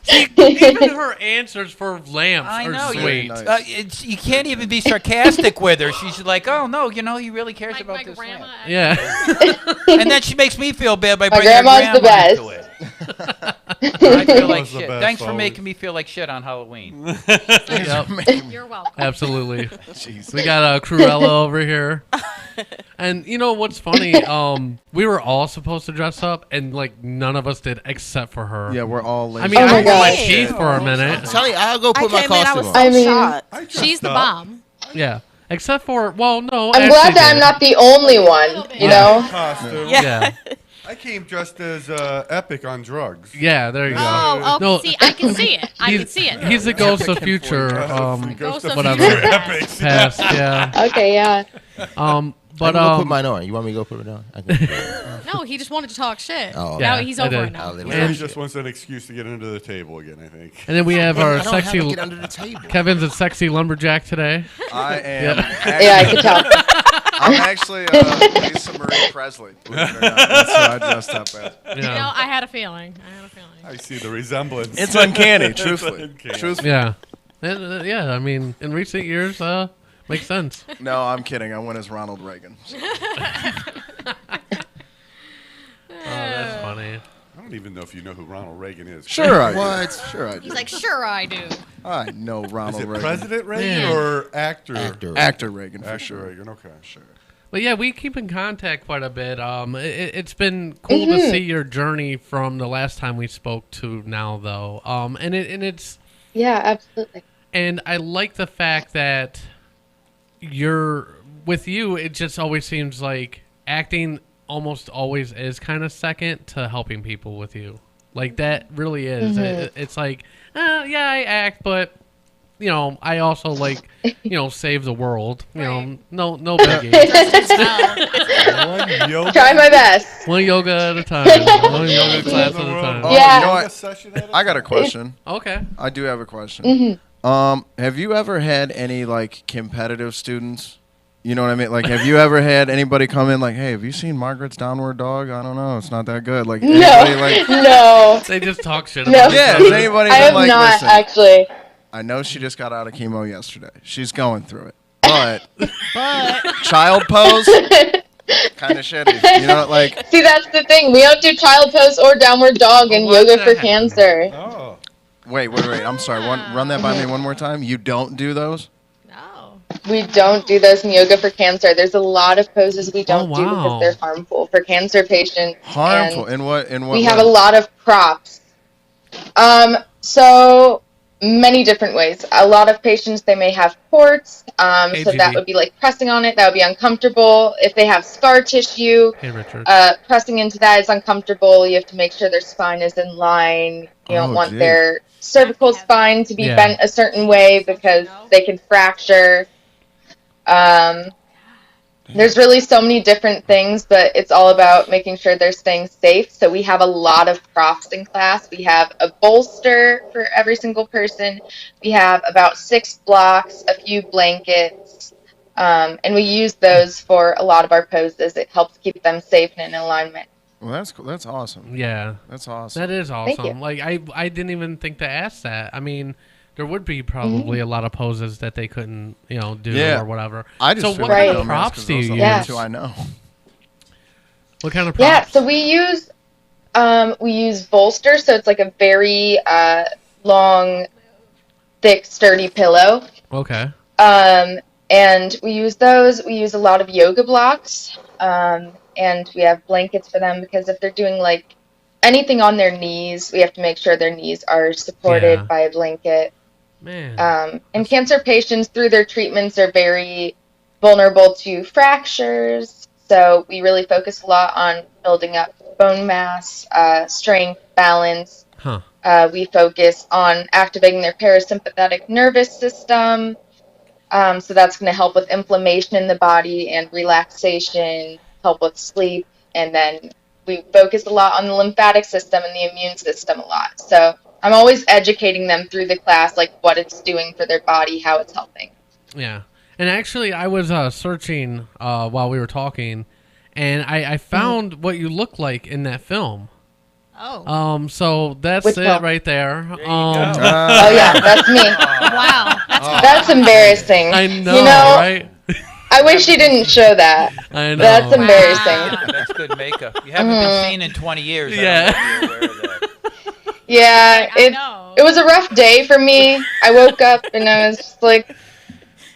[SPEAKER 1] See, even her answers for lamps are sweet.
[SPEAKER 3] You can't even be sarcastic with her. She's like, oh, no, he really cares about this lamp.
[SPEAKER 1] Yeah.
[SPEAKER 3] And then she makes me feel bad by
[SPEAKER 13] My
[SPEAKER 3] bringing her
[SPEAKER 13] grandma's the
[SPEAKER 3] grandma
[SPEAKER 13] best.
[SPEAKER 3] into it. I feel like
[SPEAKER 6] Grandma's the
[SPEAKER 3] shit.
[SPEAKER 6] best,
[SPEAKER 3] Thanks for
[SPEAKER 6] always.
[SPEAKER 3] making me feel like shit on Halloween.
[SPEAKER 1] Yep.
[SPEAKER 2] You're welcome.
[SPEAKER 1] Absolutely. We got Cruella over here. And you know what's funny? We were all supposed to dress up, and none of us did except for her.
[SPEAKER 5] Yeah, we're all lazy.
[SPEAKER 1] I mean,
[SPEAKER 13] Oh
[SPEAKER 1] I
[SPEAKER 13] my
[SPEAKER 1] put my
[SPEAKER 13] God.
[SPEAKER 1] teeth for a minute.
[SPEAKER 4] I'm telling you, I'll go
[SPEAKER 12] I
[SPEAKER 4] put my
[SPEAKER 12] came in, I was
[SPEAKER 4] costume
[SPEAKER 12] so
[SPEAKER 4] on.
[SPEAKER 13] I mean-
[SPEAKER 12] shocked.
[SPEAKER 2] She's the bomb.
[SPEAKER 1] Yeah. Except for, well, no.
[SPEAKER 13] I'm
[SPEAKER 1] Ashley
[SPEAKER 13] glad that I'm
[SPEAKER 1] did.
[SPEAKER 13] not the only one, you know?
[SPEAKER 6] Costume.
[SPEAKER 1] Yeah.
[SPEAKER 6] I came dressed as Epic on drugs.
[SPEAKER 1] Yeah, there you go.
[SPEAKER 2] Oh,
[SPEAKER 1] No,
[SPEAKER 2] see, I can see it. I can see it.
[SPEAKER 1] He's the ghost of future.
[SPEAKER 2] Ghost of
[SPEAKER 1] whatever.
[SPEAKER 2] future
[SPEAKER 6] Epics.
[SPEAKER 1] Past, yeah.
[SPEAKER 13] Okay, yeah.
[SPEAKER 1] But
[SPEAKER 4] I'm gonna put mine on. You want me to go put it on? I can put it on.
[SPEAKER 2] No, he just wanted to talk shit.
[SPEAKER 4] Oh,
[SPEAKER 2] Now
[SPEAKER 1] yeah,
[SPEAKER 2] he's
[SPEAKER 1] I
[SPEAKER 2] over
[SPEAKER 1] did.
[SPEAKER 2] it now.
[SPEAKER 6] He just wants an excuse to get under the table again, I think.
[SPEAKER 1] And then we have our
[SPEAKER 4] I don't have
[SPEAKER 1] sexy.
[SPEAKER 4] to get under the table.
[SPEAKER 1] Kevin's a sexy lumberjack today.
[SPEAKER 5] I am.
[SPEAKER 1] Yeah.
[SPEAKER 13] Yeah, I can tell.
[SPEAKER 5] I'm actually Lisa Marie Presley. Believe it or not. That's who I dressed up as.
[SPEAKER 2] You know, I had a feeling.
[SPEAKER 6] I see the resemblance.
[SPEAKER 5] It's uncanny, truthfully. Truthfully.
[SPEAKER 1] Yeah. And, yeah, I mean, in recent years, makes sense.
[SPEAKER 5] No, I'm kidding. I went as Ronald Reagan.
[SPEAKER 1] Oh, that's funny.
[SPEAKER 6] I don't even know if you know who Ronald Reagan is.
[SPEAKER 5] Sure I do.
[SPEAKER 4] What?
[SPEAKER 5] Sure I do.
[SPEAKER 2] He's like, sure I do.
[SPEAKER 5] I know Ronald
[SPEAKER 6] Is it
[SPEAKER 5] Reagan.
[SPEAKER 6] President Reagan
[SPEAKER 1] Man.
[SPEAKER 6] or actor?
[SPEAKER 4] Actor.
[SPEAKER 5] Actor Reagan, for
[SPEAKER 6] Actor
[SPEAKER 5] sure.
[SPEAKER 6] Reagan, okay.
[SPEAKER 5] Sure.
[SPEAKER 1] But yeah, we keep in contact quite a bit. It's been cool to see your journey from the last time we spoke to now, though. And it's
[SPEAKER 13] Yeah, absolutely.
[SPEAKER 1] And I like the fact that with you, it just always seems like acting almost always is kind of second to helping people with you. Like, that really is. It's like, yeah, I act, but, I also, like, save the world. No biggie.
[SPEAKER 13] Try my best.
[SPEAKER 1] One yoga at a time. One yoga class at a time.
[SPEAKER 13] Yeah.
[SPEAKER 5] You know what? I got a question.
[SPEAKER 1] Okay.
[SPEAKER 5] I do have a question. Have you ever had any, like, competitive students? You know what I mean? Like, have you ever had anybody come in like, hey, have you seen Margaret's Downward Dog? I don't know. It's not that good. Like, anybody, like,
[SPEAKER 13] No.
[SPEAKER 1] They just talk shit
[SPEAKER 13] No.
[SPEAKER 1] about it.
[SPEAKER 5] yeah, has anybody
[SPEAKER 13] I
[SPEAKER 5] been
[SPEAKER 13] have
[SPEAKER 5] like,
[SPEAKER 13] not,
[SPEAKER 5] listen,
[SPEAKER 13] actually.
[SPEAKER 5] I know she just got out of chemo yesterday. She's going through it. But child pose, kind of shitty. You know, like.
[SPEAKER 13] See, that's the thing. We don't do child pose or downward dog in yoga for cancer.
[SPEAKER 6] Oh.
[SPEAKER 5] Wait. I'm sorry. Run that by me one more time. You don't do those?
[SPEAKER 2] No.
[SPEAKER 13] We don't do those in yoga for cancer. There's a lot of poses we don't do
[SPEAKER 1] wow.
[SPEAKER 13] because they're harmful for cancer patients.
[SPEAKER 5] Harmful?
[SPEAKER 13] And
[SPEAKER 5] In what
[SPEAKER 13] we have
[SPEAKER 5] way?
[SPEAKER 13] a lot of props. So many different ways. A lot of patients, they may have ports. So
[SPEAKER 1] AGV.
[SPEAKER 13] that would be like pressing on it. That would be uncomfortable. If they have scar tissue,
[SPEAKER 1] Hey, Richard.
[SPEAKER 13] pressing into that is uncomfortable. You have to make sure their spine is in line. You don't want
[SPEAKER 5] geez.
[SPEAKER 13] their cervical spine to be
[SPEAKER 1] Yeah.
[SPEAKER 13] bent a certain way because they can fracture. There's really so many different things, but it's all about making sure they're staying safe. So we have a lot of props in class. We have a bolster for every single person. We have about 6 blocks, a few blankets, and we use those for a lot of our poses. It helps keep them safe and in alignment.
[SPEAKER 5] Well, that's cool. That's awesome.
[SPEAKER 1] Yeah.
[SPEAKER 5] That's awesome.
[SPEAKER 1] That is
[SPEAKER 13] Thank
[SPEAKER 1] awesome.
[SPEAKER 13] you.
[SPEAKER 1] Like, I didn't even think to ask that. I mean, there would be probably a lot of poses that they couldn't, do
[SPEAKER 5] Yeah.
[SPEAKER 1] or whatever.
[SPEAKER 5] I just
[SPEAKER 1] so
[SPEAKER 5] feel
[SPEAKER 1] what
[SPEAKER 5] like
[SPEAKER 1] kind
[SPEAKER 5] dumbass
[SPEAKER 1] of props
[SPEAKER 5] 'cause
[SPEAKER 1] do
[SPEAKER 5] those
[SPEAKER 1] you
[SPEAKER 5] are
[SPEAKER 1] use?
[SPEAKER 5] the only
[SPEAKER 13] Yes.
[SPEAKER 5] two I know.
[SPEAKER 1] What kind of
[SPEAKER 13] Yeah,
[SPEAKER 1] props?
[SPEAKER 13] so we use bolster, so it's like a very long, thick, sturdy pillow.
[SPEAKER 1] Okay.
[SPEAKER 13] And we use those. We use a lot of yoga blocks, and we have blankets for them because if they're doing like anything on their knees, we have to make sure their knees are supported
[SPEAKER 1] Yeah.
[SPEAKER 13] by a blanket.
[SPEAKER 1] Man.
[SPEAKER 13] And cancer patients, through their treatments, are very vulnerable to fractures. So we really focus a lot on building up bone mass, strength, balance.
[SPEAKER 1] Huh.
[SPEAKER 13] We focus on activating their parasympathetic nervous system. So that's going to help with inflammation in the body and relaxation, help with sleep. And then we focus a lot on the lymphatic system and the immune system a lot. So I'm always educating them through the class, like what it's doing for their body, how it's helping.
[SPEAKER 1] Yeah. And actually, I was searching while we were talking, and I found what you look like in that film.
[SPEAKER 2] Oh.
[SPEAKER 1] So that's
[SPEAKER 13] Which
[SPEAKER 1] it
[SPEAKER 13] film?
[SPEAKER 1] right there.
[SPEAKER 13] Oh, yeah, that's me.
[SPEAKER 2] Wow.
[SPEAKER 13] That's embarrassing.
[SPEAKER 1] I know,
[SPEAKER 13] You know,
[SPEAKER 1] right?
[SPEAKER 13] I wish you didn't show that.
[SPEAKER 1] I know.
[SPEAKER 13] That's embarrassing.
[SPEAKER 3] Yeah, that's good makeup. You haven't been seen in 20 years.
[SPEAKER 1] Yeah.
[SPEAKER 3] I don't know if you're aware of that.
[SPEAKER 13] Yeah, it was a rough day for me. I woke up and I was just like,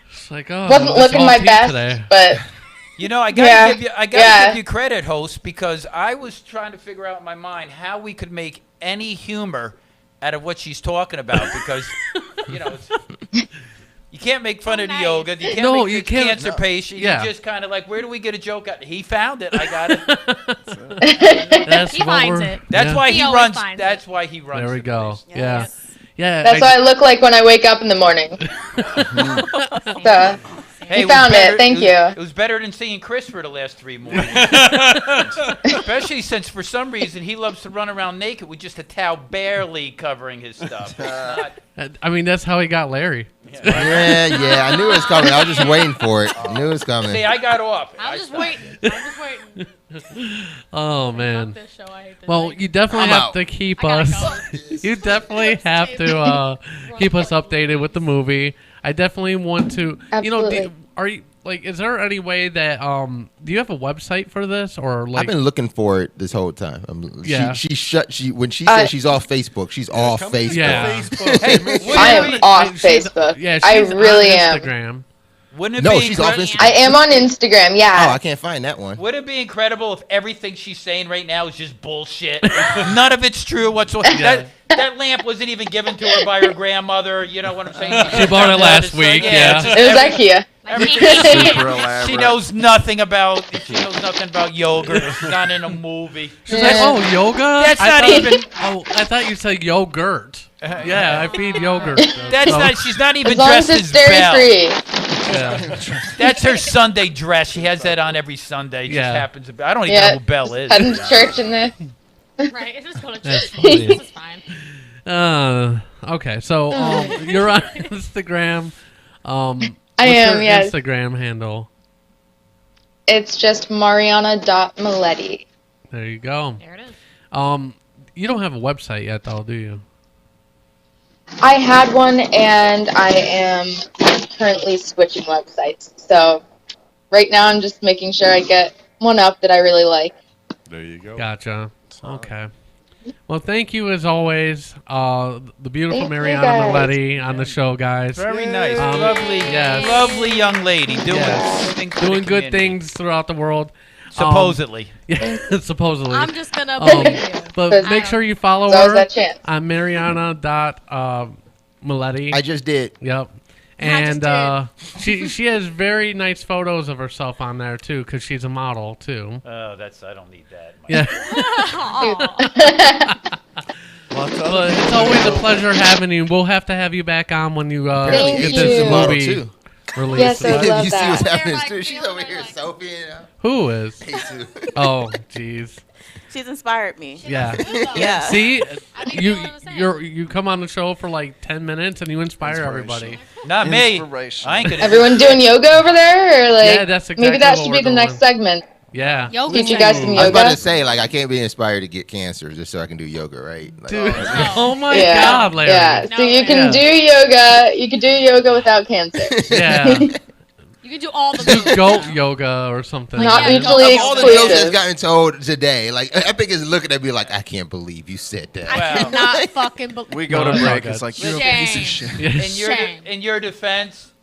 [SPEAKER 1] It's like, oh,
[SPEAKER 13] wasn't
[SPEAKER 1] it's
[SPEAKER 13] looking
[SPEAKER 1] all
[SPEAKER 13] my
[SPEAKER 1] teeth
[SPEAKER 13] best,
[SPEAKER 1] today.
[SPEAKER 13] but
[SPEAKER 3] You know, I gotta
[SPEAKER 13] Yeah,
[SPEAKER 3] give you,
[SPEAKER 13] yeah.
[SPEAKER 3] give you credit, host, because I was trying to figure out in my mind how we could make any humor out of what she's talking about, because you can't make fun of the yoga, you can't
[SPEAKER 1] No,
[SPEAKER 3] make
[SPEAKER 1] you
[SPEAKER 3] the
[SPEAKER 1] can't.
[SPEAKER 3] cancer patient.
[SPEAKER 1] Yeah.
[SPEAKER 3] You just kind of like, where do we get a joke out? He found it. I got it.
[SPEAKER 1] That's
[SPEAKER 2] He
[SPEAKER 1] what
[SPEAKER 2] finds
[SPEAKER 1] we're-
[SPEAKER 2] it.
[SPEAKER 3] That's
[SPEAKER 1] yeah.
[SPEAKER 3] why
[SPEAKER 2] He
[SPEAKER 3] he
[SPEAKER 2] always
[SPEAKER 3] runs.
[SPEAKER 2] finds
[SPEAKER 3] That's why he runs.
[SPEAKER 1] There we
[SPEAKER 3] the
[SPEAKER 1] go.
[SPEAKER 3] place.
[SPEAKER 1] Yeah. Yeah.
[SPEAKER 13] that's what I look like when I wake up in the morning. So,
[SPEAKER 3] Hey,
[SPEAKER 13] you found it. Thank you.
[SPEAKER 3] It was better than seeing Chris for the last 3 mornings. Especially since for some reason he loves to run around naked with just a towel barely covering his stuff. It's not-
[SPEAKER 1] I mean, that's how he got Larry.
[SPEAKER 4] Yeah. I knew it was coming. I was just waiting for it. I knew it was coming.
[SPEAKER 3] See, I got off.
[SPEAKER 2] I was just waiting.
[SPEAKER 1] Oh man.
[SPEAKER 2] This show, I hate this
[SPEAKER 1] Well,
[SPEAKER 2] thing.
[SPEAKER 1] you definitely
[SPEAKER 4] I'm
[SPEAKER 1] have
[SPEAKER 4] out.
[SPEAKER 1] to keep
[SPEAKER 2] I
[SPEAKER 1] us.
[SPEAKER 2] gotta
[SPEAKER 1] You definitely have to keep us updated with the movie. I definitely want to.
[SPEAKER 13] Absolutely.
[SPEAKER 1] Are you like? Is there any way that do you have a website for this or like?
[SPEAKER 4] I've been looking for it this whole time.
[SPEAKER 1] Yeah.
[SPEAKER 4] When she said she's off Facebook, she's off Facebook.
[SPEAKER 1] Yeah.
[SPEAKER 6] Facebook.
[SPEAKER 3] Hey,
[SPEAKER 13] I am off Facebook.
[SPEAKER 1] Yeah,
[SPEAKER 13] I
[SPEAKER 1] she's
[SPEAKER 13] really
[SPEAKER 1] on
[SPEAKER 13] am.
[SPEAKER 1] Instagram.
[SPEAKER 3] Wouldn't it
[SPEAKER 4] No,
[SPEAKER 3] be
[SPEAKER 4] she's off
[SPEAKER 3] incredible?
[SPEAKER 4] Instagram.
[SPEAKER 13] I am on Instagram.
[SPEAKER 4] Oh,
[SPEAKER 13] Yeah.
[SPEAKER 4] I can't find that one.
[SPEAKER 3] Would it be incredible if everything she's saying right now is just bullshit? None of it's true whatsoever.
[SPEAKER 1] Yeah.
[SPEAKER 3] That lamp wasn't even given to her by her grandmother. You know what I'm saying?
[SPEAKER 1] She bought it last week, yeah.
[SPEAKER 3] it's just
[SPEAKER 13] It was IKEA.
[SPEAKER 5] Super elaborate.
[SPEAKER 3] She knows nothing about yogurt. It's not in a movie.
[SPEAKER 1] She's like, oh, yoga?
[SPEAKER 3] That's
[SPEAKER 1] I
[SPEAKER 3] not
[SPEAKER 1] thought-
[SPEAKER 3] even.
[SPEAKER 1] Oh, I thought you said yogurt. Yeah, I feed yogurt.
[SPEAKER 3] That's
[SPEAKER 1] So-
[SPEAKER 3] not. She's not even
[SPEAKER 13] As long
[SPEAKER 3] dressed
[SPEAKER 13] as it's
[SPEAKER 3] as Belle.
[SPEAKER 13] dairy-free.
[SPEAKER 1] Yeah.
[SPEAKER 3] That's her Sunday dress. She has that on every Sunday. It
[SPEAKER 1] Yeah.
[SPEAKER 3] just happens to be. I don't even
[SPEAKER 13] Yeah.
[SPEAKER 3] know who Belle is.
[SPEAKER 13] Heading to church in this.
[SPEAKER 2] Right, it's just going to
[SPEAKER 1] That's
[SPEAKER 2] church.
[SPEAKER 1] funny.
[SPEAKER 2] This is fine.
[SPEAKER 1] Okay, so you're on Instagram.
[SPEAKER 13] I
[SPEAKER 1] what's
[SPEAKER 13] am,
[SPEAKER 1] your
[SPEAKER 13] yes.
[SPEAKER 1] Instagram handle.
[SPEAKER 13] It's just Mariana.Miletti.
[SPEAKER 1] There you go.
[SPEAKER 2] There it is.
[SPEAKER 1] You don't have a website yet, though, do you?
[SPEAKER 13] I had one, and I am currently switching websites. So right now I'm just making sure I get one up that I really like.
[SPEAKER 6] There you go.
[SPEAKER 1] Gotcha. Okay. Well, thank you as always, the beautiful
[SPEAKER 13] Thank you,
[SPEAKER 1] Mariana
[SPEAKER 13] guys.
[SPEAKER 1] Miletti on the show, guys.
[SPEAKER 3] Very nice,
[SPEAKER 1] Um,
[SPEAKER 3] lovely,
[SPEAKER 1] yes.
[SPEAKER 3] lovely young lady doing
[SPEAKER 1] Yes.
[SPEAKER 3] things for the
[SPEAKER 1] Doing good
[SPEAKER 3] community.
[SPEAKER 1] things throughout the world.
[SPEAKER 3] Supposedly.
[SPEAKER 1] Yeah, supposedly.
[SPEAKER 2] I'm just going to believe you.
[SPEAKER 1] But make sure you follow
[SPEAKER 13] There's always
[SPEAKER 1] her
[SPEAKER 13] that chance.
[SPEAKER 1] on Mariana.Miletti.
[SPEAKER 4] I just did.
[SPEAKER 1] Yep. And she has very nice photos of herself on there too, because she's a model too.
[SPEAKER 3] Oh, I don't need that.
[SPEAKER 1] Yeah. But it's always a pleasure having you. We'll have to have you back on when you
[SPEAKER 13] Thank
[SPEAKER 1] get
[SPEAKER 13] you.
[SPEAKER 1] this
[SPEAKER 4] Model
[SPEAKER 1] movie
[SPEAKER 4] too.
[SPEAKER 1] released.
[SPEAKER 13] Yes, I love
[SPEAKER 4] You see
[SPEAKER 13] that.
[SPEAKER 4] what's
[SPEAKER 2] They're
[SPEAKER 4] happening
[SPEAKER 2] like
[SPEAKER 4] too? She's
[SPEAKER 2] feeling
[SPEAKER 4] over
[SPEAKER 2] it
[SPEAKER 4] here
[SPEAKER 2] like-
[SPEAKER 4] selfieing.
[SPEAKER 1] Who is?
[SPEAKER 4] Jesus.
[SPEAKER 1] Oh, jeez.
[SPEAKER 12] She's inspired me.
[SPEAKER 1] Yeah.
[SPEAKER 12] Yeah.
[SPEAKER 1] See,
[SPEAKER 2] be
[SPEAKER 1] you
[SPEAKER 2] doing the same.
[SPEAKER 1] you come on the show for like 10 minutes and you inspire everybody.
[SPEAKER 3] Not me.
[SPEAKER 5] Inspiration.
[SPEAKER 3] I ain't gonna.
[SPEAKER 13] Everyone doing yoga over there? Or like,
[SPEAKER 1] Yeah, that's
[SPEAKER 13] maybe
[SPEAKER 1] exactly
[SPEAKER 13] that
[SPEAKER 1] what
[SPEAKER 13] should
[SPEAKER 1] we're
[SPEAKER 13] be the next
[SPEAKER 1] doing.
[SPEAKER 13] segment.
[SPEAKER 1] Yeah.
[SPEAKER 2] Yoga
[SPEAKER 13] Teach you guys some
[SPEAKER 4] I was about
[SPEAKER 13] yoga.
[SPEAKER 4] to say, like, I can't be inspired to get cancer just so I can do yoga, right? Like,
[SPEAKER 1] Dude.
[SPEAKER 2] No.
[SPEAKER 1] Oh my
[SPEAKER 13] Yeah.
[SPEAKER 1] God, Larry.
[SPEAKER 13] Yeah,
[SPEAKER 2] No
[SPEAKER 13] so you
[SPEAKER 2] way.
[SPEAKER 13] can
[SPEAKER 1] Yeah.
[SPEAKER 13] do yoga. You can do yoga without cancer.
[SPEAKER 1] Yeah.
[SPEAKER 2] You can do all the moves.
[SPEAKER 1] Goat yoga or something.
[SPEAKER 13] Not
[SPEAKER 2] Yeah,
[SPEAKER 13] mutually
[SPEAKER 4] Of all the jokes that's
[SPEAKER 13] exclusive.
[SPEAKER 4] gotten told today, like, Epic is looking at me like, I can't believe you said that.
[SPEAKER 2] I
[SPEAKER 3] Wow.
[SPEAKER 2] cannot fucking believe.
[SPEAKER 5] We go
[SPEAKER 1] No,
[SPEAKER 5] to
[SPEAKER 1] it's all
[SPEAKER 5] break.
[SPEAKER 1] good.
[SPEAKER 5] It's like, you're a
[SPEAKER 2] Shame.
[SPEAKER 5] piece of shit.
[SPEAKER 1] Yeah.
[SPEAKER 3] In your defense,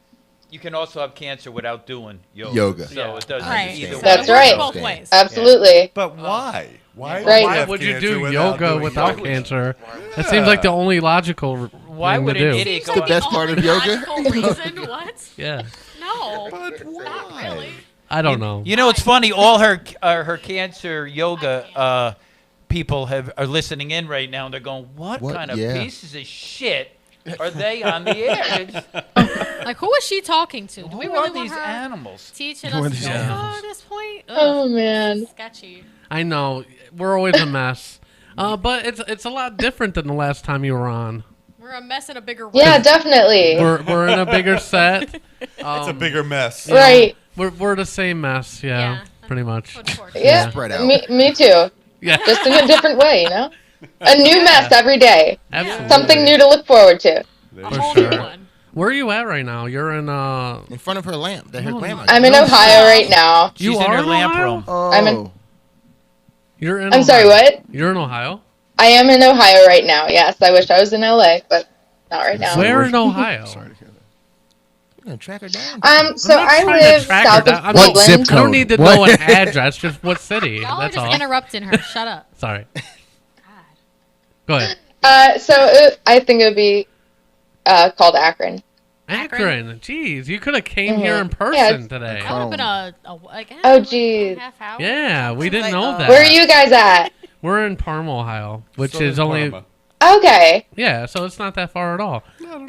[SPEAKER 3] you can also have cancer without doing yoga.
[SPEAKER 4] Yoga.
[SPEAKER 3] So
[SPEAKER 1] Yeah.
[SPEAKER 3] it doesn't
[SPEAKER 2] Right.
[SPEAKER 3] either way.
[SPEAKER 13] That's
[SPEAKER 2] It works
[SPEAKER 13] right.
[SPEAKER 2] both ways.
[SPEAKER 13] Absolutely.
[SPEAKER 6] But why? Why,
[SPEAKER 13] Right.
[SPEAKER 1] Why
[SPEAKER 6] have
[SPEAKER 1] would you
[SPEAKER 6] cancer
[SPEAKER 1] do
[SPEAKER 6] without
[SPEAKER 1] yoga
[SPEAKER 6] doing
[SPEAKER 1] why
[SPEAKER 6] yoga?
[SPEAKER 1] cancer? That seems like the only logical
[SPEAKER 3] Why
[SPEAKER 1] thing
[SPEAKER 3] would
[SPEAKER 1] to
[SPEAKER 3] an
[SPEAKER 1] do.
[SPEAKER 3] idiot
[SPEAKER 2] Seems
[SPEAKER 3] go
[SPEAKER 4] the
[SPEAKER 2] like
[SPEAKER 3] on?
[SPEAKER 4] best part of yoga?
[SPEAKER 2] logical reason. What?
[SPEAKER 1] Yeah.
[SPEAKER 2] No.
[SPEAKER 6] But
[SPEAKER 2] Not
[SPEAKER 6] why?
[SPEAKER 2] really.
[SPEAKER 1] I don't know.
[SPEAKER 3] You know, it's funny. All her cancer yoga people are listening in right now, and they're going, "What
[SPEAKER 4] What?
[SPEAKER 3] kind of
[SPEAKER 4] Yeah.
[SPEAKER 3] pieces of shit are they on the air? It's-
[SPEAKER 2] Like, who is she talking to? Do we
[SPEAKER 3] Who
[SPEAKER 2] really
[SPEAKER 3] are
[SPEAKER 2] want
[SPEAKER 3] these
[SPEAKER 2] her
[SPEAKER 3] animals?"
[SPEAKER 2] teaching
[SPEAKER 5] Who are
[SPEAKER 2] us
[SPEAKER 5] these
[SPEAKER 2] yoga
[SPEAKER 1] animals?
[SPEAKER 2] at this point? Ugh,
[SPEAKER 13] Oh man.
[SPEAKER 2] sketchy.
[SPEAKER 1] I know. We're always a mess. But it's a lot different than the last time you were on.
[SPEAKER 2] We're a mess in a bigger room.
[SPEAKER 13] Yeah, definitely.
[SPEAKER 1] We're in a bigger set.
[SPEAKER 6] It's a bigger mess.
[SPEAKER 13] Right.
[SPEAKER 1] We're the same mess, yeah,
[SPEAKER 2] Yeah.
[SPEAKER 1] pretty much.
[SPEAKER 2] Unfortunately.
[SPEAKER 13] Yeah.
[SPEAKER 4] Spread out.
[SPEAKER 13] Me too.
[SPEAKER 1] Yeah,
[SPEAKER 13] Just in a different way, you know? A new mess every day.
[SPEAKER 1] absolutely.
[SPEAKER 13] Something new to look forward to.
[SPEAKER 6] There
[SPEAKER 2] A
[SPEAKER 6] you
[SPEAKER 2] whole
[SPEAKER 1] For
[SPEAKER 2] new
[SPEAKER 1] sure.
[SPEAKER 2] one.
[SPEAKER 1] Where are you at right now? You're in
[SPEAKER 4] In front of her lamp that her
[SPEAKER 1] No,
[SPEAKER 4] grandma
[SPEAKER 13] I'm
[SPEAKER 4] got.
[SPEAKER 13] in Ohio right now.
[SPEAKER 3] She's
[SPEAKER 1] You
[SPEAKER 3] in
[SPEAKER 1] are
[SPEAKER 3] her
[SPEAKER 1] in
[SPEAKER 3] lamp
[SPEAKER 1] Ohio?
[SPEAKER 3] room.
[SPEAKER 5] Oh.
[SPEAKER 13] I'm in-
[SPEAKER 1] You're in.
[SPEAKER 13] I'm sorry,
[SPEAKER 1] Ohio.
[SPEAKER 13] what?
[SPEAKER 1] You're in Ohio.
[SPEAKER 13] I am in Ohio right now. Yes, I wish I was in LA, but not right now.
[SPEAKER 1] Where in Ohio?
[SPEAKER 5] Sorry to hear that.
[SPEAKER 4] You're gonna track her down.
[SPEAKER 13] So
[SPEAKER 1] I'm not
[SPEAKER 13] I
[SPEAKER 1] trying to
[SPEAKER 13] live
[SPEAKER 1] track her
[SPEAKER 13] south
[SPEAKER 1] down.
[SPEAKER 13] of
[SPEAKER 1] I'm
[SPEAKER 5] What
[SPEAKER 1] not-
[SPEAKER 13] Cleveland.
[SPEAKER 5] zip
[SPEAKER 1] I don't
[SPEAKER 5] code?
[SPEAKER 1] need to
[SPEAKER 5] What?
[SPEAKER 1] know an address, just what city.
[SPEAKER 2] Y'all are
[SPEAKER 1] That's
[SPEAKER 2] just
[SPEAKER 1] all.
[SPEAKER 2] interrupting her. Shut up.
[SPEAKER 1] Sorry.
[SPEAKER 2] God.
[SPEAKER 1] Go ahead.
[SPEAKER 13] I think it would be called Akron.
[SPEAKER 1] Akron. Jeez, you could have came here in
[SPEAKER 13] Yeah,
[SPEAKER 1] person
[SPEAKER 13] it's-
[SPEAKER 1] today.
[SPEAKER 2] That would have been like,
[SPEAKER 13] Oh, geez.
[SPEAKER 2] half hour.
[SPEAKER 1] Yeah, we didn't know that.
[SPEAKER 13] Where are you guys at?
[SPEAKER 1] We're in Parma, Ohio, which
[SPEAKER 6] So
[SPEAKER 1] is
[SPEAKER 6] in
[SPEAKER 1] only
[SPEAKER 6] Parma.
[SPEAKER 13] Okay.
[SPEAKER 1] yeah, so it's not that far at all.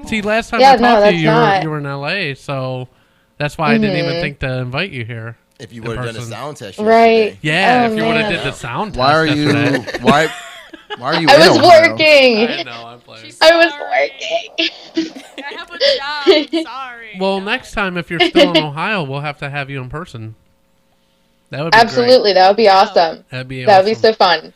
[SPEAKER 1] See, last time
[SPEAKER 13] Yeah,
[SPEAKER 1] I
[SPEAKER 13] no,
[SPEAKER 1] talked to
[SPEAKER 13] that's
[SPEAKER 1] you,
[SPEAKER 13] not.
[SPEAKER 1] you were in LA, so that's why I didn't even
[SPEAKER 13] Mhm.
[SPEAKER 1] think to invite you here.
[SPEAKER 4] If you
[SPEAKER 1] in
[SPEAKER 4] would have done a
[SPEAKER 1] person.
[SPEAKER 4] sound test
[SPEAKER 13] Right.
[SPEAKER 1] Yeah,
[SPEAKER 13] Oh,
[SPEAKER 1] if you would have
[SPEAKER 13] man.
[SPEAKER 1] did the sound test.
[SPEAKER 5] Why are you?
[SPEAKER 1] yesterday.
[SPEAKER 5] Why are you?
[SPEAKER 13] I
[SPEAKER 5] in
[SPEAKER 13] was
[SPEAKER 5] Ohio?
[SPEAKER 13] working.
[SPEAKER 1] I know, I'm playing.
[SPEAKER 13] I was working.
[SPEAKER 2] I have a job. I'm sorry.
[SPEAKER 1] Well, next time if you're still in Ohio, we'll have to have you in person. That would be
[SPEAKER 13] Absolutely, that would be awesome.
[SPEAKER 1] Great. That'd be
[SPEAKER 13] That would be
[SPEAKER 1] awesome.
[SPEAKER 13] so fun.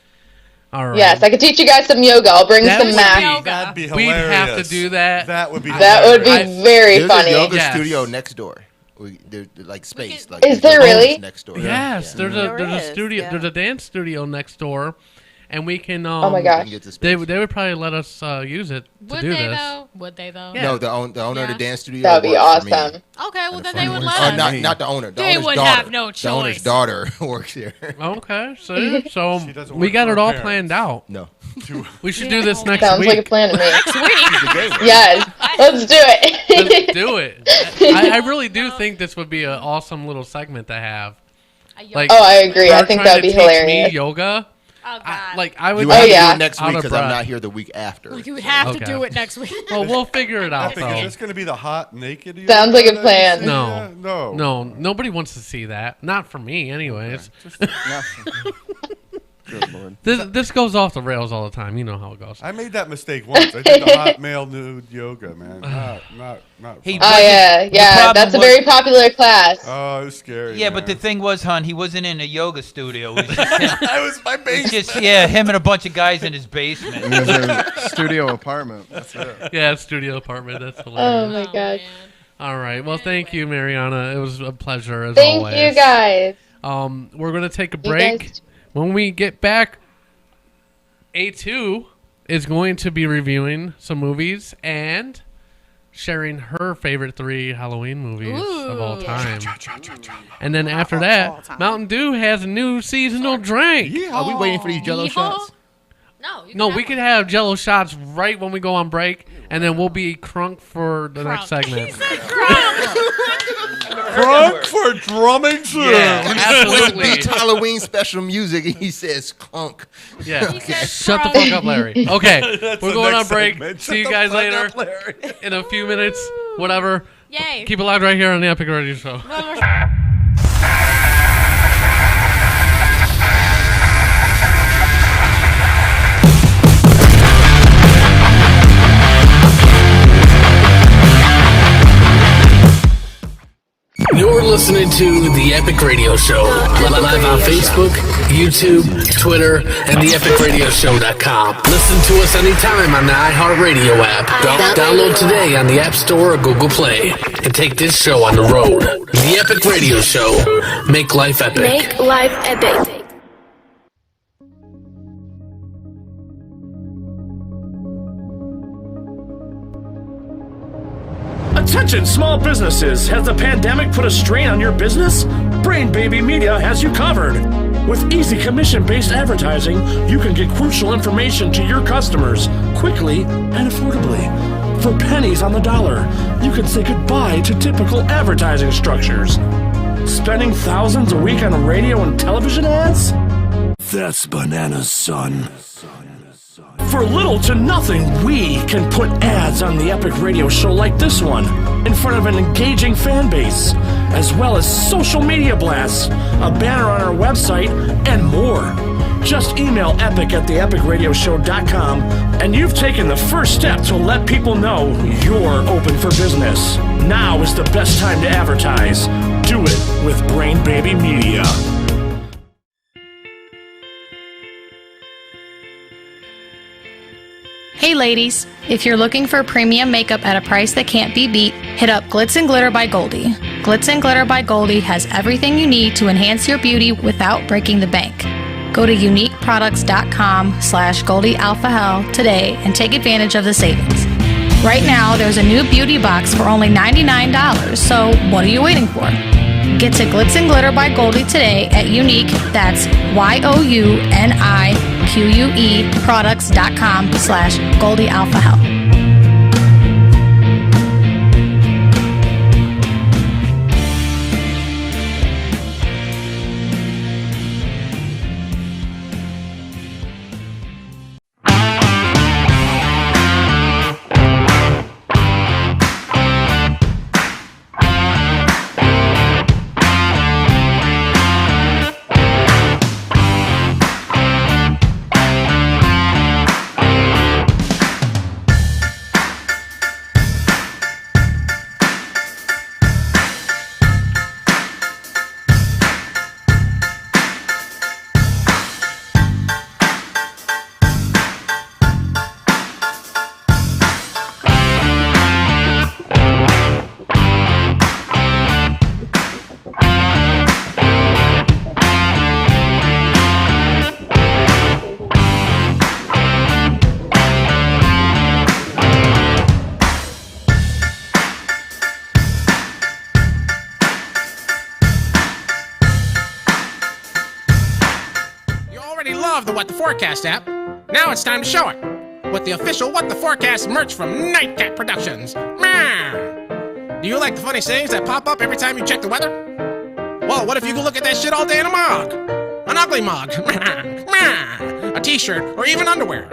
[SPEAKER 1] All right.
[SPEAKER 13] Yes, I could teach you guys some yoga. I'll bring
[SPEAKER 1] That
[SPEAKER 13] some
[SPEAKER 1] would
[SPEAKER 13] math.
[SPEAKER 6] That'd be
[SPEAKER 1] We'd
[SPEAKER 6] hilarious.
[SPEAKER 1] have to do that.
[SPEAKER 6] That would be
[SPEAKER 13] That would be
[SPEAKER 6] hilarious.
[SPEAKER 13] very
[SPEAKER 4] There's
[SPEAKER 13] funny.
[SPEAKER 4] a yoga
[SPEAKER 1] Yes.
[SPEAKER 4] studio next door. They're like space. Like
[SPEAKER 13] Is
[SPEAKER 4] there's
[SPEAKER 13] there
[SPEAKER 4] yoga
[SPEAKER 13] really?
[SPEAKER 4] next door?
[SPEAKER 1] Yes,
[SPEAKER 4] Yeah.
[SPEAKER 1] there's
[SPEAKER 12] There
[SPEAKER 1] a
[SPEAKER 12] is,
[SPEAKER 1] studio.
[SPEAKER 12] yeah.
[SPEAKER 1] There's a dance studio next door, and we can.
[SPEAKER 13] Oh my gosh.
[SPEAKER 1] They would probably let us use it to
[SPEAKER 2] Would
[SPEAKER 1] do
[SPEAKER 2] they
[SPEAKER 1] this.
[SPEAKER 2] though? Would they though?
[SPEAKER 1] Yeah.
[SPEAKER 4] No, the owner of the dance studio.
[SPEAKER 13] That'd be
[SPEAKER 4] works for me.
[SPEAKER 13] awesome.
[SPEAKER 2] Okay, well
[SPEAKER 4] And
[SPEAKER 2] then
[SPEAKER 4] the
[SPEAKER 2] they would
[SPEAKER 4] funny
[SPEAKER 2] let
[SPEAKER 4] one-
[SPEAKER 2] us.
[SPEAKER 4] not the owner. The
[SPEAKER 2] They
[SPEAKER 4] owner's
[SPEAKER 2] would
[SPEAKER 4] daughter.
[SPEAKER 2] have no
[SPEAKER 4] The owner's
[SPEAKER 2] choice.
[SPEAKER 4] daughter works here.
[SPEAKER 1] Okay, so
[SPEAKER 6] She doesn't
[SPEAKER 1] we
[SPEAKER 6] work
[SPEAKER 1] got
[SPEAKER 6] for
[SPEAKER 1] it
[SPEAKER 6] her
[SPEAKER 1] all
[SPEAKER 6] parents.
[SPEAKER 1] planned out.
[SPEAKER 4] No.
[SPEAKER 1] We should do this next
[SPEAKER 13] Sounds
[SPEAKER 1] week.
[SPEAKER 13] like a plan to me.
[SPEAKER 2] Next week.
[SPEAKER 13] Yes, let's do it.
[SPEAKER 1] Let's do it. I really do think this would be an awesome little segment to have. Like,
[SPEAKER 13] Oh, I agree. I
[SPEAKER 1] her
[SPEAKER 13] think
[SPEAKER 1] trying
[SPEAKER 13] that'd
[SPEAKER 1] to
[SPEAKER 13] be
[SPEAKER 1] teach
[SPEAKER 13] hilarious.
[SPEAKER 1] Me yoga.
[SPEAKER 2] Oh God.
[SPEAKER 1] I would.
[SPEAKER 4] You have to do
[SPEAKER 13] yeah.
[SPEAKER 4] it next
[SPEAKER 1] Out
[SPEAKER 4] week
[SPEAKER 1] of
[SPEAKER 4] because I'm
[SPEAKER 1] breath.
[SPEAKER 4] not here the week after.
[SPEAKER 2] You would have
[SPEAKER 1] Okay.
[SPEAKER 2] to do it next week.
[SPEAKER 1] Well, we'll figure it out
[SPEAKER 6] Is
[SPEAKER 1] though.
[SPEAKER 6] this going to be the hot naked? yoga
[SPEAKER 13] Sounds like a
[SPEAKER 6] that
[SPEAKER 13] plan.
[SPEAKER 6] you
[SPEAKER 1] No.
[SPEAKER 6] see? No.
[SPEAKER 1] No, nobody wants to see that. Not for me, anyways.
[SPEAKER 5] Good Lord.
[SPEAKER 1] This goes off the rails all the time. You know how it goes.
[SPEAKER 6] I made that mistake once. I did the hot male nude yoga, man. Not.
[SPEAKER 3] He
[SPEAKER 6] fun.
[SPEAKER 13] Oh yeah, yeah.
[SPEAKER 3] problem
[SPEAKER 13] That's a
[SPEAKER 3] was-
[SPEAKER 13] very popular class.
[SPEAKER 6] Oh, it was scary.
[SPEAKER 3] Yeah, but the
[SPEAKER 6] man.
[SPEAKER 3] thing was, hon, he wasn't in a yoga studio. It was just him.
[SPEAKER 6] That was my
[SPEAKER 3] It's
[SPEAKER 6] basement.
[SPEAKER 3] just him and a bunch of guys in his basement.
[SPEAKER 5] It was a studio apartment. That's it.
[SPEAKER 1] Yeah, studio apartment. That's
[SPEAKER 13] Oh
[SPEAKER 1] hilarious.
[SPEAKER 13] my gosh.
[SPEAKER 1] All right. Well, thank you, Mariana. It was a pleasure as
[SPEAKER 13] Thank
[SPEAKER 1] always.
[SPEAKER 13] you guys.
[SPEAKER 1] We're gonna take a
[SPEAKER 13] You
[SPEAKER 1] break.
[SPEAKER 13] guys-
[SPEAKER 1] When we get back, A2 is going to be reviewing some movies and sharing her favorite 3 Halloween movies of all time. And then after that, Mountain Dew has a new seasonal drink.
[SPEAKER 4] Are we waiting for these Jello
[SPEAKER 2] Yeehaw.
[SPEAKER 4] shots?
[SPEAKER 2] No, you
[SPEAKER 1] No,
[SPEAKER 2] can
[SPEAKER 1] we could have Jello shots right when we go on break, and then we'll be crunk for the next
[SPEAKER 2] Crunk.
[SPEAKER 1] segment.
[SPEAKER 6] Crunk for drumming too.
[SPEAKER 1] Yeah, absolutely.
[SPEAKER 4] Beats Halloween special music, and he says clunk.
[SPEAKER 1] Yeah.
[SPEAKER 2] He says
[SPEAKER 1] Shut the
[SPEAKER 2] crunk.
[SPEAKER 1] fuck up, Larry. Okay,
[SPEAKER 6] That's
[SPEAKER 1] we're
[SPEAKER 6] the
[SPEAKER 1] going on
[SPEAKER 6] next
[SPEAKER 1] break.
[SPEAKER 6] segment.
[SPEAKER 1] See you
[SPEAKER 6] Shut the
[SPEAKER 1] guys
[SPEAKER 6] fuck
[SPEAKER 1] later
[SPEAKER 6] up, Larry.
[SPEAKER 1] in a few minutes. Whatever.
[SPEAKER 2] Yay.
[SPEAKER 1] Keep it live right here on the Epic Radio Show.
[SPEAKER 11] You're listening to The Epic Radio Show. Live on Facebook, YouTube, Twitter, and theepicradioshow.com. Listen to us anytime on the iHeartRadio app. Download today on the App Store or Google Play. And take this show on the road. The Epic Radio Show. Make life epic.
[SPEAKER 14] Make life epic.
[SPEAKER 7] Attention, small businesses! Has the pandemic put a strain on your business? Brain Baby Media has you covered. With easy commission-based advertising, you can get crucial information to your customers quickly and affordably. For pennies on the dollar, you can say goodbye to typical advertising structures. Spending thousands a week on radio and television ads? That's bananas, son. For little to nothing, we can put ads on the Epic Radio Show like this one, in front of an engaging fan base, as well as social media blasts, a banner on our website, and more. Just email epic at theepicradioshow.com, and you've taken the first step to let people know you're open for business. Now is the best time to advertise. Do it with Brain Baby Media.
[SPEAKER 2] Hey ladies, if you're looking for premium makeup at a price that can't be beat, hit up Glitz and Glitter by Goldie. Glitz and Glitter by Goldie has everything you need to enhance your beauty without breaking the bank. Go to uniqueproducts.com/GoldieAlphaHell today and take advantage of the savings. Right now, there's a new beauty box for only $99, so what are you waiting for? Get to Glitz and Glitter by Goldie today at Unique, that's YOUNIQUE products.com/GoldieAlphaHell.
[SPEAKER 9] the What the Forecast app, now it's time to show it with the official What the Forecast merch from Nightcat Productions. Do you like the funny sayings that pop up every time you check the weather? Well, what if you could look at that shit all day in a mug? An ugly mug, a t-shirt, or even underwear.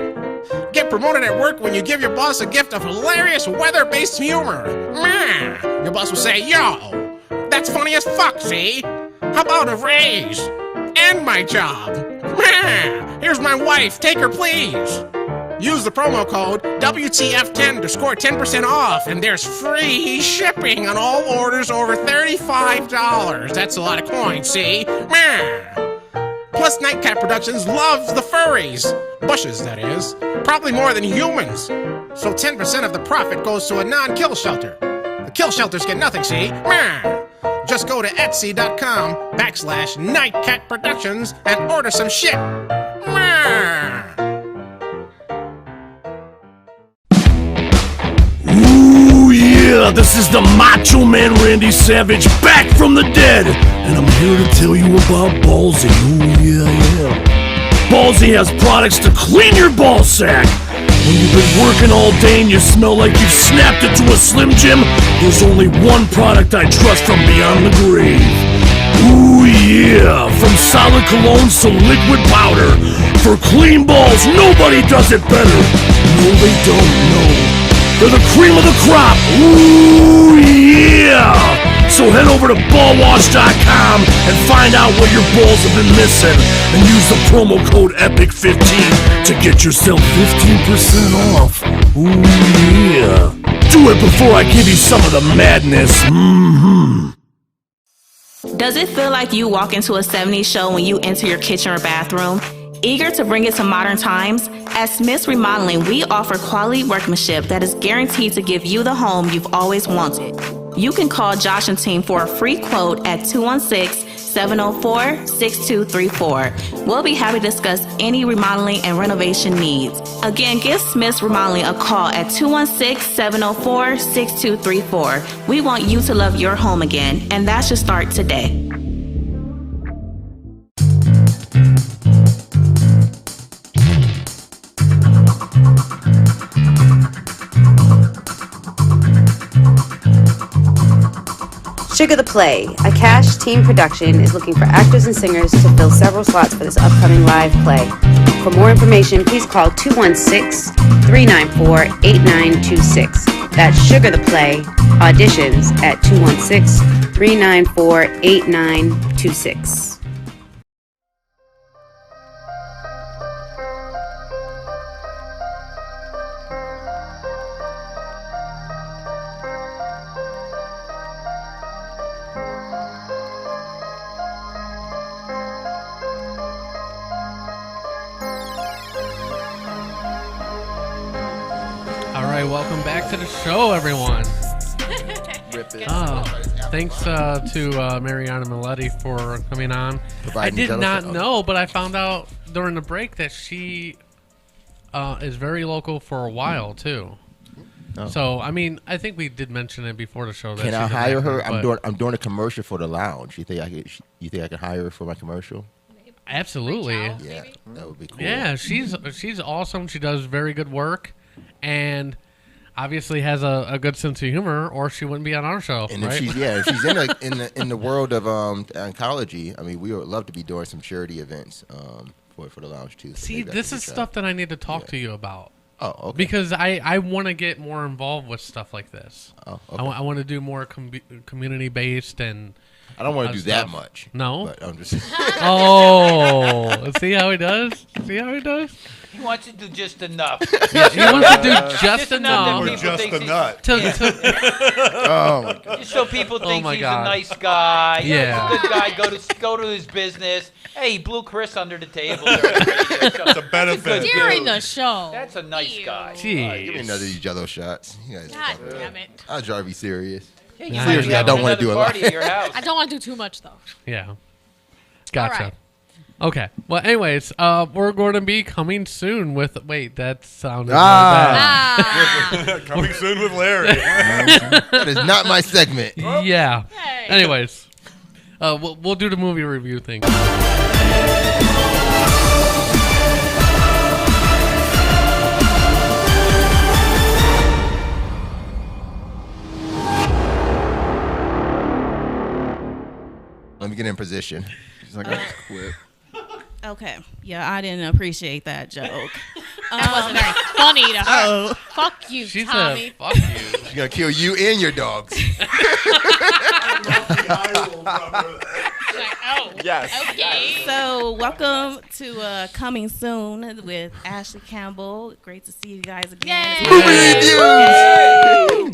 [SPEAKER 9] Get promoted at work when you give your boss a gift of hilarious weather-based humor. Your boss will say, yo, that's funny as fuck, see? How about a raise? And my job. Here's my wife, take her please. Use the promo code WTF10 to score 10% off, and there's free shipping on all orders over $35. That's a lot of coins, see? Plus, Nightcat Productions loves the furries. Bushes, that is. Probably more than humans. So 10% of the profit goes to a non-kill shelter. The kill shelters get nothing, see? Just go to Etsy.com/Nightcat Productions and order some shit.
[SPEAKER 14] Ooh, yeah, this is the Macho Man Randy Savage back from the dead. And I'm here to tell you about Ballsy. Ooh, yeah. Ballsy has products to clean your ball sack. When you've been working all day and you smell like you've snapped it to a Slim Jim, there's only one product I trust from beyond the grave. Ooh yeah, from solid colognes to liquid powder. For clean balls, nobody does it better. No, they don't know. They're the cream of the crop. Ooh yeah! So head over to ballwash.com and find out what your balls have been missing, and use the promo code EPIC15 to get yourself 15% off. Ooh yeah. Do it before I give you some of the madness.
[SPEAKER 10] Does it feel like you walk into a 70s show when you enter your kitchen or bathroom? Eager to bring it to modern times? At Smith's Remodeling, we offer quality workmanship that is guaranteed to give you the home you've always wanted. You can call Josh and team for a free quote at 216-704-6234. We'll be happy to discuss any remodeling and renovation needs. Again, give Smith's Remodeling a call at 216-704-6234. We want you to love your home again, and that should start today.
[SPEAKER 8] Sugar the Play, a Cash Team production, is looking for actors and singers to fill several slots for this upcoming live play. For more information, please call 216-394-8926. That's Sugar the Play, auditions at 216-394-8926.
[SPEAKER 1] Welcome back to the show, everyone. Thanks to Mariana Miletti for coming on. I did not know, but I found out during the break that she is very local for a while too. Oh. So I mean, I think we did mention it before the show. That
[SPEAKER 4] can I hire her? I'm doing a commercial for the lounge. You think I can hire her for my commercial?
[SPEAKER 1] Absolutely.
[SPEAKER 4] Yeah, that would be cool.
[SPEAKER 1] Yeah, she's awesome. She does very good work, and obviously has a good sense of humor, or she wouldn't be on our show.
[SPEAKER 4] And
[SPEAKER 1] right?
[SPEAKER 4] if she's in the world of oncology, I mean, we would love to be doing some charity events for the lounge too. So
[SPEAKER 1] see, this is stuff that I need to talk to you about.
[SPEAKER 4] Oh, okay.
[SPEAKER 1] Because I want to get more involved with stuff like this.
[SPEAKER 4] Oh, okay.
[SPEAKER 1] I want to do more community based and.
[SPEAKER 4] I don't want to do that much.
[SPEAKER 1] No,
[SPEAKER 4] but I'm just.
[SPEAKER 1] Oh, see how he does? See how he does?
[SPEAKER 3] He wants to do just enough.
[SPEAKER 1] Yeah, he wants to do just enough.
[SPEAKER 6] Or just a nut.
[SPEAKER 1] Oh
[SPEAKER 4] my God.
[SPEAKER 3] Just so people think he's a nice guy.
[SPEAKER 1] Yeah.
[SPEAKER 3] He's a good guy. Go to his business. Hey, he blew Chris under the table.
[SPEAKER 6] It's a benefit.
[SPEAKER 15] During the show.
[SPEAKER 3] That's a nice guy.
[SPEAKER 1] Jeez.
[SPEAKER 4] Give me another of these Jello shots. You guys
[SPEAKER 15] God damn it.
[SPEAKER 4] I'll try to be serious.
[SPEAKER 3] Yeah,
[SPEAKER 4] seriously, I don't want to do a lot.
[SPEAKER 15] I don't want to do too much though.
[SPEAKER 1] Yeah. Gotcha.
[SPEAKER 15] Right.
[SPEAKER 1] Okay. Well, anyways, we're going to be coming soon with. Wait, that sounded bad.
[SPEAKER 6] Coming soon with Larry.
[SPEAKER 4] That is not my segment.
[SPEAKER 1] Yeah.
[SPEAKER 15] Hey.
[SPEAKER 1] Anyways, we'll do the movie review thing.
[SPEAKER 4] Let me get in position.
[SPEAKER 5] She's like, I just quit.
[SPEAKER 16] Okay. Yeah, I didn't appreciate that joke.
[SPEAKER 15] That wasn't very funny to her. Fuck you,
[SPEAKER 1] She
[SPEAKER 15] Tommy.
[SPEAKER 1] said, "Fuck you."
[SPEAKER 4] She's gonna kill you and your dogs.
[SPEAKER 15] Yes. Okay.
[SPEAKER 16] So, welcome to Coming Soon with Ashley Campbell. Great to see you guys again.
[SPEAKER 4] Yay!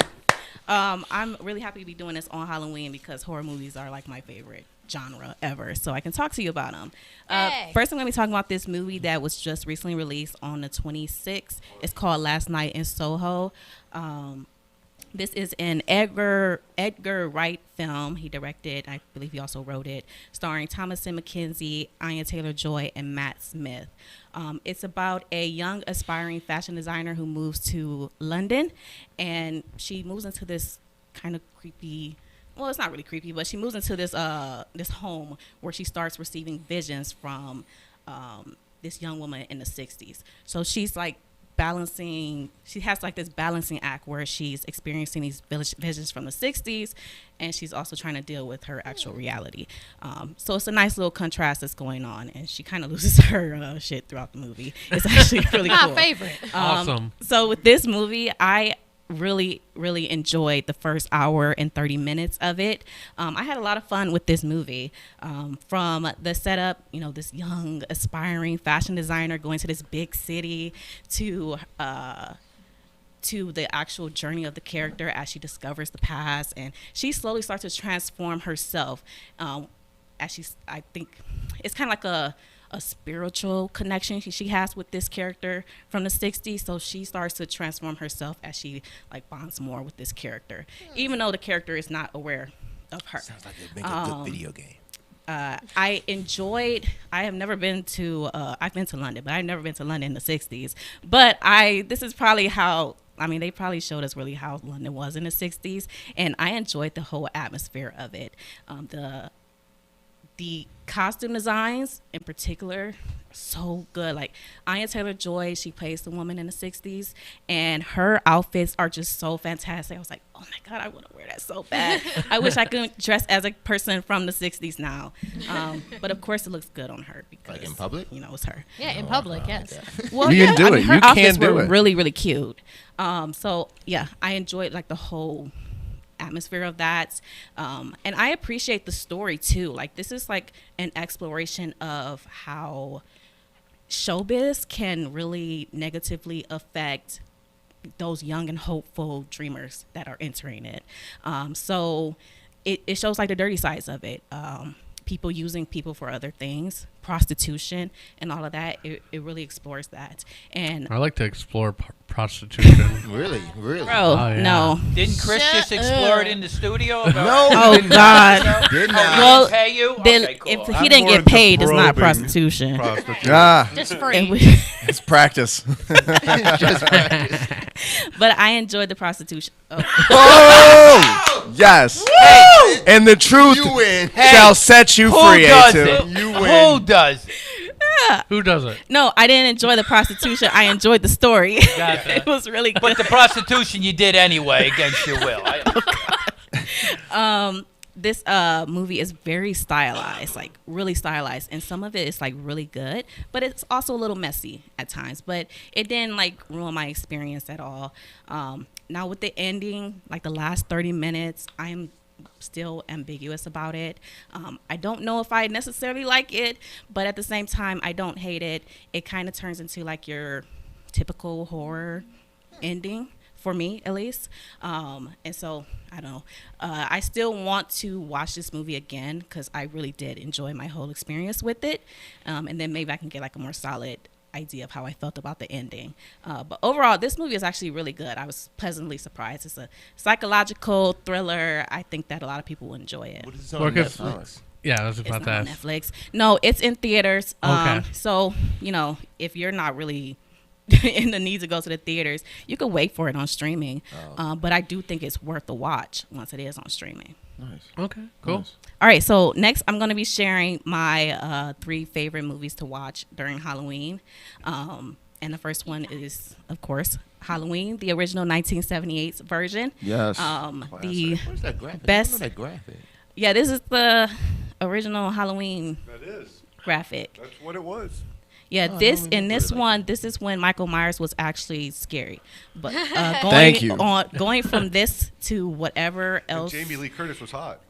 [SPEAKER 16] I'm really happy to be doing this on Halloween because horror movies are like my favorite genre ever, so I can talk to you about them. First, I'm going to be talking about this movie that was just recently released on the 26th. It's called Last Night in Soho. This is an Edgar Wright film. He directed, I believe he also wrote it, starring Thomasin McKenzie, Anya Taylor-Joy, and Matt Smith. It's about a young aspiring fashion designer who moves to London, and she moves into this kind of creepy, well, it's not really creepy, but she moves into this this home where she starts receiving visions from this young woman in the 60s. So she's like she has like this balancing act where she's experiencing these visions from the 60s, and she's also trying to deal with her actual reality. So it's a nice little contrast that's going on, and she kind of loses her shit throughout the movie. It's actually really cool.
[SPEAKER 15] My favorite.
[SPEAKER 1] Awesome.
[SPEAKER 16] So with this movie, I really enjoyed the first hour and 30 minutes of it. I had a lot of fun with this movie, from the setup, this young aspiring fashion designer going to this big city to the actual journey of the character as she discovers the past, and she slowly starts to transform herself as I think it's kind of like a spiritual connection she has with this character from the 60s. So she starts to transform herself as she like bonds more with this character, even though the character is not aware of her. Sounds like it'd make a good video game. I have never been to, I've been to London, but I've never been to London in the 60s. But this is probably they probably showed us really how London was in the 60s. And I enjoyed the whole atmosphere of it. The costume designs in particular, so good. Like Anya Taylor-Joy, she plays the woman in the 60s, and her outfits are just so fantastic. I was like, oh my God, I want to wear that so bad. I wish I could dress as a person from the 60s now. But of course it looks good on her because
[SPEAKER 4] like in public,
[SPEAKER 16] it's her.
[SPEAKER 15] Yeah, in public, yes.
[SPEAKER 16] Well,
[SPEAKER 5] you can do it.
[SPEAKER 16] Her
[SPEAKER 5] You
[SPEAKER 16] outfits
[SPEAKER 5] can do
[SPEAKER 16] were
[SPEAKER 5] it.
[SPEAKER 16] really, really cute. So yeah, I enjoyed like the whole atmosphere of that, and I appreciate the story too. Like this is like an exploration of how showbiz can really negatively affect those young and hopeful dreamers that are entering it. So it shows like the dirty sides of it. People using people for other things, prostitution, and all of that. It really explores that. And
[SPEAKER 1] I like to explore prostitution.
[SPEAKER 4] Really?
[SPEAKER 16] Bro,
[SPEAKER 1] Oh, yeah.
[SPEAKER 16] no.
[SPEAKER 3] Didn't Chris just explore it in the studio?
[SPEAKER 4] No.
[SPEAKER 16] Oh God.
[SPEAKER 4] Did
[SPEAKER 3] Oh,
[SPEAKER 4] not.
[SPEAKER 3] he
[SPEAKER 16] Well,
[SPEAKER 3] didn't pay you?
[SPEAKER 16] Then
[SPEAKER 3] Okay, cool.
[SPEAKER 16] if he
[SPEAKER 6] I'm
[SPEAKER 16] didn't
[SPEAKER 6] more
[SPEAKER 16] get
[SPEAKER 6] into
[SPEAKER 16] paid, it's not
[SPEAKER 6] probing
[SPEAKER 16] prostitution.
[SPEAKER 15] Just free.
[SPEAKER 16] And we-
[SPEAKER 5] It's practice.
[SPEAKER 4] Just practice.
[SPEAKER 16] but I enjoyed the prostitution. Oh.
[SPEAKER 5] Oh, yes. And the truth
[SPEAKER 4] You win.
[SPEAKER 5] shall set you
[SPEAKER 3] Who
[SPEAKER 5] free,
[SPEAKER 3] does
[SPEAKER 5] A2.
[SPEAKER 3] it?
[SPEAKER 4] You
[SPEAKER 3] Who
[SPEAKER 4] win.
[SPEAKER 3] does?
[SPEAKER 1] Who does it?
[SPEAKER 16] No, I didn't enjoy the prostitution. I enjoyed the story.
[SPEAKER 3] Gotcha.
[SPEAKER 16] It was really good.
[SPEAKER 3] But the prostitution you did anyway against your will.
[SPEAKER 16] This movie is very stylized, like really stylized, and some of it is like really good, but it's also a little messy at times. But it didn't like ruin my experience at all. Now with the ending, like the last 30 minutes, I'm still ambiguous about it. I don't know if I necessarily like it, but at the same time, I don't hate it. It kind of turns into like your typical horror ending. For me, at least. And so, I don't know. I still want to watch this movie again because I really did enjoy my whole experience with it. And then maybe I can get like a more solid idea of how I felt about the ending. But overall, this movie is actually really good. I was pleasantly surprised. It's a psychological thriller. I think that a lot of people will enjoy it.
[SPEAKER 4] What is this on Netflix?
[SPEAKER 1] Yeah, I was
[SPEAKER 16] It's
[SPEAKER 1] about
[SPEAKER 16] not
[SPEAKER 1] that.
[SPEAKER 16] on Netflix. No, it's in theaters.
[SPEAKER 1] Okay.
[SPEAKER 16] So, if you're not really in the need to go to the theaters, you could wait for it on streaming. But I do think it's worth the watch once it is on streaming.
[SPEAKER 5] Nice.
[SPEAKER 1] Okay, cool.
[SPEAKER 5] Nice.
[SPEAKER 16] All right, so next I'm going to be sharing my 3 favorite movies to watch during Halloween. And the first one is, of course, Halloween, the original 1978 version.
[SPEAKER 5] Yes.
[SPEAKER 16] The
[SPEAKER 4] Where's that graphic?
[SPEAKER 16] best.
[SPEAKER 4] I don't know that graphic.
[SPEAKER 16] Yeah, this is the original Halloween
[SPEAKER 6] That is.
[SPEAKER 16] graphic.
[SPEAKER 6] That's what it was.
[SPEAKER 16] Yeah,
[SPEAKER 5] Oh,
[SPEAKER 16] this
[SPEAKER 5] no,
[SPEAKER 16] in this one, this is when Michael Myers was actually scary. But
[SPEAKER 5] Thank you.
[SPEAKER 16] Going from this to whatever
[SPEAKER 6] And
[SPEAKER 16] else
[SPEAKER 6] Jamie Lee Curtis was hot.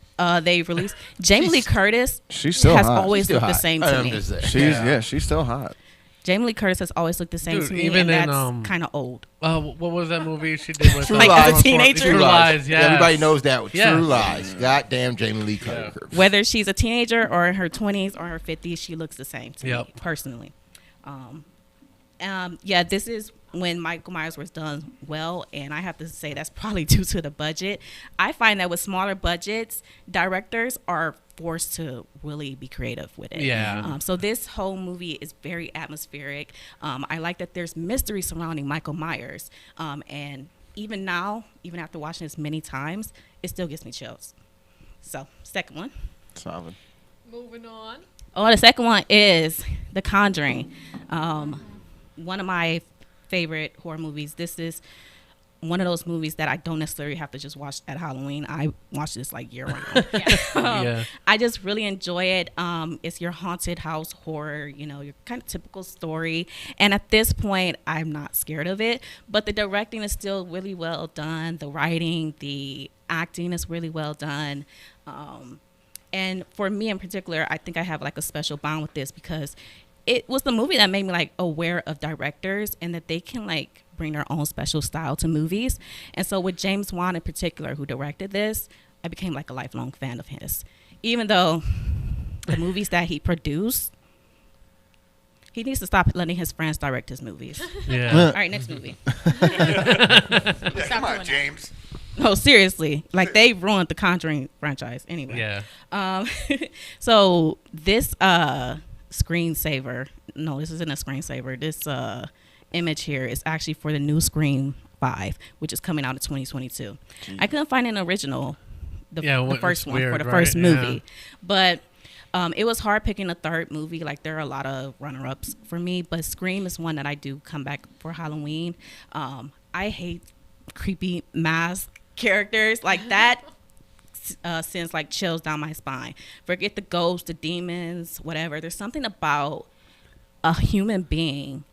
[SPEAKER 16] they released, Jamie Lee Curtis
[SPEAKER 5] She's still
[SPEAKER 16] has
[SPEAKER 5] hot.
[SPEAKER 16] always
[SPEAKER 4] She's still
[SPEAKER 16] looked the
[SPEAKER 4] hot.
[SPEAKER 16] same
[SPEAKER 4] I'm
[SPEAKER 16] to me.
[SPEAKER 4] just saying.
[SPEAKER 5] She's still hot.
[SPEAKER 16] Jamie Lee Curtis has always looked the same
[SPEAKER 1] Dude,
[SPEAKER 16] to me,
[SPEAKER 1] even
[SPEAKER 16] and
[SPEAKER 1] in,
[SPEAKER 16] that's kind of old.
[SPEAKER 1] What was that movie she did with
[SPEAKER 4] True
[SPEAKER 16] Like,
[SPEAKER 4] Lies.
[SPEAKER 16] as a teenager?
[SPEAKER 1] True Lies,
[SPEAKER 4] Yeah,
[SPEAKER 1] yes.
[SPEAKER 4] everybody knows that.
[SPEAKER 1] Yes.
[SPEAKER 4] True Lies. Goddamn Jamie Lee Curtis.
[SPEAKER 16] Whether she's a teenager or in her 20s or her 50s, she looks the same to me, personally. Yeah, this is when Michael Myers was done well, and I have to say that's probably due to the budget. I find that with smaller budgets, directors are forced to really be creative with it.
[SPEAKER 1] Yeah.
[SPEAKER 16] So this whole movie is very atmospheric. I like that there's mystery surrounding Michael Myers, and even now, even after watching this many times, it still gives me chills. So, second one.
[SPEAKER 5] Solid.
[SPEAKER 15] Moving on.
[SPEAKER 16] Oh, the second one is The Conjuring. One of my favorite horror movies. This is one of those movies that I don't necessarily have to just watch at Halloween. I watch this like year round.
[SPEAKER 1] Yeah.
[SPEAKER 16] I just really enjoy it. It's your haunted house horror, your kind of typical story. And at this point, I'm not scared of it. But the directing is still really well done. The writing, the acting is really well done. And for me in particular, I think I have like a special bond with this because it was the movie that made me like aware of directors and that they can like bring their own special style to movies. And so with James Wan in particular, who directed this, I became like a lifelong fan of his. Even though the movies that he produced, he needs to stop letting his friends direct his movies.
[SPEAKER 1] Yeah.
[SPEAKER 16] All right, next movie.
[SPEAKER 6] Yeah, come on, James.
[SPEAKER 16] No, seriously. Like, they ruined the Conjuring franchise anyway.
[SPEAKER 1] Yeah.
[SPEAKER 16] So this screensaver, no, this isn't a screensaver. This image here is actually for the new Scream 5, which is coming out in 2022. I couldn't find an original, the first one,
[SPEAKER 1] weird,
[SPEAKER 16] for the
[SPEAKER 1] right?
[SPEAKER 16] first movie.
[SPEAKER 1] Yeah.
[SPEAKER 16] But it was hard picking a third movie. Like, there are a lot of runner-ups for me, but Scream is one that I do come back for Halloween. I hate creepy mask characters like that. Sends like chills down my spine. Forget the ghosts, the demons, whatever. There's something about a human being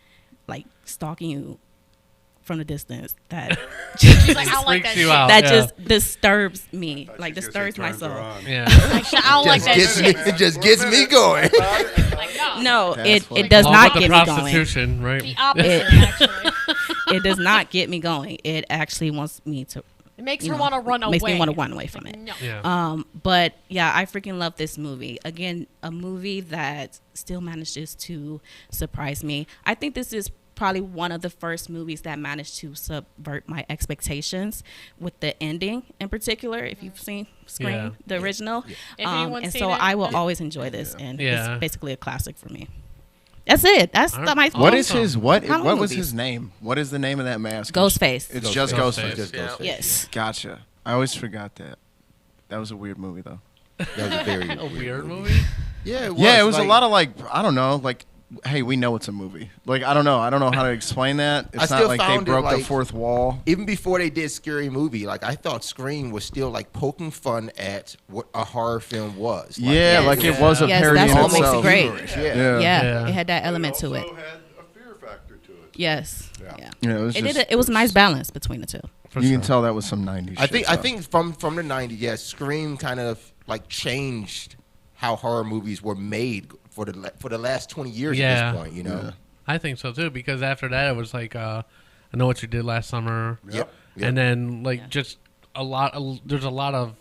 [SPEAKER 16] like stalking you from the distance that
[SPEAKER 15] She's like, I don't like that
[SPEAKER 1] you
[SPEAKER 15] shit.
[SPEAKER 1] out.
[SPEAKER 16] that
[SPEAKER 1] Yeah.
[SPEAKER 16] just disturbs me.
[SPEAKER 6] I
[SPEAKER 16] Like,
[SPEAKER 6] thought she was gonna
[SPEAKER 16] disturbs
[SPEAKER 6] say
[SPEAKER 16] my
[SPEAKER 6] turns her
[SPEAKER 16] soul.
[SPEAKER 6] on.
[SPEAKER 1] Yeah.
[SPEAKER 15] Actually, I don't like that
[SPEAKER 4] Gets me,
[SPEAKER 15] shit.
[SPEAKER 4] it just gets me going.
[SPEAKER 15] Like, no.
[SPEAKER 16] No,
[SPEAKER 5] That's
[SPEAKER 16] it does
[SPEAKER 1] All
[SPEAKER 16] not
[SPEAKER 1] about the
[SPEAKER 16] get me going.
[SPEAKER 1] prostitution, right?
[SPEAKER 15] The opposite, actually.
[SPEAKER 16] It does not get me going. It actually wants me to.
[SPEAKER 15] It makes her want to run away.
[SPEAKER 16] Makes me want to run away from it.
[SPEAKER 15] No.
[SPEAKER 1] Yeah.
[SPEAKER 16] But yeah, I freaking love this movie. Again, a movie that still manages to surprise me. I think this is probably one of the first movies that managed to subvert my expectations with the ending in particular. If you've seen Scream,
[SPEAKER 1] Yeah.
[SPEAKER 16] the original.
[SPEAKER 15] If anyone's
[SPEAKER 16] And
[SPEAKER 15] seen
[SPEAKER 16] so
[SPEAKER 15] it,
[SPEAKER 16] I will
[SPEAKER 15] then-
[SPEAKER 16] always enjoy this. And
[SPEAKER 1] Yeah.
[SPEAKER 16] it's basically a classic for me. That's it. That's
[SPEAKER 1] All right.
[SPEAKER 16] my
[SPEAKER 5] What is his what
[SPEAKER 16] Halloween
[SPEAKER 5] was
[SPEAKER 16] movies.
[SPEAKER 5] his name? What is the name of that mask?
[SPEAKER 16] Ghostface.
[SPEAKER 5] It's just
[SPEAKER 1] Ghostface.
[SPEAKER 5] Ghostface.
[SPEAKER 4] Just Ghostface.
[SPEAKER 16] Yes.
[SPEAKER 5] Gotcha. I always forgot that. That was a weird movie though.
[SPEAKER 4] That was a very
[SPEAKER 1] A weird movie?
[SPEAKER 4] Yeah, it was.
[SPEAKER 5] Yeah, it was
[SPEAKER 4] like,
[SPEAKER 5] a lot of like I don't know, like hey, we know it's a movie. Like I don't know how to explain that. It's
[SPEAKER 4] I
[SPEAKER 5] not
[SPEAKER 4] still
[SPEAKER 5] like they
[SPEAKER 4] found it,
[SPEAKER 5] broke the
[SPEAKER 4] like-
[SPEAKER 5] fourth wall.
[SPEAKER 4] Even before they did Scary Movie, like I thought Scream was still like poking fun at what a horror film was. Like,
[SPEAKER 5] Yeah, like it was a
[SPEAKER 16] Yes,
[SPEAKER 5] parody
[SPEAKER 16] that's
[SPEAKER 5] in
[SPEAKER 16] what makes it
[SPEAKER 5] itself.
[SPEAKER 16] great.
[SPEAKER 4] humorous, yeah.
[SPEAKER 5] Yeah.
[SPEAKER 16] Yeah,
[SPEAKER 1] Yeah.
[SPEAKER 16] it had that
[SPEAKER 6] But
[SPEAKER 16] element to it.
[SPEAKER 6] also had a fear factor to it.
[SPEAKER 16] Yes.
[SPEAKER 6] Yeah.
[SPEAKER 16] Yeah.
[SPEAKER 5] Yeah, it was
[SPEAKER 16] It
[SPEAKER 5] just,
[SPEAKER 16] did. It was a nice balance between the two.
[SPEAKER 1] For
[SPEAKER 5] you
[SPEAKER 1] sure.
[SPEAKER 5] can tell that was some 90s
[SPEAKER 4] I think
[SPEAKER 5] shit,
[SPEAKER 4] I
[SPEAKER 5] though.
[SPEAKER 4] think from the 90s, yes, Scream kind of like changed how horror movies were made for the last 20 years
[SPEAKER 1] Yeah.
[SPEAKER 4] at this point, you know.
[SPEAKER 5] Yeah.
[SPEAKER 1] I think so too, because after that it was like I Know What You Did Last Summer.
[SPEAKER 4] Yep.
[SPEAKER 1] And then like just there's a lot of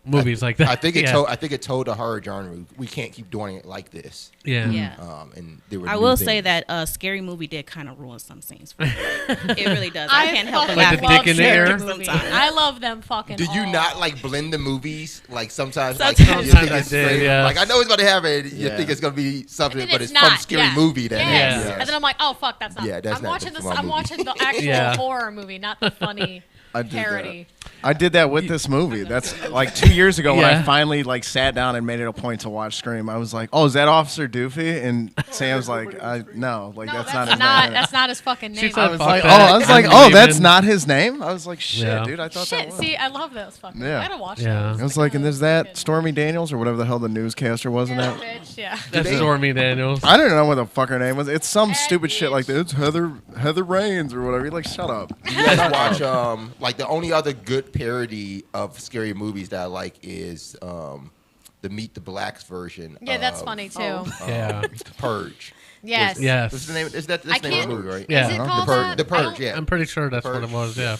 [SPEAKER 1] movies like that.
[SPEAKER 4] I think it
[SPEAKER 1] Yeah.
[SPEAKER 4] told the horror genre we can't keep doing it like this.
[SPEAKER 1] Yeah.
[SPEAKER 16] Yeah.
[SPEAKER 4] And there were
[SPEAKER 16] I
[SPEAKER 4] new
[SPEAKER 16] will say
[SPEAKER 4] things.
[SPEAKER 16] that Scary Movie did kind of ruin some scenes for me. It really does. I can't help but
[SPEAKER 15] fucking
[SPEAKER 16] laugh
[SPEAKER 1] Like the
[SPEAKER 16] at
[SPEAKER 1] dick in the
[SPEAKER 15] love
[SPEAKER 1] ear?
[SPEAKER 15] Scary Movie.
[SPEAKER 16] sometimes.
[SPEAKER 15] I love them fucking.
[SPEAKER 4] Do you
[SPEAKER 15] all.
[SPEAKER 4] not like blend the movies? Like sometimes, like
[SPEAKER 16] Sometimes.
[SPEAKER 4] you think
[SPEAKER 1] I
[SPEAKER 4] it's
[SPEAKER 1] did,
[SPEAKER 4] Scary-
[SPEAKER 1] yeah.
[SPEAKER 4] like I know it's going to happen. You
[SPEAKER 5] Yeah.
[SPEAKER 4] think it's going to be something,
[SPEAKER 15] And then
[SPEAKER 4] but it's
[SPEAKER 15] not.
[SPEAKER 4] from Scary
[SPEAKER 15] Yeah.
[SPEAKER 4] Movie. That
[SPEAKER 15] Yes.
[SPEAKER 4] is.
[SPEAKER 15] And then I'm like, oh fuck, that's not.
[SPEAKER 4] Yeah, that's
[SPEAKER 15] I'm
[SPEAKER 4] not
[SPEAKER 15] watching
[SPEAKER 4] the
[SPEAKER 15] this.
[SPEAKER 4] fun
[SPEAKER 15] I'm
[SPEAKER 4] movie.
[SPEAKER 15] watching the actual
[SPEAKER 1] Yeah.
[SPEAKER 15] horror movie, not the funny.
[SPEAKER 5] I did
[SPEAKER 15] parody.
[SPEAKER 5] that. I did that with this movie. That's like 2 years ago when I
[SPEAKER 1] Yeah.
[SPEAKER 5] finally like sat down and made it a point to watch Scream. I was like, "Oh, is that Officer Doofy?" And Sam's like, "No, like that's not his name."
[SPEAKER 15] That's not his fucking name.
[SPEAKER 5] I was like,
[SPEAKER 1] I'm
[SPEAKER 5] "Oh, that's
[SPEAKER 1] leaving."
[SPEAKER 5] not his name." I was like, "Shit,
[SPEAKER 1] Yeah.
[SPEAKER 5] dude, I thought that
[SPEAKER 15] Shit,
[SPEAKER 5] was."
[SPEAKER 15] see, I love those fucking.
[SPEAKER 5] Yeah.
[SPEAKER 15] I gotta watch
[SPEAKER 1] Yeah.
[SPEAKER 15] those.
[SPEAKER 5] I was like, and there's that Stormy Daniels or whatever the hell the newscaster was in that.
[SPEAKER 15] Bitch, yeah.
[SPEAKER 1] That's Stormy Daniels.
[SPEAKER 5] I don't know what the fuck her name was. It's some stupid shit like that. It's Heather Raines or whatever. You're like, shut up.
[SPEAKER 4] You guys watch like the only other good parody of scary movies that I like is the Meet the Blacks version.
[SPEAKER 15] Yeah, that's
[SPEAKER 4] of,
[SPEAKER 15] funny too.
[SPEAKER 1] Yeah.
[SPEAKER 4] Purge.
[SPEAKER 15] Yes.
[SPEAKER 1] Yes.
[SPEAKER 4] What's the name? Is that the
[SPEAKER 15] I
[SPEAKER 4] name of the
[SPEAKER 15] can't-
[SPEAKER 4] movie, right?
[SPEAKER 1] Yeah.
[SPEAKER 15] Is it
[SPEAKER 1] Uh-huh.
[SPEAKER 15] called
[SPEAKER 4] The Purge.
[SPEAKER 15] that?
[SPEAKER 4] The
[SPEAKER 15] I don't-
[SPEAKER 4] Purge. Yeah.
[SPEAKER 1] I'm pretty sure that's what it
[SPEAKER 4] Purge.
[SPEAKER 1] was. Yeah.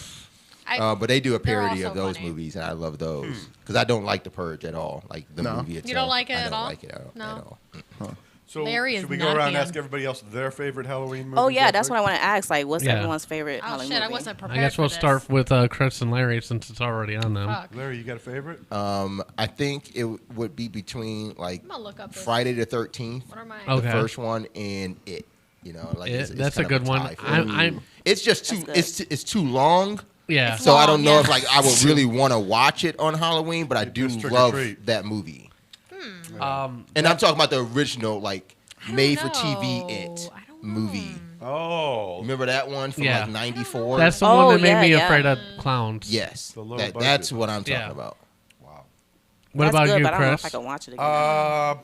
[SPEAKER 4] But they do a
[SPEAKER 15] They're
[SPEAKER 4] parody of
[SPEAKER 15] also
[SPEAKER 4] those
[SPEAKER 15] funny.
[SPEAKER 4] movies, and I love those because I don't like the Purge at all. Like the movie itself.
[SPEAKER 15] You don't like it
[SPEAKER 4] I
[SPEAKER 15] at
[SPEAKER 4] don't
[SPEAKER 15] all?
[SPEAKER 4] like it at
[SPEAKER 15] No.
[SPEAKER 4] all.
[SPEAKER 6] So
[SPEAKER 15] Larry is
[SPEAKER 6] should we
[SPEAKER 15] not
[SPEAKER 6] go
[SPEAKER 15] a
[SPEAKER 6] around and
[SPEAKER 15] fan.
[SPEAKER 6] ask everybody else their favorite Halloween movie?
[SPEAKER 12] Oh yeah, that's what I want to ask. Like, what's
[SPEAKER 1] Yeah.
[SPEAKER 12] everyone's favorite
[SPEAKER 15] Oh
[SPEAKER 12] Halloween
[SPEAKER 15] shit, I
[SPEAKER 12] movie?
[SPEAKER 15] wasn't prepared.
[SPEAKER 1] I guess we'll
[SPEAKER 15] for this.
[SPEAKER 1] start with Chris and Larry since it's already on them.
[SPEAKER 15] Fuck.
[SPEAKER 6] Larry, you got a favorite?
[SPEAKER 4] I think it would be between like
[SPEAKER 15] I'm gonna look up this.
[SPEAKER 4] Friday the 13th,
[SPEAKER 15] What are my?
[SPEAKER 1] Okay.
[SPEAKER 4] the first one, and it. You know, like it's
[SPEAKER 1] That's
[SPEAKER 4] kind
[SPEAKER 1] a good
[SPEAKER 4] of
[SPEAKER 1] one.
[SPEAKER 4] tie for me.
[SPEAKER 1] I'm
[SPEAKER 4] It's just too.
[SPEAKER 12] That's good.
[SPEAKER 4] It's too long.
[SPEAKER 1] yeah.
[SPEAKER 15] It's
[SPEAKER 4] So I
[SPEAKER 15] long,
[SPEAKER 4] don't know
[SPEAKER 15] yeah.
[SPEAKER 4] if like I would really want to watch it on Halloween, but I do
[SPEAKER 6] just trick or
[SPEAKER 4] love
[SPEAKER 6] treat.
[SPEAKER 4] that movie.
[SPEAKER 1] Um,
[SPEAKER 4] And I'm talking about the original, like
[SPEAKER 15] don't
[SPEAKER 4] made for
[SPEAKER 15] know.
[SPEAKER 4] TV It
[SPEAKER 15] I don't
[SPEAKER 4] movie.
[SPEAKER 6] Oh.
[SPEAKER 4] Remember that one from
[SPEAKER 1] Yeah.
[SPEAKER 4] like '94?
[SPEAKER 1] that's the
[SPEAKER 12] Oh,
[SPEAKER 1] one that made
[SPEAKER 12] yeah,
[SPEAKER 1] me
[SPEAKER 12] yeah.
[SPEAKER 1] afraid of clowns.
[SPEAKER 4] yes.
[SPEAKER 6] The low
[SPEAKER 4] That's
[SPEAKER 6] budget.
[SPEAKER 4] what I'm talking
[SPEAKER 1] Yeah.
[SPEAKER 4] about.
[SPEAKER 6] Wow.
[SPEAKER 1] What
[SPEAKER 12] That's
[SPEAKER 1] about
[SPEAKER 12] good,
[SPEAKER 1] you,
[SPEAKER 12] but I don't know if I
[SPEAKER 1] Chris?
[SPEAKER 12] can watch it again.
[SPEAKER 6] I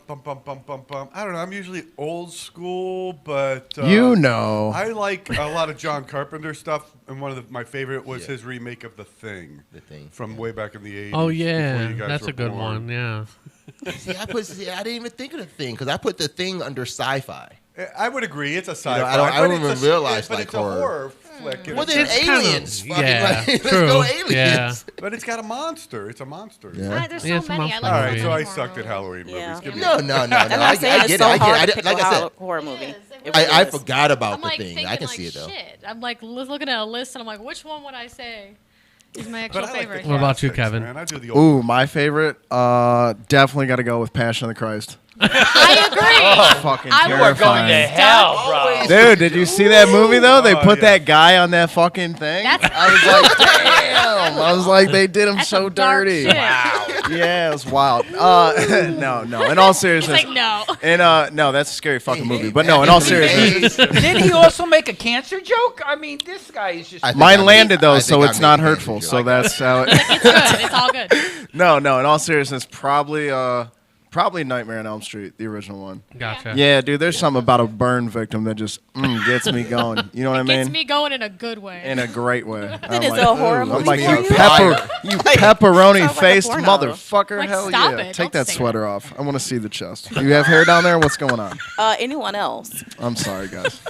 [SPEAKER 6] don't know. I'm usually old school, but
[SPEAKER 5] You know.
[SPEAKER 6] I like a lot of John Carpenter stuff, and one of my favorite was his remake of The Thing.
[SPEAKER 4] The Thing,
[SPEAKER 6] from way back in the '80s.
[SPEAKER 1] Oh
[SPEAKER 6] before
[SPEAKER 1] yeah,
[SPEAKER 6] you guys
[SPEAKER 1] that's
[SPEAKER 6] were
[SPEAKER 1] a good
[SPEAKER 6] born.
[SPEAKER 1] one. Yeah.
[SPEAKER 4] See, I didn't even think of the thing because I put the thing under sci-fi.
[SPEAKER 6] I would agree. It's a sci-fi.
[SPEAKER 4] I don't
[SPEAKER 6] but
[SPEAKER 4] even
[SPEAKER 6] it's
[SPEAKER 4] realize,
[SPEAKER 6] but
[SPEAKER 4] like,
[SPEAKER 6] it's a horror flick. and
[SPEAKER 4] Well,
[SPEAKER 6] it's-
[SPEAKER 4] then
[SPEAKER 1] It's kind of-
[SPEAKER 4] aliens. Fucking,
[SPEAKER 1] yeah,
[SPEAKER 4] like,
[SPEAKER 1] true.
[SPEAKER 4] Let's go aliens.
[SPEAKER 1] Yeah.
[SPEAKER 6] But it's got a monster. It's a monster.
[SPEAKER 4] Yeah.
[SPEAKER 15] There's
[SPEAKER 1] Yeah,
[SPEAKER 15] so
[SPEAKER 1] it's a
[SPEAKER 15] many. I
[SPEAKER 1] monster
[SPEAKER 15] like
[SPEAKER 6] All
[SPEAKER 15] so
[SPEAKER 6] right,
[SPEAKER 15] many
[SPEAKER 6] so I
[SPEAKER 15] horror
[SPEAKER 6] sucked at
[SPEAKER 15] movies.
[SPEAKER 6] Halloween
[SPEAKER 12] Yeah.
[SPEAKER 6] movies. Give me
[SPEAKER 4] No.
[SPEAKER 12] That's
[SPEAKER 4] I
[SPEAKER 12] what I'm saying.
[SPEAKER 4] get
[SPEAKER 12] It's
[SPEAKER 4] it.
[SPEAKER 12] so
[SPEAKER 4] I
[SPEAKER 12] hard to
[SPEAKER 4] get it.
[SPEAKER 12] pick
[SPEAKER 4] Like
[SPEAKER 12] a
[SPEAKER 4] I said,
[SPEAKER 12] horror movie.
[SPEAKER 15] It
[SPEAKER 12] It
[SPEAKER 15] really
[SPEAKER 12] really
[SPEAKER 4] I
[SPEAKER 12] is.
[SPEAKER 4] forgot about
[SPEAKER 15] I'm
[SPEAKER 4] the
[SPEAKER 15] like
[SPEAKER 4] thing.
[SPEAKER 15] thinking
[SPEAKER 4] I can
[SPEAKER 15] like,
[SPEAKER 4] see it though.
[SPEAKER 15] shit. I'm like looking at a list and I'm like, which one would I say is my actual
[SPEAKER 6] But I like
[SPEAKER 15] favorite?
[SPEAKER 6] the
[SPEAKER 1] What about you,
[SPEAKER 6] classics,
[SPEAKER 1] Kevin?
[SPEAKER 6] Man. I do the old.
[SPEAKER 5] Ooh, my favorite. Definitely got to go with Passion of the Christ.
[SPEAKER 15] I agree.
[SPEAKER 5] Fucking
[SPEAKER 15] I
[SPEAKER 3] You are going to
[SPEAKER 5] terrifying.
[SPEAKER 3] hell, bro.
[SPEAKER 5] Dude, did you see that movie though? They
[SPEAKER 6] Oh,
[SPEAKER 5] put
[SPEAKER 6] yeah.
[SPEAKER 5] that guy on that fucking thing.
[SPEAKER 15] That's-
[SPEAKER 5] I was like, damn. I was like, they did him
[SPEAKER 15] That's
[SPEAKER 5] so
[SPEAKER 15] some dark
[SPEAKER 5] dirty.
[SPEAKER 15] shit.
[SPEAKER 5] Yeah, it was wild. No. In all
[SPEAKER 15] He's
[SPEAKER 5] seriousness,
[SPEAKER 15] like, no.
[SPEAKER 5] and no, that's a scary fucking movie. But no, in all seriousness,
[SPEAKER 3] Didn't he also make a cancer joke? I mean, this guy is just.
[SPEAKER 4] I think
[SPEAKER 5] mine
[SPEAKER 4] I
[SPEAKER 5] landed
[SPEAKER 4] made- I
[SPEAKER 5] though,
[SPEAKER 4] think
[SPEAKER 5] so
[SPEAKER 4] I
[SPEAKER 5] it's
[SPEAKER 4] made
[SPEAKER 5] not
[SPEAKER 4] a
[SPEAKER 5] hurtful.
[SPEAKER 4] cancer
[SPEAKER 5] So
[SPEAKER 4] joke.
[SPEAKER 5] that's how it.
[SPEAKER 15] It's good. It's all good.
[SPEAKER 5] No. In all seriousness, probably Nightmare on Elm Street, the original one.
[SPEAKER 1] Gotcha.
[SPEAKER 5] Yeah, dude, there's something about a burn victim that just gets me going. You know what I
[SPEAKER 15] Gets
[SPEAKER 5] mean?
[SPEAKER 15] me going in a good way.
[SPEAKER 5] In a great way.
[SPEAKER 12] Then it's a horror
[SPEAKER 5] I'm
[SPEAKER 12] movie
[SPEAKER 5] like,
[SPEAKER 12] for
[SPEAKER 5] you
[SPEAKER 12] you?
[SPEAKER 5] pepperoni-faced
[SPEAKER 12] Sounds like a porno.
[SPEAKER 5] motherfucker.
[SPEAKER 15] Like,
[SPEAKER 5] Hell
[SPEAKER 15] stop
[SPEAKER 5] yeah.
[SPEAKER 15] it.
[SPEAKER 5] Take
[SPEAKER 15] Don't
[SPEAKER 5] that
[SPEAKER 15] say
[SPEAKER 5] sweater off. I want to see the chest. You have hair down there? What's going on?
[SPEAKER 12] Anyone else?
[SPEAKER 5] I'm sorry, guys.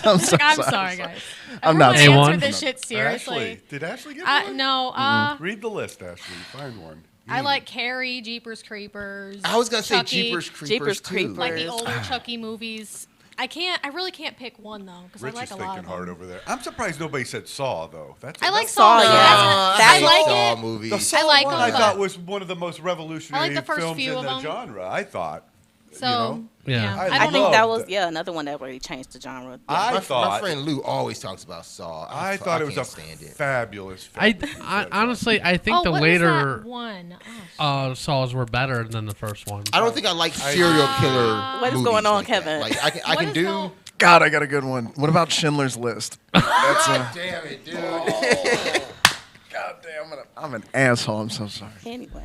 [SPEAKER 15] I'm sorry, guys.
[SPEAKER 5] I'm not
[SPEAKER 15] Everyone
[SPEAKER 1] sorry.
[SPEAKER 15] answer this shit seriously.
[SPEAKER 6] Ashley. Did Ashley get one?
[SPEAKER 15] No.
[SPEAKER 6] Read the list, Ashley. Find one.
[SPEAKER 15] I like Carrie, Jeepers Creepers.
[SPEAKER 4] I was gonna say
[SPEAKER 15] Chucky,
[SPEAKER 4] Jeepers Creepers
[SPEAKER 12] Jeepers
[SPEAKER 4] too.
[SPEAKER 12] Creepers.
[SPEAKER 15] Like the older Chucky movies. I really can't pick one though because I
[SPEAKER 6] Rich
[SPEAKER 15] like
[SPEAKER 6] is
[SPEAKER 15] a lot
[SPEAKER 6] thinking
[SPEAKER 15] of
[SPEAKER 6] hard
[SPEAKER 15] them.
[SPEAKER 6] over there. I'm surprised nobody said Saw though.
[SPEAKER 15] I like
[SPEAKER 12] Saw,
[SPEAKER 15] Saw.
[SPEAKER 12] yeah.
[SPEAKER 15] I like
[SPEAKER 4] Saw
[SPEAKER 15] it.
[SPEAKER 4] movie.
[SPEAKER 6] The Saw
[SPEAKER 15] I like
[SPEAKER 6] one
[SPEAKER 15] them,
[SPEAKER 6] I
[SPEAKER 15] but-
[SPEAKER 6] thought was one of the most revolutionary
[SPEAKER 15] I like the first
[SPEAKER 6] films
[SPEAKER 15] few
[SPEAKER 6] in
[SPEAKER 15] of
[SPEAKER 6] the
[SPEAKER 15] them.
[SPEAKER 6] genre. I thought.
[SPEAKER 15] So
[SPEAKER 6] know?
[SPEAKER 1] Yeah.
[SPEAKER 12] I think that was
[SPEAKER 6] loved-
[SPEAKER 12] another one that really changed the genre.
[SPEAKER 6] I
[SPEAKER 4] My
[SPEAKER 6] thought.
[SPEAKER 4] friend Lou always talks about Saw.
[SPEAKER 6] I thought it was a
[SPEAKER 4] can't stand it.
[SPEAKER 6] fabulous.
[SPEAKER 1] I honestly, I think the
[SPEAKER 15] what was
[SPEAKER 1] later
[SPEAKER 15] that one?
[SPEAKER 1] Saws were better than the first one.
[SPEAKER 4] I don't think I like serial killer.
[SPEAKER 12] What is
[SPEAKER 4] movies
[SPEAKER 12] going on,
[SPEAKER 4] like that.
[SPEAKER 12] Kevin?
[SPEAKER 4] Like I
[SPEAKER 15] What
[SPEAKER 4] can
[SPEAKER 15] is
[SPEAKER 4] do.
[SPEAKER 15] going-
[SPEAKER 5] God, I got a good one. What about Schindler's List? That's
[SPEAKER 4] Damn it, dude.
[SPEAKER 5] God damn it. I'm an asshole. I'm so sorry.
[SPEAKER 12] Anyway.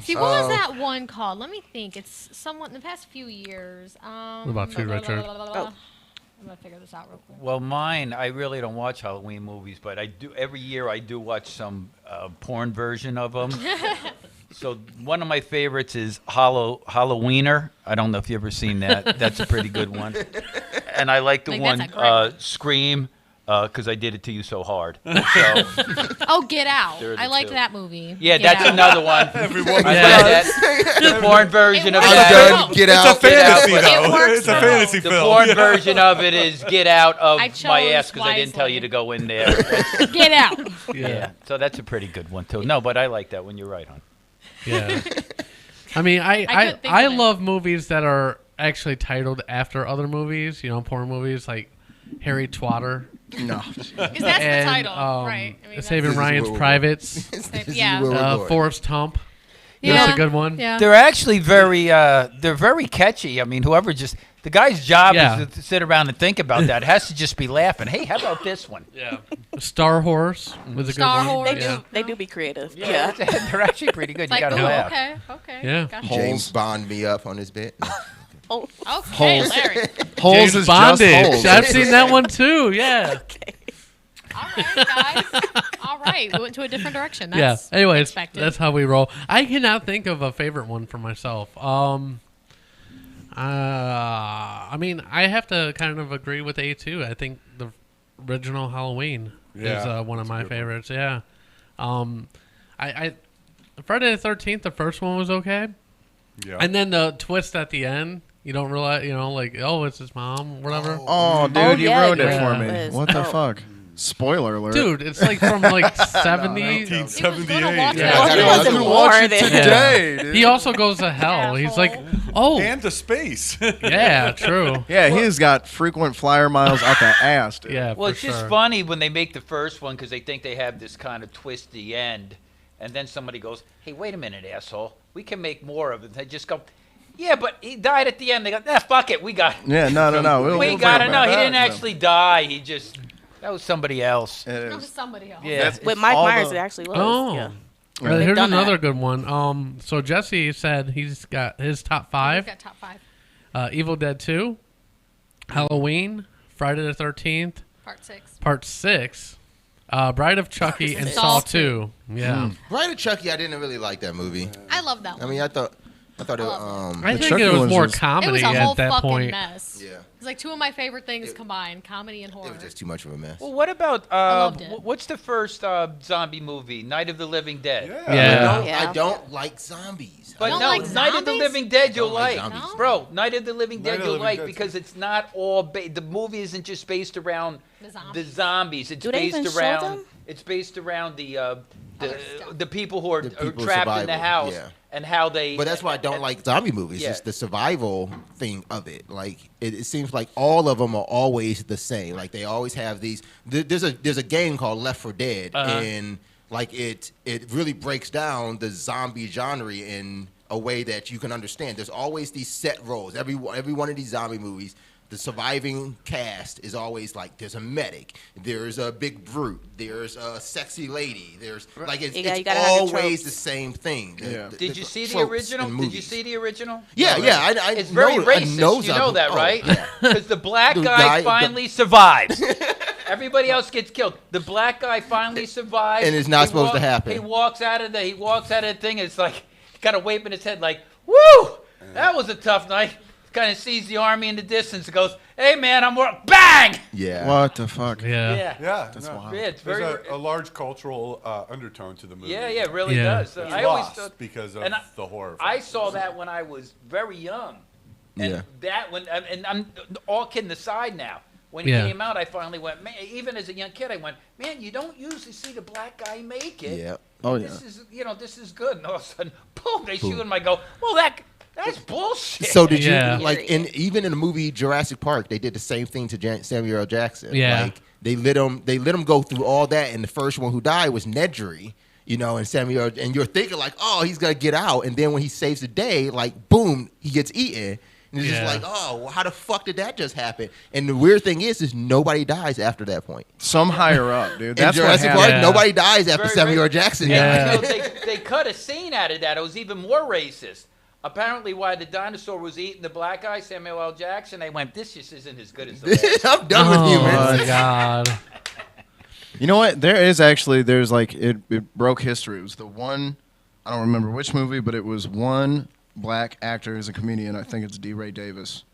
[SPEAKER 15] See, what was that one called? Let me think. It's somewhat in the past few years.
[SPEAKER 1] What about you, Richard?
[SPEAKER 12] Oh.
[SPEAKER 15] I'm gonna figure this out real quick.
[SPEAKER 3] Well, mine, I really don't watch Halloween movies, but I do every year. I do watch some porn version of them. So one of my favorites is Halloweener. I don't know if you've ever seen that. That's a pretty good one. And I like the
[SPEAKER 15] Like,
[SPEAKER 3] one
[SPEAKER 15] that's a great one.
[SPEAKER 3] Scream, because I did it to you so hard. So,
[SPEAKER 15] Oh, Get Out.
[SPEAKER 3] There are the
[SPEAKER 15] I liked
[SPEAKER 3] two.
[SPEAKER 15] that movie.
[SPEAKER 3] yeah,
[SPEAKER 15] Get
[SPEAKER 3] that's
[SPEAKER 15] Out.
[SPEAKER 3] another one.
[SPEAKER 6] Everyone
[SPEAKER 3] I
[SPEAKER 1] Yeah.
[SPEAKER 3] like that. The porn version of
[SPEAKER 15] It
[SPEAKER 4] I'm
[SPEAKER 15] works.
[SPEAKER 3] that.
[SPEAKER 4] done. Get
[SPEAKER 6] It's a
[SPEAKER 4] out.
[SPEAKER 6] fantasy
[SPEAKER 3] Get out.
[SPEAKER 15] It
[SPEAKER 6] though.
[SPEAKER 15] works
[SPEAKER 6] It's a
[SPEAKER 15] though.
[SPEAKER 6] fantasy
[SPEAKER 3] The
[SPEAKER 6] film.
[SPEAKER 3] porn
[SPEAKER 6] Yeah.
[SPEAKER 3] version of it is Get Out of
[SPEAKER 15] I
[SPEAKER 3] my
[SPEAKER 15] chose
[SPEAKER 3] ass because I didn't tell you
[SPEAKER 15] wisely.
[SPEAKER 3] to go in there.
[SPEAKER 15] Get Out.
[SPEAKER 3] Yeah. So that's a pretty good one too. No, but I like that one. You're right, hon.
[SPEAKER 1] Yeah. I mean,
[SPEAKER 15] couldn't think
[SPEAKER 1] I
[SPEAKER 15] of it.
[SPEAKER 1] love movies that are actually titled after other movies. You know, porn movies like Harry Twatter.
[SPEAKER 5] No.
[SPEAKER 15] Because that's the title, right? I mean,
[SPEAKER 1] Saving
[SPEAKER 15] that's-
[SPEAKER 1] Ryan's Privates.
[SPEAKER 15] Yeah.
[SPEAKER 1] Forrest Hump.
[SPEAKER 15] Yeah.
[SPEAKER 1] That's a good one.
[SPEAKER 15] Yeah.
[SPEAKER 3] They're actually they're very catchy. I mean, whoever the guy's job is to sit around and think about that. It has to just be laughing. Hey, how about this one?
[SPEAKER 1] Yeah. Star Horse was a good one.
[SPEAKER 12] Horse. They do be creative. Yeah.
[SPEAKER 3] They're actually pretty good.
[SPEAKER 12] It's
[SPEAKER 3] You
[SPEAKER 12] like,
[SPEAKER 3] gotta
[SPEAKER 12] oh,
[SPEAKER 3] laugh.
[SPEAKER 15] Okay.
[SPEAKER 1] Yeah.
[SPEAKER 15] Gotcha.
[SPEAKER 4] James Bond me up on his bed.
[SPEAKER 12] Oh.
[SPEAKER 15] Okay,
[SPEAKER 5] Holes.
[SPEAKER 15] Larry.
[SPEAKER 5] Holes
[SPEAKER 1] James
[SPEAKER 5] is
[SPEAKER 1] Bondage.
[SPEAKER 5] just holes.
[SPEAKER 1] I've seen that one too. Yeah.
[SPEAKER 15] All right, guys. All right. We went to a different direction. That's
[SPEAKER 1] yeah. Anyways,
[SPEAKER 15] expected.
[SPEAKER 1] that's how we roll. I cannot think of a favorite one for myself. I mean, I have to kind of agree with A2. I think the original Halloween is one of my favorites. Yeah. I Friday the 13th, the first one was okay.
[SPEAKER 6] Yeah.
[SPEAKER 1] And then the twist at the end, you don't realize, like, oh, it's his mom, whatever.
[SPEAKER 5] Oh, dude, you ruined it for me.
[SPEAKER 12] Liz.
[SPEAKER 5] What the fuck? Spoiler alert.
[SPEAKER 1] Dude, it's like from like 70s.
[SPEAKER 6] 1978.
[SPEAKER 12] Well, he wasn't born then.
[SPEAKER 5] today, dude.
[SPEAKER 1] He also goes to hell. He's like, oh.
[SPEAKER 6] And to space.
[SPEAKER 1] Yeah, true.
[SPEAKER 5] Yeah, he's got frequent flyer miles out the ass, dude.
[SPEAKER 1] Yeah,
[SPEAKER 3] Well,
[SPEAKER 1] for
[SPEAKER 3] it's just
[SPEAKER 1] sure.
[SPEAKER 3] funny when they make the first one because they think they have this kind of twisty end, and then somebody goes, "Hey, wait a minute, asshole! We can make more of it." They just go, "Yeah, but he died at the end." They go, "Fuck it, we got it."
[SPEAKER 5] Yeah, no.
[SPEAKER 3] We got it. No, he didn't actually die. He just that was somebody else.
[SPEAKER 15] It was somebody else.
[SPEAKER 3] Yeah,
[SPEAKER 12] With Mike Myers, it actually was.
[SPEAKER 1] Oh.
[SPEAKER 12] Yeah.
[SPEAKER 1] Well,
[SPEAKER 12] They've
[SPEAKER 1] here's
[SPEAKER 12] done
[SPEAKER 1] another
[SPEAKER 12] that.
[SPEAKER 1] good one. So Jesse said he's got his top five.
[SPEAKER 15] He's got top 5.
[SPEAKER 1] Evil Dead 2, Halloween, Friday the 13th, Part 6, Bride of Chucky, and Saw 2. Yeah.
[SPEAKER 4] Bride of Chucky, I didn't really like that movie.
[SPEAKER 15] I love that one.
[SPEAKER 4] I mean, I thought it.
[SPEAKER 1] I think it was more comedy
[SPEAKER 15] It was a whole
[SPEAKER 1] at that
[SPEAKER 15] fucking
[SPEAKER 1] point.
[SPEAKER 15] mess.
[SPEAKER 4] Yeah.
[SPEAKER 15] It's like two of my favorite things combined, comedy and horror.
[SPEAKER 4] It was just too much of a mess.
[SPEAKER 3] Well, what about
[SPEAKER 15] loved it.
[SPEAKER 3] what's the first zombie movie? Night of the Living Dead.
[SPEAKER 1] Yeah.
[SPEAKER 4] I don't like zombies.
[SPEAKER 3] But
[SPEAKER 15] don't
[SPEAKER 3] no,
[SPEAKER 15] like
[SPEAKER 3] Night of the
[SPEAKER 15] zombies?
[SPEAKER 3] Living Dead you'll
[SPEAKER 4] like
[SPEAKER 3] like,
[SPEAKER 4] zombies.
[SPEAKER 3] bro. Night of the Living
[SPEAKER 6] Night
[SPEAKER 3] Dead
[SPEAKER 6] of the
[SPEAKER 3] you'll
[SPEAKER 6] Living
[SPEAKER 3] like
[SPEAKER 6] Dead's
[SPEAKER 3] because it's not all the movie isn't just based around the zombies. It's
[SPEAKER 12] Do they
[SPEAKER 3] based
[SPEAKER 12] even show
[SPEAKER 3] around
[SPEAKER 12] them?
[SPEAKER 3] it's based around the people who are
[SPEAKER 4] people
[SPEAKER 3] trapped in the
[SPEAKER 4] survival,
[SPEAKER 3] house
[SPEAKER 4] yeah.
[SPEAKER 3] and how they.
[SPEAKER 4] But that's why I don't like zombie movies.
[SPEAKER 3] Yeah.
[SPEAKER 4] It's the survival thing of it. Like it seems like all of them are always the same. Like they always have these. There's a game called Left 4 Dead, and like it really breaks down the zombie genre in a way that you can understand. There's always these set roles. Every one of these zombie movies. The surviving cast is always like there's a medic, there's a big brute, there's a sexy lady, there's like it's
[SPEAKER 12] You gotta have your
[SPEAKER 4] always
[SPEAKER 12] tropes.
[SPEAKER 4] the same thing.
[SPEAKER 3] Did you see the
[SPEAKER 4] tropes
[SPEAKER 3] original?
[SPEAKER 4] in
[SPEAKER 3] Did you
[SPEAKER 4] movies.
[SPEAKER 3] see the original?
[SPEAKER 4] Yeah, yeah. I
[SPEAKER 3] It's very
[SPEAKER 4] know,
[SPEAKER 3] racist.
[SPEAKER 4] I know
[SPEAKER 3] You know that, right?
[SPEAKER 4] yeah.
[SPEAKER 3] Because the black
[SPEAKER 4] The
[SPEAKER 3] guy
[SPEAKER 4] guy-
[SPEAKER 3] finally survives. Everybody else gets killed. The black guy finally survives.
[SPEAKER 4] And it's not
[SPEAKER 3] He
[SPEAKER 4] supposed to happen.
[SPEAKER 3] He walks out of the thing. It's like got a wave in his head, like, "Woo, that was a tough night." Kind of sees the army in the distance and goes, "Hey man, I'm bang!"
[SPEAKER 4] Yeah.
[SPEAKER 5] What the fuck?
[SPEAKER 3] Yeah.
[SPEAKER 5] That's
[SPEAKER 6] no.
[SPEAKER 5] wild.
[SPEAKER 3] Yeah, it's very.
[SPEAKER 6] There's a large cultural undertone to the movie.
[SPEAKER 3] Yeah, it really
[SPEAKER 1] Yeah.
[SPEAKER 3] does.
[SPEAKER 6] It's
[SPEAKER 3] I always
[SPEAKER 6] lost
[SPEAKER 3] thought
[SPEAKER 6] because of
[SPEAKER 3] and
[SPEAKER 6] the horror.
[SPEAKER 3] I saw that when I was very young. And
[SPEAKER 4] Yeah.
[SPEAKER 3] that when and I'm all kidding aside now. When it
[SPEAKER 1] Yeah.
[SPEAKER 3] came out, I finally went. Man, even as a young kid, I went, "Man, you don't usually see the black guy make it."
[SPEAKER 4] Yeah.
[SPEAKER 5] Oh,
[SPEAKER 3] This
[SPEAKER 5] yeah.
[SPEAKER 3] is this is good. And all of a sudden, boom! They shoot him. I go, "Well, that's bullshit."
[SPEAKER 4] So did
[SPEAKER 1] Yeah.
[SPEAKER 4] you like even in the movie Jurassic Park? They did the same thing to Samuel L. Jackson.
[SPEAKER 1] Yeah.
[SPEAKER 4] Like they let him go through all that, and the first one who died was Nedry. And Samuel, and you're thinking like, oh, he's gonna get out, and then when he saves the day, like, boom, he gets eaten. And it's
[SPEAKER 1] Yeah.
[SPEAKER 4] just like, oh, well, how the fuck did that just happen? And the weird thing is nobody dies after that point.
[SPEAKER 5] Some higher up, dude.
[SPEAKER 4] In
[SPEAKER 5] That's what
[SPEAKER 4] Jurassic
[SPEAKER 5] happened.
[SPEAKER 4] Park, nobody dies after
[SPEAKER 3] Very
[SPEAKER 4] Samuel L.
[SPEAKER 3] racist.
[SPEAKER 4] Jackson.
[SPEAKER 1] Yeah.
[SPEAKER 4] died.
[SPEAKER 3] They cut a scene out of that. It was even more racist. Apparently, while the dinosaur was eating the black guy, Samuel L. Jackson, they went, "This just isn't as good as the last."
[SPEAKER 4] I'm done with you,
[SPEAKER 1] Oh
[SPEAKER 4] man.
[SPEAKER 1] my god.
[SPEAKER 5] You know what? There's like it broke history. It was the one, I don't remember which movie, but it was one black actor as a comedian. I think it's D. Ray Davis,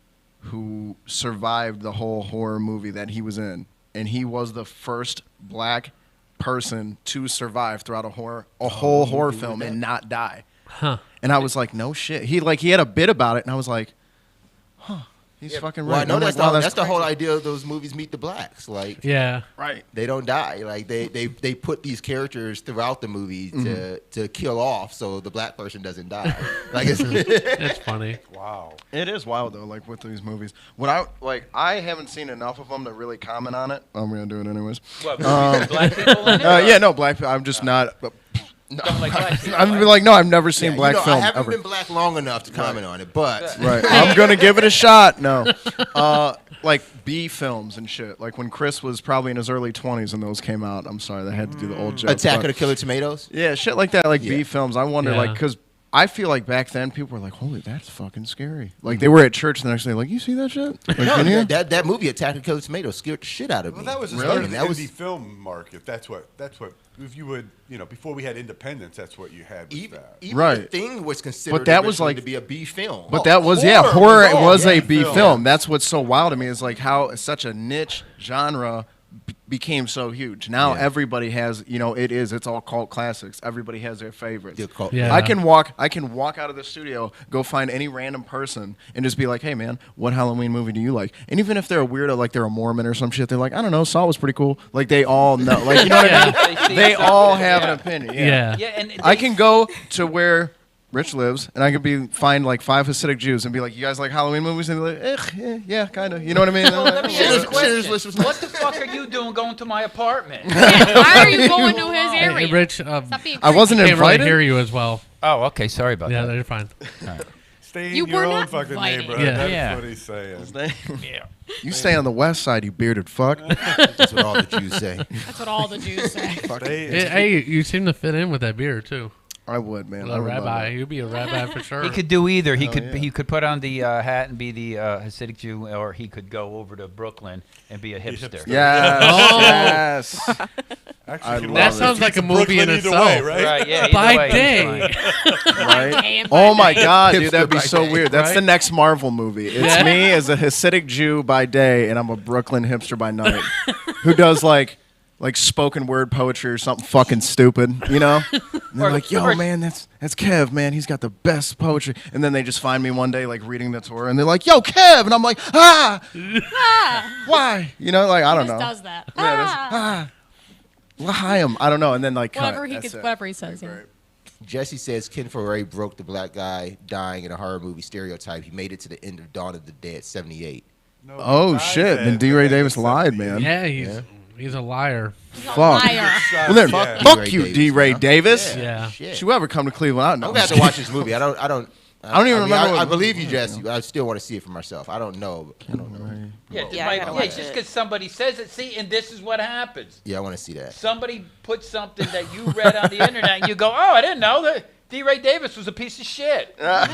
[SPEAKER 5] who survived the whole horror movie that he was in, and he was the first black person to survive throughout a whole horror film and not die.
[SPEAKER 1] Huh.
[SPEAKER 5] And I was like, no shit. He had a bit about it, and I was like, huh. He's fucking
[SPEAKER 4] Well,
[SPEAKER 5] right.
[SPEAKER 4] no,
[SPEAKER 5] I'm
[SPEAKER 4] that's,
[SPEAKER 5] like, wow,
[SPEAKER 4] that's the whole idea of those movies, Meet the Blacks. Like,
[SPEAKER 1] Yeah.
[SPEAKER 5] Right.
[SPEAKER 4] They don't die. Like they put these characters throughout the movie to kill off, so the black person doesn't die. Like
[SPEAKER 1] it's funny.
[SPEAKER 6] Wow.
[SPEAKER 5] It is wild though. Like with these movies, I haven't seen enough of them to really comment on it. I'm gonna do it anyways.
[SPEAKER 3] What, black people in it?
[SPEAKER 5] Yeah, no, black people. I'm just not.
[SPEAKER 3] Don't like black people.
[SPEAKER 5] I'm like, no, I've never seen black film
[SPEAKER 4] I haven't
[SPEAKER 5] ever.
[SPEAKER 4] been black long enough to comment on it, but
[SPEAKER 5] Right, I'm gonna give it a shot. No, like B films and shit. Like when Chris was probably in his early 20s and those came out. I'm sorry, they had to do the old joke.
[SPEAKER 4] Attack of the Killer Tomatoes.
[SPEAKER 5] Yeah, shit like that. Like B films. I wonder,
[SPEAKER 1] Yeah.
[SPEAKER 5] like, because I feel like back then people were like, "Holy, that's fucking scary." Like they were at church the next day, like, "You see that shit?" Like,
[SPEAKER 4] No, that movie Attack of the Killer Tomatoes scared the shit out of me.
[SPEAKER 6] Well, that was the
[SPEAKER 4] really?
[SPEAKER 6] start of the
[SPEAKER 4] That was
[SPEAKER 6] indie film market. That's what. If you would, before we had independence, that's what you had. With that.
[SPEAKER 4] Even
[SPEAKER 5] Right.
[SPEAKER 4] The Thing was considered
[SPEAKER 5] But that was
[SPEAKER 4] originally
[SPEAKER 5] like
[SPEAKER 4] to be a B film.
[SPEAKER 5] But that was horror. It was a B film. That's what's so wild to me is like how such a niche genre became so huge. Now everybody has, it's all cult classics. Everybody has their favorites.
[SPEAKER 1] Yeah.
[SPEAKER 5] I can walk out of the studio, go find any random person, and just be like, "Hey, man, what Halloween movie do you like?" And even if they're a weirdo, like they're a Mormon or some shit, they're like, "I don't know, Saw was pretty cool." Like they all know, like you know what I mean? They all have an opinion.
[SPEAKER 1] Yeah.
[SPEAKER 3] Yeah, and
[SPEAKER 5] I can go to where Rich lives, and I could find like 5 Hasidic Jews and be like, "You guys like Halloween movies?" And they're like, yeah, kind of. You know what I mean?
[SPEAKER 3] Well, let me ask you a question. What the fuck are you doing going to my apartment?
[SPEAKER 15] Why are you going to his area?
[SPEAKER 1] Hey, Rich,
[SPEAKER 15] Stop being
[SPEAKER 5] I wasn't
[SPEAKER 1] can't
[SPEAKER 5] invited.
[SPEAKER 1] really hear you as well.
[SPEAKER 3] Oh, okay. Sorry about
[SPEAKER 1] Yeah,
[SPEAKER 3] that.
[SPEAKER 1] you're fine.
[SPEAKER 6] Stay in
[SPEAKER 15] You
[SPEAKER 6] your
[SPEAKER 15] were
[SPEAKER 6] own
[SPEAKER 15] not
[SPEAKER 6] fucking
[SPEAKER 15] invited.
[SPEAKER 6] neighborhood.
[SPEAKER 1] Yeah.
[SPEAKER 6] That's
[SPEAKER 3] Yeah.
[SPEAKER 6] what he's saying.
[SPEAKER 3] Yeah.
[SPEAKER 5] You stay on the west side, you bearded fuck.
[SPEAKER 4] That's what all the Jews say.
[SPEAKER 15] That's what all the Jews say.
[SPEAKER 1] Hey, you seem to fit in with that beard too.
[SPEAKER 5] I would, man. I
[SPEAKER 1] A
[SPEAKER 5] would love
[SPEAKER 1] rabbi.
[SPEAKER 5] it.
[SPEAKER 1] You'd be a rabbi for sure.
[SPEAKER 3] He could do either. He
[SPEAKER 5] Hell
[SPEAKER 3] could
[SPEAKER 5] yeah.
[SPEAKER 3] he could put on the hat and be the Hasidic Jew, or he could go over to Brooklyn and be a hipster.
[SPEAKER 5] Yes.
[SPEAKER 1] Oh.
[SPEAKER 5] Yes.
[SPEAKER 6] Actually,
[SPEAKER 5] love
[SPEAKER 1] That
[SPEAKER 5] it.
[SPEAKER 1] sounds like a movie in
[SPEAKER 6] Brooklyn either
[SPEAKER 1] itself.
[SPEAKER 6] way, right?
[SPEAKER 3] Right? Yeah. either
[SPEAKER 1] By
[SPEAKER 3] way, he's
[SPEAKER 1] day.
[SPEAKER 3] fine.
[SPEAKER 5] Right? Oh my God, dude, that'd be
[SPEAKER 4] by
[SPEAKER 5] so
[SPEAKER 4] day,
[SPEAKER 5] weird. That's the
[SPEAKER 1] right?
[SPEAKER 5] next Marvel movie. It's
[SPEAKER 1] Yeah.
[SPEAKER 5] me as a Hasidic Jew by day, and I'm a Brooklyn hipster by night, who does like spoken word poetry or something fucking stupid, you know? And they're like, "Yo, man, that's Kev, man. He's got the best poetry." And then they just find me one day like reading the Torah, and they're like, "Yo, Kev," and I'm like, why? You know, like I don't
[SPEAKER 15] He
[SPEAKER 5] know.
[SPEAKER 15] just does that.
[SPEAKER 5] Yeah, that's, L'chaim. I don't know. And then like cut.
[SPEAKER 15] Whatever
[SPEAKER 5] That's it.
[SPEAKER 15] whatever he says. Yeah.
[SPEAKER 4] Jesse says Ken Foray broke the black guy dying in a horror movie stereotype. He made it to the end of Dawn of the Dead, 78.
[SPEAKER 6] No,
[SPEAKER 5] Oh
[SPEAKER 6] I
[SPEAKER 5] shit!
[SPEAKER 6] said
[SPEAKER 5] Then D. Ray
[SPEAKER 6] that
[SPEAKER 5] Davis
[SPEAKER 6] it's
[SPEAKER 5] lied,
[SPEAKER 6] 78.
[SPEAKER 5] man.
[SPEAKER 1] Yeah, he's a liar.
[SPEAKER 5] Fuck.
[SPEAKER 15] Liar.
[SPEAKER 5] Well then,
[SPEAKER 6] Yeah.
[SPEAKER 5] fuck
[SPEAKER 4] D.
[SPEAKER 5] you,
[SPEAKER 4] Ray
[SPEAKER 5] D. Ray Davis.
[SPEAKER 1] Yeah.
[SPEAKER 4] Shit.
[SPEAKER 5] Should you ever come to Cleveland? I don't know.
[SPEAKER 4] I'm gonna have to watch this movie. I don't even
[SPEAKER 5] remember
[SPEAKER 4] I
[SPEAKER 5] what
[SPEAKER 4] believe
[SPEAKER 5] movie
[SPEAKER 4] you,
[SPEAKER 5] it was.
[SPEAKER 4] Jesse. I still want to see it for myself. I don't know.
[SPEAKER 3] Yeah,
[SPEAKER 12] I gotta watch
[SPEAKER 3] just
[SPEAKER 12] it.
[SPEAKER 3] because somebody says it. See, and this is what happens.
[SPEAKER 4] Yeah, I want to see that.
[SPEAKER 3] Somebody put something that you read on the internet, and you go, "Oh, I didn't know that D. Ray Davis was a piece of shit." Whatever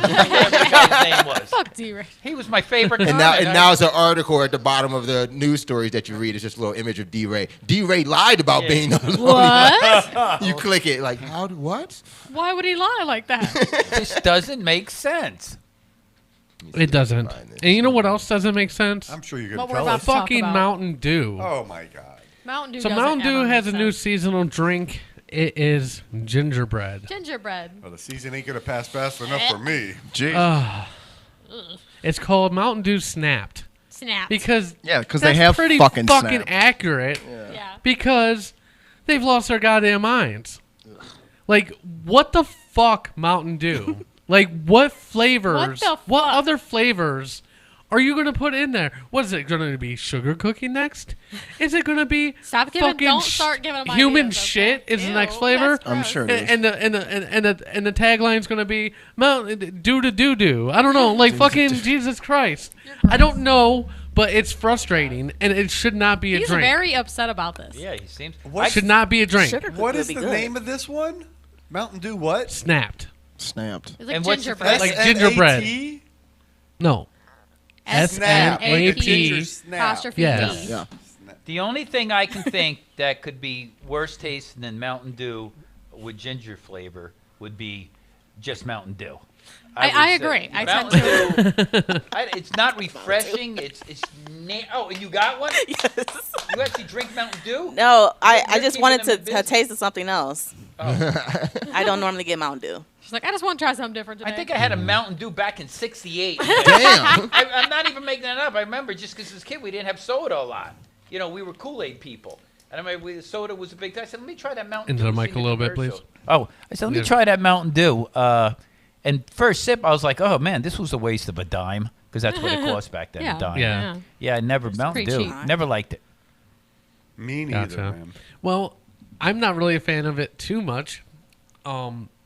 [SPEAKER 3] the guy's name was.
[SPEAKER 15] Fuck D-Ray.
[SPEAKER 3] He was my favorite.
[SPEAKER 4] And
[SPEAKER 3] comic.
[SPEAKER 4] now it's an article at the bottom of the news stories that you read. It's just a little image of D. Ray. D. Ray lied about
[SPEAKER 3] Yeah.
[SPEAKER 4] being the
[SPEAKER 15] What?
[SPEAKER 4] You click it like what?
[SPEAKER 15] Why would he lie like that?
[SPEAKER 3] This doesn't make sense.
[SPEAKER 1] It doesn't. And you know what else doesn't make sense?
[SPEAKER 6] I'm sure you're
[SPEAKER 15] What
[SPEAKER 6] gonna
[SPEAKER 15] we're
[SPEAKER 6] tell
[SPEAKER 15] about
[SPEAKER 6] us.
[SPEAKER 15] to talk
[SPEAKER 1] Fucking
[SPEAKER 15] about.
[SPEAKER 1] Mountain Dew.
[SPEAKER 6] Oh my God.
[SPEAKER 15] Mountain Dew.
[SPEAKER 1] So
[SPEAKER 15] doesn't
[SPEAKER 1] Mountain Dew
[SPEAKER 15] ever
[SPEAKER 1] has a
[SPEAKER 15] make
[SPEAKER 1] new
[SPEAKER 15] sense.
[SPEAKER 1] seasonal drink. It is gingerbread.
[SPEAKER 15] Gingerbread.
[SPEAKER 6] Well, the season ain't gonna pass fast enough for me.
[SPEAKER 5] Jeez.
[SPEAKER 1] It's called Mountain Dew Snapped.
[SPEAKER 15] Snap.
[SPEAKER 1] Because
[SPEAKER 5] Yeah, because
[SPEAKER 1] that's
[SPEAKER 5] they have
[SPEAKER 1] pretty
[SPEAKER 5] fucking Snap.
[SPEAKER 1] accurate.
[SPEAKER 15] Yeah.
[SPEAKER 1] Because they've lost their goddamn minds. Like, what the fuck, Mountain Dew? Like, what flavors?
[SPEAKER 15] What the fuck?
[SPEAKER 1] Other flavors are you gonna put in there? What is it gonna be? Sugar cookie next? Is it gonna be
[SPEAKER 15] Stop giving.
[SPEAKER 1] fucking
[SPEAKER 15] Don't start giving them
[SPEAKER 1] human
[SPEAKER 15] ideas, okay?
[SPEAKER 1] shit? Is the
[SPEAKER 15] Ew,
[SPEAKER 1] next flavor?
[SPEAKER 15] that's
[SPEAKER 5] I'm
[SPEAKER 15] gross.
[SPEAKER 5] sure it is.
[SPEAKER 1] And the tagline's gonna be Mountain Dew to doo doo. I don't know, like fucking Jesus Christ. I don't know, but it's frustrating, and it should not be a
[SPEAKER 15] He's
[SPEAKER 1] drink.
[SPEAKER 15] very upset about this.
[SPEAKER 3] Yeah, he seems.
[SPEAKER 1] It should not be a drink.
[SPEAKER 12] Sugar cookie
[SPEAKER 6] What
[SPEAKER 12] would
[SPEAKER 6] is
[SPEAKER 12] be
[SPEAKER 6] the
[SPEAKER 12] good.
[SPEAKER 6] name of this one? Mountain Dew what?
[SPEAKER 1] Snapped.
[SPEAKER 5] Snapped.
[SPEAKER 15] It's like
[SPEAKER 3] And what's the
[SPEAKER 15] gingerbread.
[SPEAKER 1] Like gingerbread.
[SPEAKER 6] S-N-A-T?
[SPEAKER 1] No.
[SPEAKER 15] S-N-A-P
[SPEAKER 6] Ginger snap.
[SPEAKER 15] apostrophe
[SPEAKER 1] Yes.
[SPEAKER 15] D.
[SPEAKER 5] Yeah.
[SPEAKER 3] The only thing I can think that could be worse tasting than Mountain Dew with ginger flavor would be just Mountain Dew.
[SPEAKER 15] I agree. I tend
[SPEAKER 3] to. It's not refreshing. And you got one?
[SPEAKER 12] Yes.
[SPEAKER 3] You actually drink Mountain Dew?
[SPEAKER 12] No, I just wanted to taste something else.
[SPEAKER 3] Oh.
[SPEAKER 12] I don't normally get Mountain Dew.
[SPEAKER 15] She's like, I just want to try something different today.
[SPEAKER 3] I think I had a Mountain Dew back in '68.
[SPEAKER 4] Damn.
[SPEAKER 3] I'm not even making that up. I remember just because as a kid we didn't have soda a lot. You know, we were Kool-Aid people. And I remember soda was a big thing. I said, let me try that Mountain Dew.
[SPEAKER 1] Into the mic a little bit, please.
[SPEAKER 3] Oh, I said, let me try that Mountain Dew. And first sip, I was like, oh, man, this was a waste of a dime. Because that's what it cost back then, a dime. Yeah, I never, Mountain Dew, cheap. Never liked it.
[SPEAKER 6] Me neither, man.
[SPEAKER 1] Well, I'm not really a fan of it too much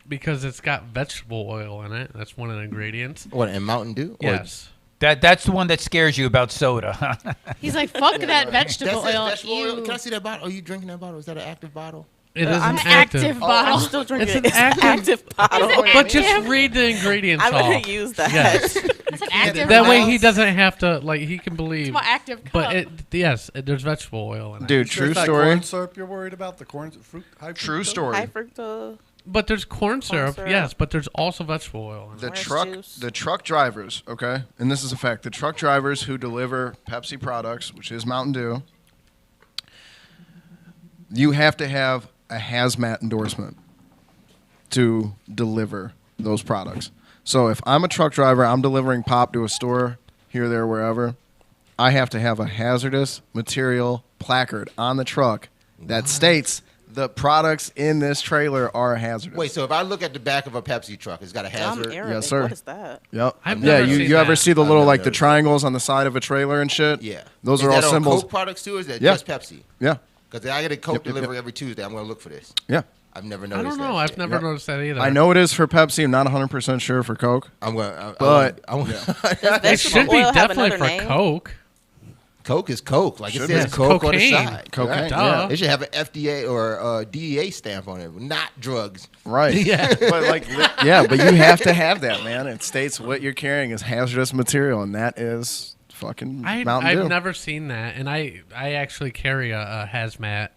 [SPEAKER 1] because it's got vegetable oil in it. That's one of the ingredients.
[SPEAKER 4] What, in Mountain Dew?
[SPEAKER 1] Yes.
[SPEAKER 3] That's the one that scares you about soda.
[SPEAKER 15] He's like, fuck that vegetable oil.
[SPEAKER 4] Vegetable oil. Can I see that bottle? Are you drinking that bottle? Is that an active bottle?
[SPEAKER 1] It is
[SPEAKER 15] an
[SPEAKER 1] an
[SPEAKER 15] active bottle.
[SPEAKER 12] I'm still drinking
[SPEAKER 1] it's an
[SPEAKER 12] active bottle.
[SPEAKER 1] But just read the ingredients
[SPEAKER 12] I'm
[SPEAKER 1] off.
[SPEAKER 12] going to use that.
[SPEAKER 1] Yes.
[SPEAKER 15] It's an active
[SPEAKER 1] that way
[SPEAKER 15] bottle.
[SPEAKER 1] he doesn't have to, like, he can believe.
[SPEAKER 15] It's my active cup.
[SPEAKER 1] But there's vegetable oil in it.
[SPEAKER 5] Dude,
[SPEAKER 6] Is
[SPEAKER 5] true
[SPEAKER 6] that
[SPEAKER 5] story.
[SPEAKER 6] corn syrup you're worried about? The corn fruit? High
[SPEAKER 5] True
[SPEAKER 6] fructose?
[SPEAKER 5] story.
[SPEAKER 12] High fructose.
[SPEAKER 1] But there's corn syrup, yes, but there's also vegetable oil in it.
[SPEAKER 5] The truck drivers, okay, and this is a fact. The truck drivers who deliver Pepsi products, which is Mountain Dew, you have to have a hazmat endorsement to deliver those products. So if I'm a truck driver, I'm delivering pop to a store here, there, wherever, I have to have a hazardous material placard on the truck that states the products in this trailer are hazardous.
[SPEAKER 4] Wait, so if I look at the back of a Pepsi truck, it's got a hazard?
[SPEAKER 5] Yes, sir.
[SPEAKER 12] What is that?
[SPEAKER 5] Yep.
[SPEAKER 1] I've
[SPEAKER 5] yeah,
[SPEAKER 1] never seen
[SPEAKER 5] you ever
[SPEAKER 1] that.
[SPEAKER 5] see the little, like, the triangles on the side of a trailer and shit?
[SPEAKER 4] Yeah.
[SPEAKER 5] Those
[SPEAKER 4] Is
[SPEAKER 5] are all
[SPEAKER 4] that on
[SPEAKER 5] symbols.
[SPEAKER 4] Coke products too, or is that
[SPEAKER 5] Yeah.
[SPEAKER 4] just Pepsi?
[SPEAKER 5] Yeah.
[SPEAKER 4] Because I get a Coke
[SPEAKER 5] Yep,
[SPEAKER 4] delivery every Tuesday. I'm going to look for this.
[SPEAKER 5] Yeah.
[SPEAKER 4] I've never
[SPEAKER 1] I
[SPEAKER 4] noticed
[SPEAKER 1] don't know.
[SPEAKER 4] that.
[SPEAKER 1] I've never noticed that either.
[SPEAKER 5] I know it is for Pepsi. I'm not 100% sure for Coke.
[SPEAKER 4] I'm going.
[SPEAKER 5] But
[SPEAKER 1] It should be definitely for Coke.
[SPEAKER 4] Coke is Coke. Like
[SPEAKER 5] Should
[SPEAKER 4] it
[SPEAKER 5] be.
[SPEAKER 4] says
[SPEAKER 5] It's
[SPEAKER 4] Coke on the
[SPEAKER 1] cocaine.
[SPEAKER 4] side.
[SPEAKER 5] Cocaine,
[SPEAKER 4] Right?
[SPEAKER 5] yeah.
[SPEAKER 4] It should have an FDA or a DEA stamp on it. Not drugs.
[SPEAKER 5] Right.
[SPEAKER 1] Yeah.
[SPEAKER 5] But like, yeah, but you have to have that, man. It states what you're carrying is hazardous material, and that is fucking Mountain Dew.
[SPEAKER 1] I've never seen that, and I actually carry a hazmat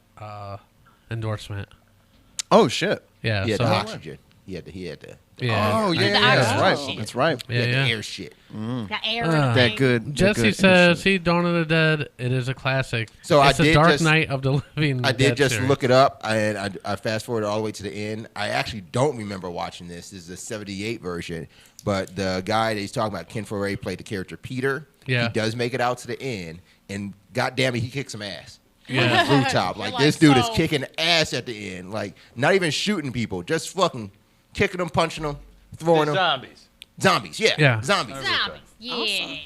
[SPEAKER 1] endorsement.
[SPEAKER 5] Oh shit.
[SPEAKER 1] Yeah.
[SPEAKER 4] He had
[SPEAKER 1] so
[SPEAKER 4] the oxygen. He had the.
[SPEAKER 1] Yeah.
[SPEAKER 5] Oh yeah, that's right. That's right.
[SPEAKER 4] He had
[SPEAKER 1] Yeah.
[SPEAKER 4] the air shit.
[SPEAKER 15] Got air
[SPEAKER 5] That good.
[SPEAKER 1] Jesse says, "See, Dawn of the Dead. It is a classic.
[SPEAKER 4] So
[SPEAKER 1] it's
[SPEAKER 4] I
[SPEAKER 1] a
[SPEAKER 4] did
[SPEAKER 1] Dark
[SPEAKER 4] just-
[SPEAKER 1] Knight of the Living.
[SPEAKER 4] I
[SPEAKER 1] Dead
[SPEAKER 4] did just
[SPEAKER 1] series.
[SPEAKER 4] look it up, and I fast forwarded all the way to the end. I actually don't remember watching this. This is the '78 version, but the guy that he's talking about, Ken Foree, played the character Peter.
[SPEAKER 1] Yeah.
[SPEAKER 4] He does make it out to the end, and goddamn it, he kicks some ass.
[SPEAKER 1] Yeah.
[SPEAKER 4] On the rooftop, like this dude is kicking ass at the end, like not even shooting people, just fucking kicking them, punching them, throwing them.
[SPEAKER 3] Zombies.
[SPEAKER 4] Zombies, yeah,
[SPEAKER 1] Yeah.
[SPEAKER 4] zombies.
[SPEAKER 15] Zombies. Yeah.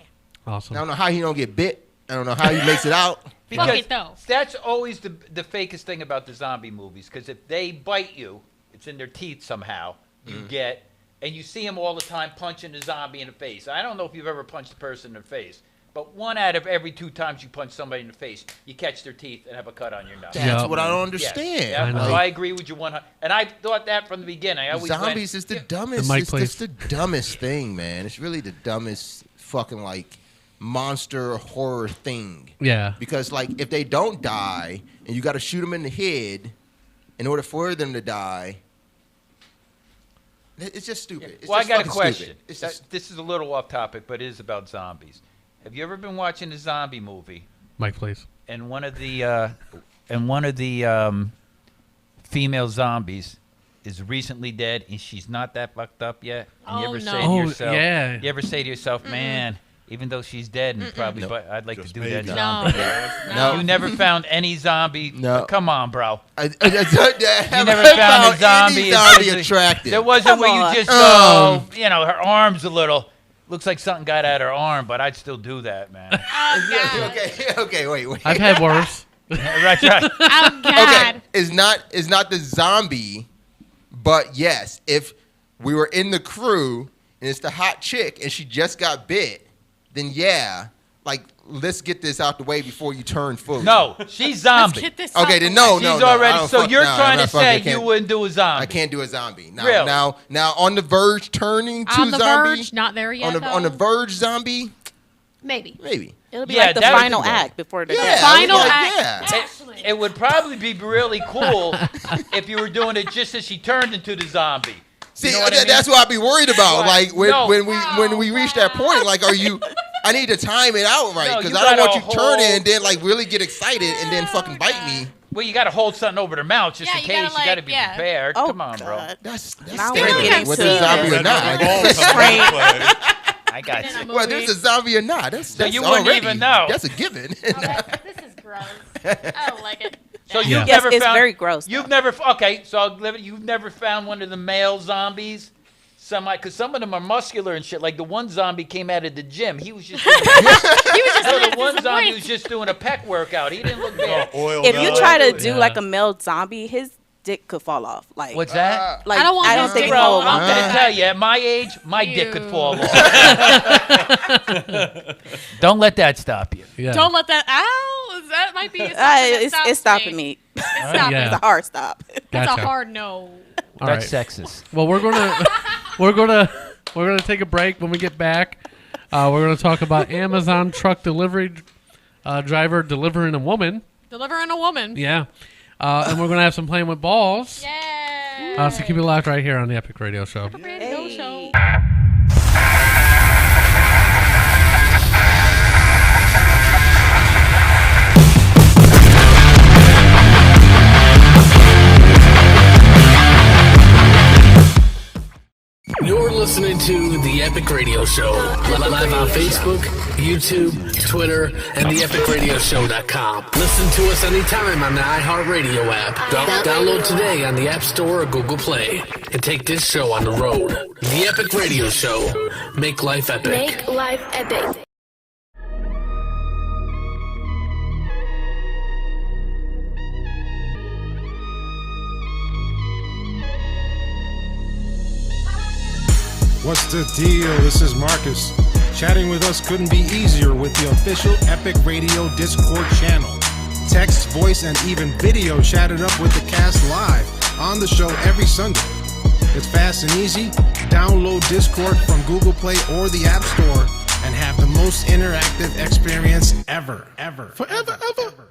[SPEAKER 1] Awesome.
[SPEAKER 4] I don't know how he don't get bit. I don't know how he makes it out.
[SPEAKER 15] Fuck it, though.
[SPEAKER 3] That's always the fakest thing about the zombie movies, because if they bite you, it's in their teeth somehow. You get, and you see them all the time punching the zombie in the face. I don't know if you've ever punched a person in the face, but 1 out of every 2 times you punch somebody in the face, you catch their teeth and have a cut on your nose.
[SPEAKER 4] That's what I don't understand.
[SPEAKER 3] Yes. Yeah,
[SPEAKER 1] I know.
[SPEAKER 3] so I agree with you 100. And I thought that from the beginning. I always
[SPEAKER 4] Zombies
[SPEAKER 3] went,
[SPEAKER 4] is the dumbest.
[SPEAKER 1] The mic,
[SPEAKER 4] It's
[SPEAKER 1] please.
[SPEAKER 4] the dumbest thing, man. It's really the dumbest fucking like monster horror thing.
[SPEAKER 1] Yeah.
[SPEAKER 4] Because like if they don't die and you got to shoot them in the head in order for them to die, it's just stupid. It's
[SPEAKER 3] well, I
[SPEAKER 4] just
[SPEAKER 3] got a
[SPEAKER 4] fucking
[SPEAKER 3] question.
[SPEAKER 4] stupid. It's just,
[SPEAKER 3] This is a little off topic, but it is about zombies. Have you ever been watching a zombie movie?
[SPEAKER 1] Mike, please.
[SPEAKER 3] And one of the female zombies is recently dead, and she's not that fucked up yet. And you
[SPEAKER 15] Oh,
[SPEAKER 3] ever
[SPEAKER 15] no.
[SPEAKER 3] say to
[SPEAKER 1] Oh,
[SPEAKER 3] yourself,
[SPEAKER 1] yeah.
[SPEAKER 3] you ever say to yourself, man, even though she's dead, and probably, but I'd like
[SPEAKER 6] Just
[SPEAKER 3] to do that
[SPEAKER 6] maybe.
[SPEAKER 3] zombie.
[SPEAKER 4] No.
[SPEAKER 3] You never found any zombie.
[SPEAKER 4] No.
[SPEAKER 3] Come on, bro.
[SPEAKER 4] you
[SPEAKER 3] You never found a zombie.
[SPEAKER 4] zombie attractive.
[SPEAKER 3] There wasn't where you just go, her arm's a little. Looks like something got out her arm, but I'd still do that, man.
[SPEAKER 4] okay, wait.
[SPEAKER 1] I've had worse.
[SPEAKER 3] right.
[SPEAKER 15] Oh, God.
[SPEAKER 4] Okay, it's not the zombie, but yes, if we were in the crew and it's the hot chick and she just got bit, then yeah, like let's get this out the way before you turn food.
[SPEAKER 3] No, she's zombie.
[SPEAKER 15] Get this
[SPEAKER 4] Okay,
[SPEAKER 15] out
[SPEAKER 4] then
[SPEAKER 15] the
[SPEAKER 4] no,
[SPEAKER 15] way.
[SPEAKER 4] no,
[SPEAKER 3] She's
[SPEAKER 4] no.
[SPEAKER 3] already.
[SPEAKER 4] I don't
[SPEAKER 3] So
[SPEAKER 4] fuck-
[SPEAKER 3] you're
[SPEAKER 4] no, I'm
[SPEAKER 3] trying to
[SPEAKER 4] not fucking-
[SPEAKER 3] say
[SPEAKER 4] I can't-
[SPEAKER 3] you wouldn't do a zombie?
[SPEAKER 4] I can't do a zombie. Now,
[SPEAKER 3] Really?
[SPEAKER 4] now on the verge turning to
[SPEAKER 15] On the
[SPEAKER 4] zombie.
[SPEAKER 15] verge, not there yet,
[SPEAKER 4] on the
[SPEAKER 15] though.
[SPEAKER 4] verge zombie,
[SPEAKER 15] Maybe.
[SPEAKER 4] maybe.
[SPEAKER 12] It'll be
[SPEAKER 3] Yeah,
[SPEAKER 12] like the
[SPEAKER 3] that would
[SPEAKER 12] final
[SPEAKER 3] be good.
[SPEAKER 12] act before they're
[SPEAKER 4] Yeah,
[SPEAKER 12] dead.
[SPEAKER 15] Final
[SPEAKER 4] like,
[SPEAKER 15] act.
[SPEAKER 4] yeah.
[SPEAKER 15] Actually.
[SPEAKER 3] It would probably be really cool if you were doing it just as she turned into the zombie.
[SPEAKER 4] See,
[SPEAKER 3] You know what I mean?
[SPEAKER 4] that's what I'd be worried about.
[SPEAKER 3] What?
[SPEAKER 4] Like
[SPEAKER 3] No.
[SPEAKER 4] when we reach that point, like, are you? I need to time it out right
[SPEAKER 3] No,
[SPEAKER 4] because
[SPEAKER 3] you
[SPEAKER 4] I don't
[SPEAKER 3] gotta
[SPEAKER 4] want you turning
[SPEAKER 3] hold-
[SPEAKER 4] and then like really get excited and then fucking bite me.
[SPEAKER 3] Well, you got to hold something over their mouth just in
[SPEAKER 15] you
[SPEAKER 3] case.
[SPEAKER 15] gotta,
[SPEAKER 3] You got to
[SPEAKER 15] like,
[SPEAKER 3] be
[SPEAKER 15] yeah.
[SPEAKER 3] prepared.
[SPEAKER 12] Oh,
[SPEAKER 3] Come on, bro.
[SPEAKER 12] God.
[SPEAKER 4] That's
[SPEAKER 12] Now
[SPEAKER 4] scary.
[SPEAKER 12] we're getting
[SPEAKER 4] Whether
[SPEAKER 12] to
[SPEAKER 4] it's zombie or not.
[SPEAKER 3] I got you.
[SPEAKER 4] Whether it's a zombie or not, that's
[SPEAKER 3] you wouldn't
[SPEAKER 4] already,
[SPEAKER 3] even know.
[SPEAKER 4] That's a given.
[SPEAKER 15] This is gross. I don't like it.
[SPEAKER 3] So you've
[SPEAKER 1] Yeah.
[SPEAKER 12] Yes,
[SPEAKER 3] never
[SPEAKER 12] it's
[SPEAKER 3] found,
[SPEAKER 12] very gross,
[SPEAKER 3] You've never okay. So I'll live it. You've never found one of the male zombies. Because some of them are muscular and shit. Like the one zombie came out of the gym. He was just. Doing the one zombie was just doing a pec workout. He didn't look bad.
[SPEAKER 12] If you try to do like a male zombie, his dick could fall off. Like
[SPEAKER 3] What's that?
[SPEAKER 12] Like
[SPEAKER 15] I don't want his
[SPEAKER 12] think
[SPEAKER 15] dick
[SPEAKER 12] it
[SPEAKER 15] falling
[SPEAKER 12] will.
[SPEAKER 3] I'm
[SPEAKER 15] off.
[SPEAKER 3] gonna tell you, at my age, my dick could fall off. Don't let that stop you.
[SPEAKER 1] Yeah.
[SPEAKER 15] Don't let that. Ow! That might be.
[SPEAKER 12] It's stopping me.
[SPEAKER 15] It's stopping.
[SPEAKER 1] Yeah.
[SPEAKER 12] It's a hard stop.
[SPEAKER 15] That's
[SPEAKER 1] Gotcha.
[SPEAKER 15] a hard no.
[SPEAKER 1] All
[SPEAKER 3] That's
[SPEAKER 1] right.
[SPEAKER 3] sexist.
[SPEAKER 1] Well, we're gonna take a break. When we get back, we're gonna talk about Amazon truck delivery driver delivering a woman.
[SPEAKER 15] Delivering a woman.
[SPEAKER 1] Yeah, and we're gonna have some playing with balls.
[SPEAKER 15] Yeah.
[SPEAKER 1] So keep it locked right here on the Epic Radio Show.
[SPEAKER 15] Radio show.
[SPEAKER 11] You're listening to The Epic Radio Show. Live on Facebook, YouTube, Twitter, and theepicradioshow.com. Listen to us anytime on the iHeartRadio app. Download today on the App Store or Google Play. And take this show on the road. The Epic Radio Show. Make life epic.
[SPEAKER 17] Make life epic.
[SPEAKER 18] What's the deal? This is Marcus. Chatting with us couldn't be easier with the official Epic Radio Discord channel. Text, voice, and even video chatted up with the cast live on the show every Sunday. It's fast and easy. Download Discord from Google Play or the App Store and have the most interactive experience ever. Forever.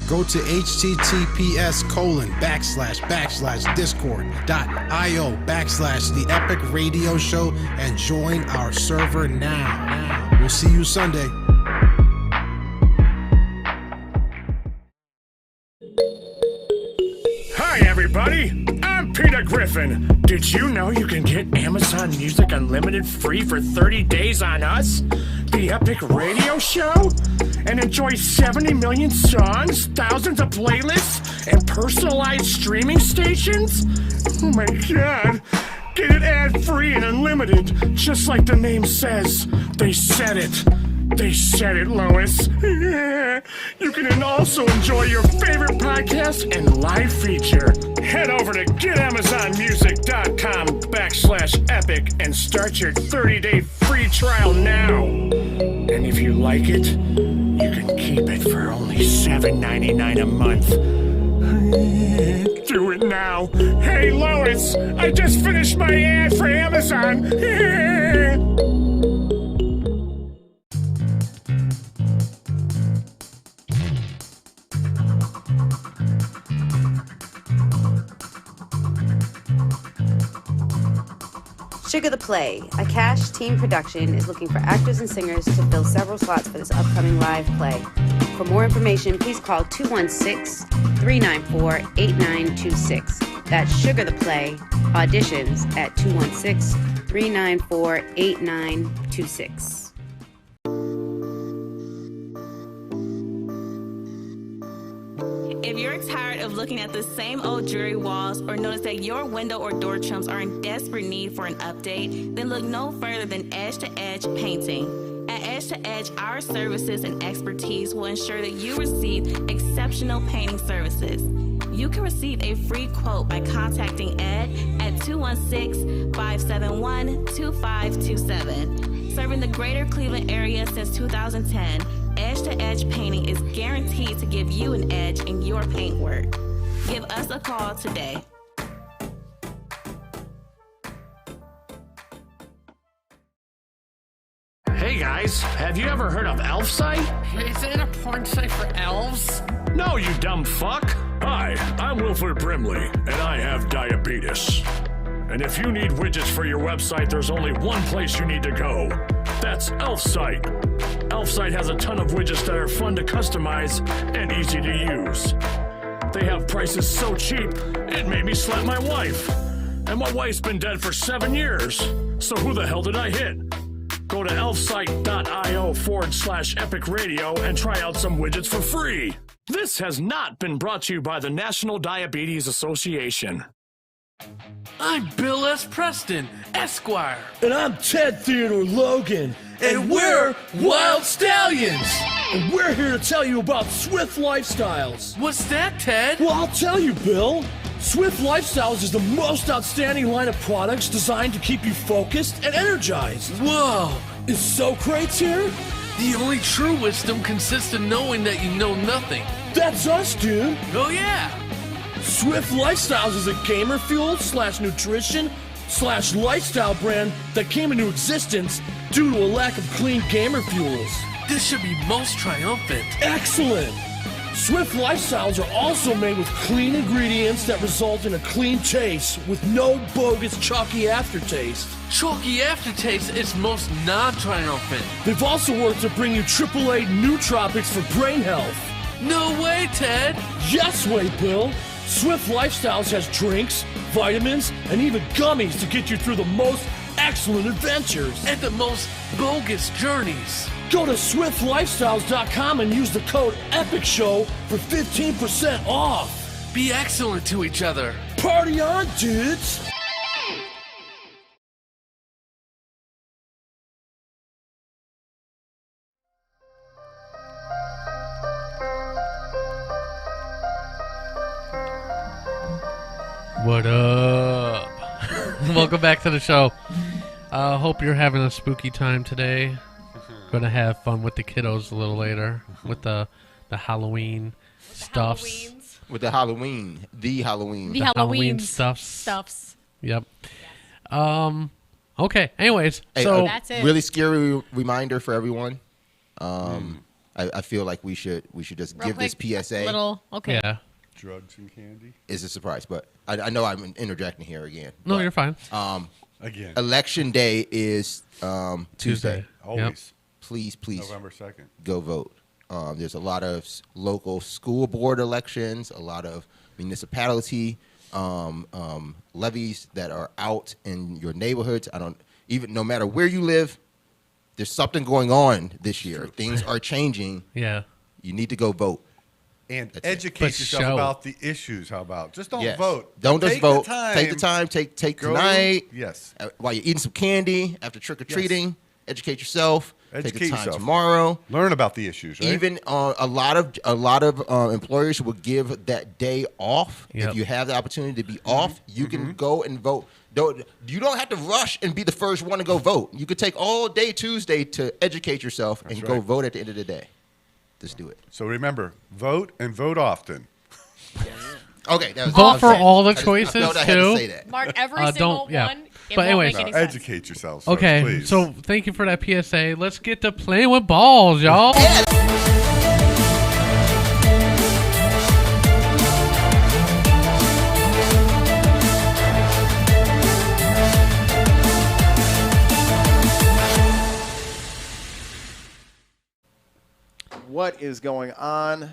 [SPEAKER 18] Go to https://discord.io/The Epic Radio Show and join our server now. We'll see you Sunday.
[SPEAKER 7] Hi, everybody. I'm Peter Griffin. Did you know you can get Amazon Music Unlimited free for 30 days on us? The Epic Radio Show? And enjoy 70 million songs, thousands of playlists, and personalized streaming stations? Oh my god. Get it ad-free and unlimited, just like the name says. They said it. They said it, Lois. You can also enjoy your favorite podcast and live feature. Head over to getamazonmusic.com/epic and start your 30-day free trial now. And if you like it, you can keep it for only $7.99 a month. Do it now. Hey, Lois, I just finished my ad for Amazon.
[SPEAKER 8] Sugar the Play, a Cash Team production, is looking for actors and singers to fill several slots for this upcoming live play. For more information, please call 216-394-8926. That's Sugar the Play. Auditions at 216-394-8926.
[SPEAKER 10] If you're tired of looking at the same old jewelry walls or notice that your window or door trims are in desperate need for an update, then look no further than Edge to Edge Painting. At Edge to Edge, our services and expertise will ensure that you receive exceptional painting services. You can receive a free quote by contacting Ed at 216-571-2527. Serving the greater Cleveland area since 2010, Edge to Edge Painting is guaranteed to give you an edge in your paint work. Give us a call today.
[SPEAKER 7] Hey guys, have you ever heard of Elf Site?
[SPEAKER 9] Is it a porn site for elves?
[SPEAKER 7] No, you dumb fuck. Hi, I'm Wilford Brimley, and I have diabetes. And if you need widgets for your website, there's only one place you need to go. That's ElfSite. ElfSite has a ton of widgets that are fun to customize and easy to use. They have prices so cheap, it made me slap my wife. And my wife's been dead for 7 years. So who the hell did I hit? Go to elfsite.io/Epic Radio and try out some widgets for free. This has not been brought to you by the National Diabetes Association.
[SPEAKER 11] I'm Bill S. Preston, Esquire.
[SPEAKER 14] And I'm Ted Theodore Logan. And we're Wild Stallions. And we're here to tell you about Swift Lifestyles.
[SPEAKER 11] What's that, Ted?
[SPEAKER 14] Well, I'll tell you, Bill. Swift Lifestyles is the most outstanding line of products designed to keep you focused and energized.
[SPEAKER 11] Whoa.
[SPEAKER 14] Is Socrates here?
[SPEAKER 11] The only true wisdom consists in knowing that you know nothing.
[SPEAKER 14] That's us, dude.
[SPEAKER 11] Oh, yeah.
[SPEAKER 14] Swift Lifestyles is a gamer fuel / nutrition / lifestyle brand that came into existence due to a lack of clean gamer fuels.
[SPEAKER 11] This should be most triumphant.
[SPEAKER 14] Excellent! Swift Lifestyles are also made with clean ingredients that result in a clean taste with no bogus chalky aftertaste.
[SPEAKER 11] Chalky aftertaste is most non-triumphant.
[SPEAKER 14] They've also worked to bring you AAA nootropics for brain health.
[SPEAKER 11] No way, Ted!
[SPEAKER 14] Yes way, Bill! Swift Lifestyles has drinks, vitamins, and even gummies to get you through the most excellent adventures.
[SPEAKER 11] And the most bogus journeys.
[SPEAKER 14] Go to swiftlifestyles.com and use the code EPICSHOW for 15% off.
[SPEAKER 11] Be excellent to each other.
[SPEAKER 14] Party on, dudes!
[SPEAKER 1] What up? Welcome back to the show. Hope you're having a spooky time today. Gonna have fun with the kiddos a little later with the Halloween stuffs.
[SPEAKER 4] With the Halloween.
[SPEAKER 1] The Halloween stuffs. Yep. Okay. Anyways,
[SPEAKER 4] hey,
[SPEAKER 1] so
[SPEAKER 15] that's it.
[SPEAKER 4] Really scary reminder for everyone. I feel like we should just
[SPEAKER 15] Real
[SPEAKER 4] give
[SPEAKER 15] quick,
[SPEAKER 4] this PSA.
[SPEAKER 15] Okay.
[SPEAKER 1] Yeah.
[SPEAKER 6] Drugs and candy.
[SPEAKER 4] Is a surprise, but I know I'm interjecting here again.
[SPEAKER 1] No,
[SPEAKER 4] but,
[SPEAKER 1] you're fine.
[SPEAKER 6] Again.
[SPEAKER 4] Election day is Tuesday.
[SPEAKER 6] Always.
[SPEAKER 4] Please,
[SPEAKER 6] November 2nd.
[SPEAKER 4] go vote. There's a lot of local school board elections, a lot of municipality levies that are out in your neighborhoods. No matter where you live, there's something going on this year.
[SPEAKER 6] True.
[SPEAKER 4] Things are changing.
[SPEAKER 1] Yeah.
[SPEAKER 4] You need to go vote.
[SPEAKER 6] And
[SPEAKER 4] That's it.
[SPEAKER 6] educate
[SPEAKER 1] But
[SPEAKER 6] yourself
[SPEAKER 1] show.
[SPEAKER 6] about the issues. How about just don't
[SPEAKER 4] Yes.
[SPEAKER 6] vote?
[SPEAKER 4] Don't just
[SPEAKER 6] Take
[SPEAKER 4] vote.
[SPEAKER 6] The time.
[SPEAKER 4] Take the time. Take
[SPEAKER 6] Go-
[SPEAKER 4] tonight.
[SPEAKER 6] Yes.
[SPEAKER 4] While you're eating some candy after trick or treating, educate yourself. Take
[SPEAKER 6] Educate
[SPEAKER 4] the time
[SPEAKER 6] yourself.
[SPEAKER 4] tomorrow.
[SPEAKER 6] Learn about the issues. Right?
[SPEAKER 4] Even a lot of employers will give that day off.
[SPEAKER 1] Yep.
[SPEAKER 4] If you have the opportunity to be off, you can go and vote. You don't have to rush and be the first one to go vote. You could take all day Tuesday to educate yourself and go
[SPEAKER 6] right.
[SPEAKER 4] vote at the end of the day. Just do it.
[SPEAKER 6] So remember, vote and vote often.
[SPEAKER 4] Okay. That was
[SPEAKER 1] Vote for
[SPEAKER 4] okay.
[SPEAKER 1] all the
[SPEAKER 4] I
[SPEAKER 1] choices
[SPEAKER 4] felt I had to
[SPEAKER 1] too.
[SPEAKER 4] say that.
[SPEAKER 15] Mark every single
[SPEAKER 1] don't- yeah.
[SPEAKER 15] one. It
[SPEAKER 1] But
[SPEAKER 15] won't
[SPEAKER 1] anyways.
[SPEAKER 15] make any
[SPEAKER 6] Now,
[SPEAKER 15] sense.
[SPEAKER 6] educate yourselves. folks,
[SPEAKER 1] Okay.
[SPEAKER 6] please.
[SPEAKER 1] So thank you for that PSA. Let's get to playing with balls, y'all.
[SPEAKER 5] What is going on?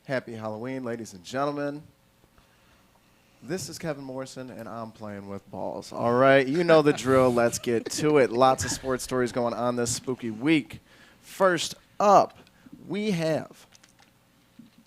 [SPEAKER 5] Happy Halloween, ladies and gentlemen. This is Kevin Morrison, and I'm playing with balls. All right, you know the drill. Let's get to it. Lots of sports stories going on this spooky week. First up, we have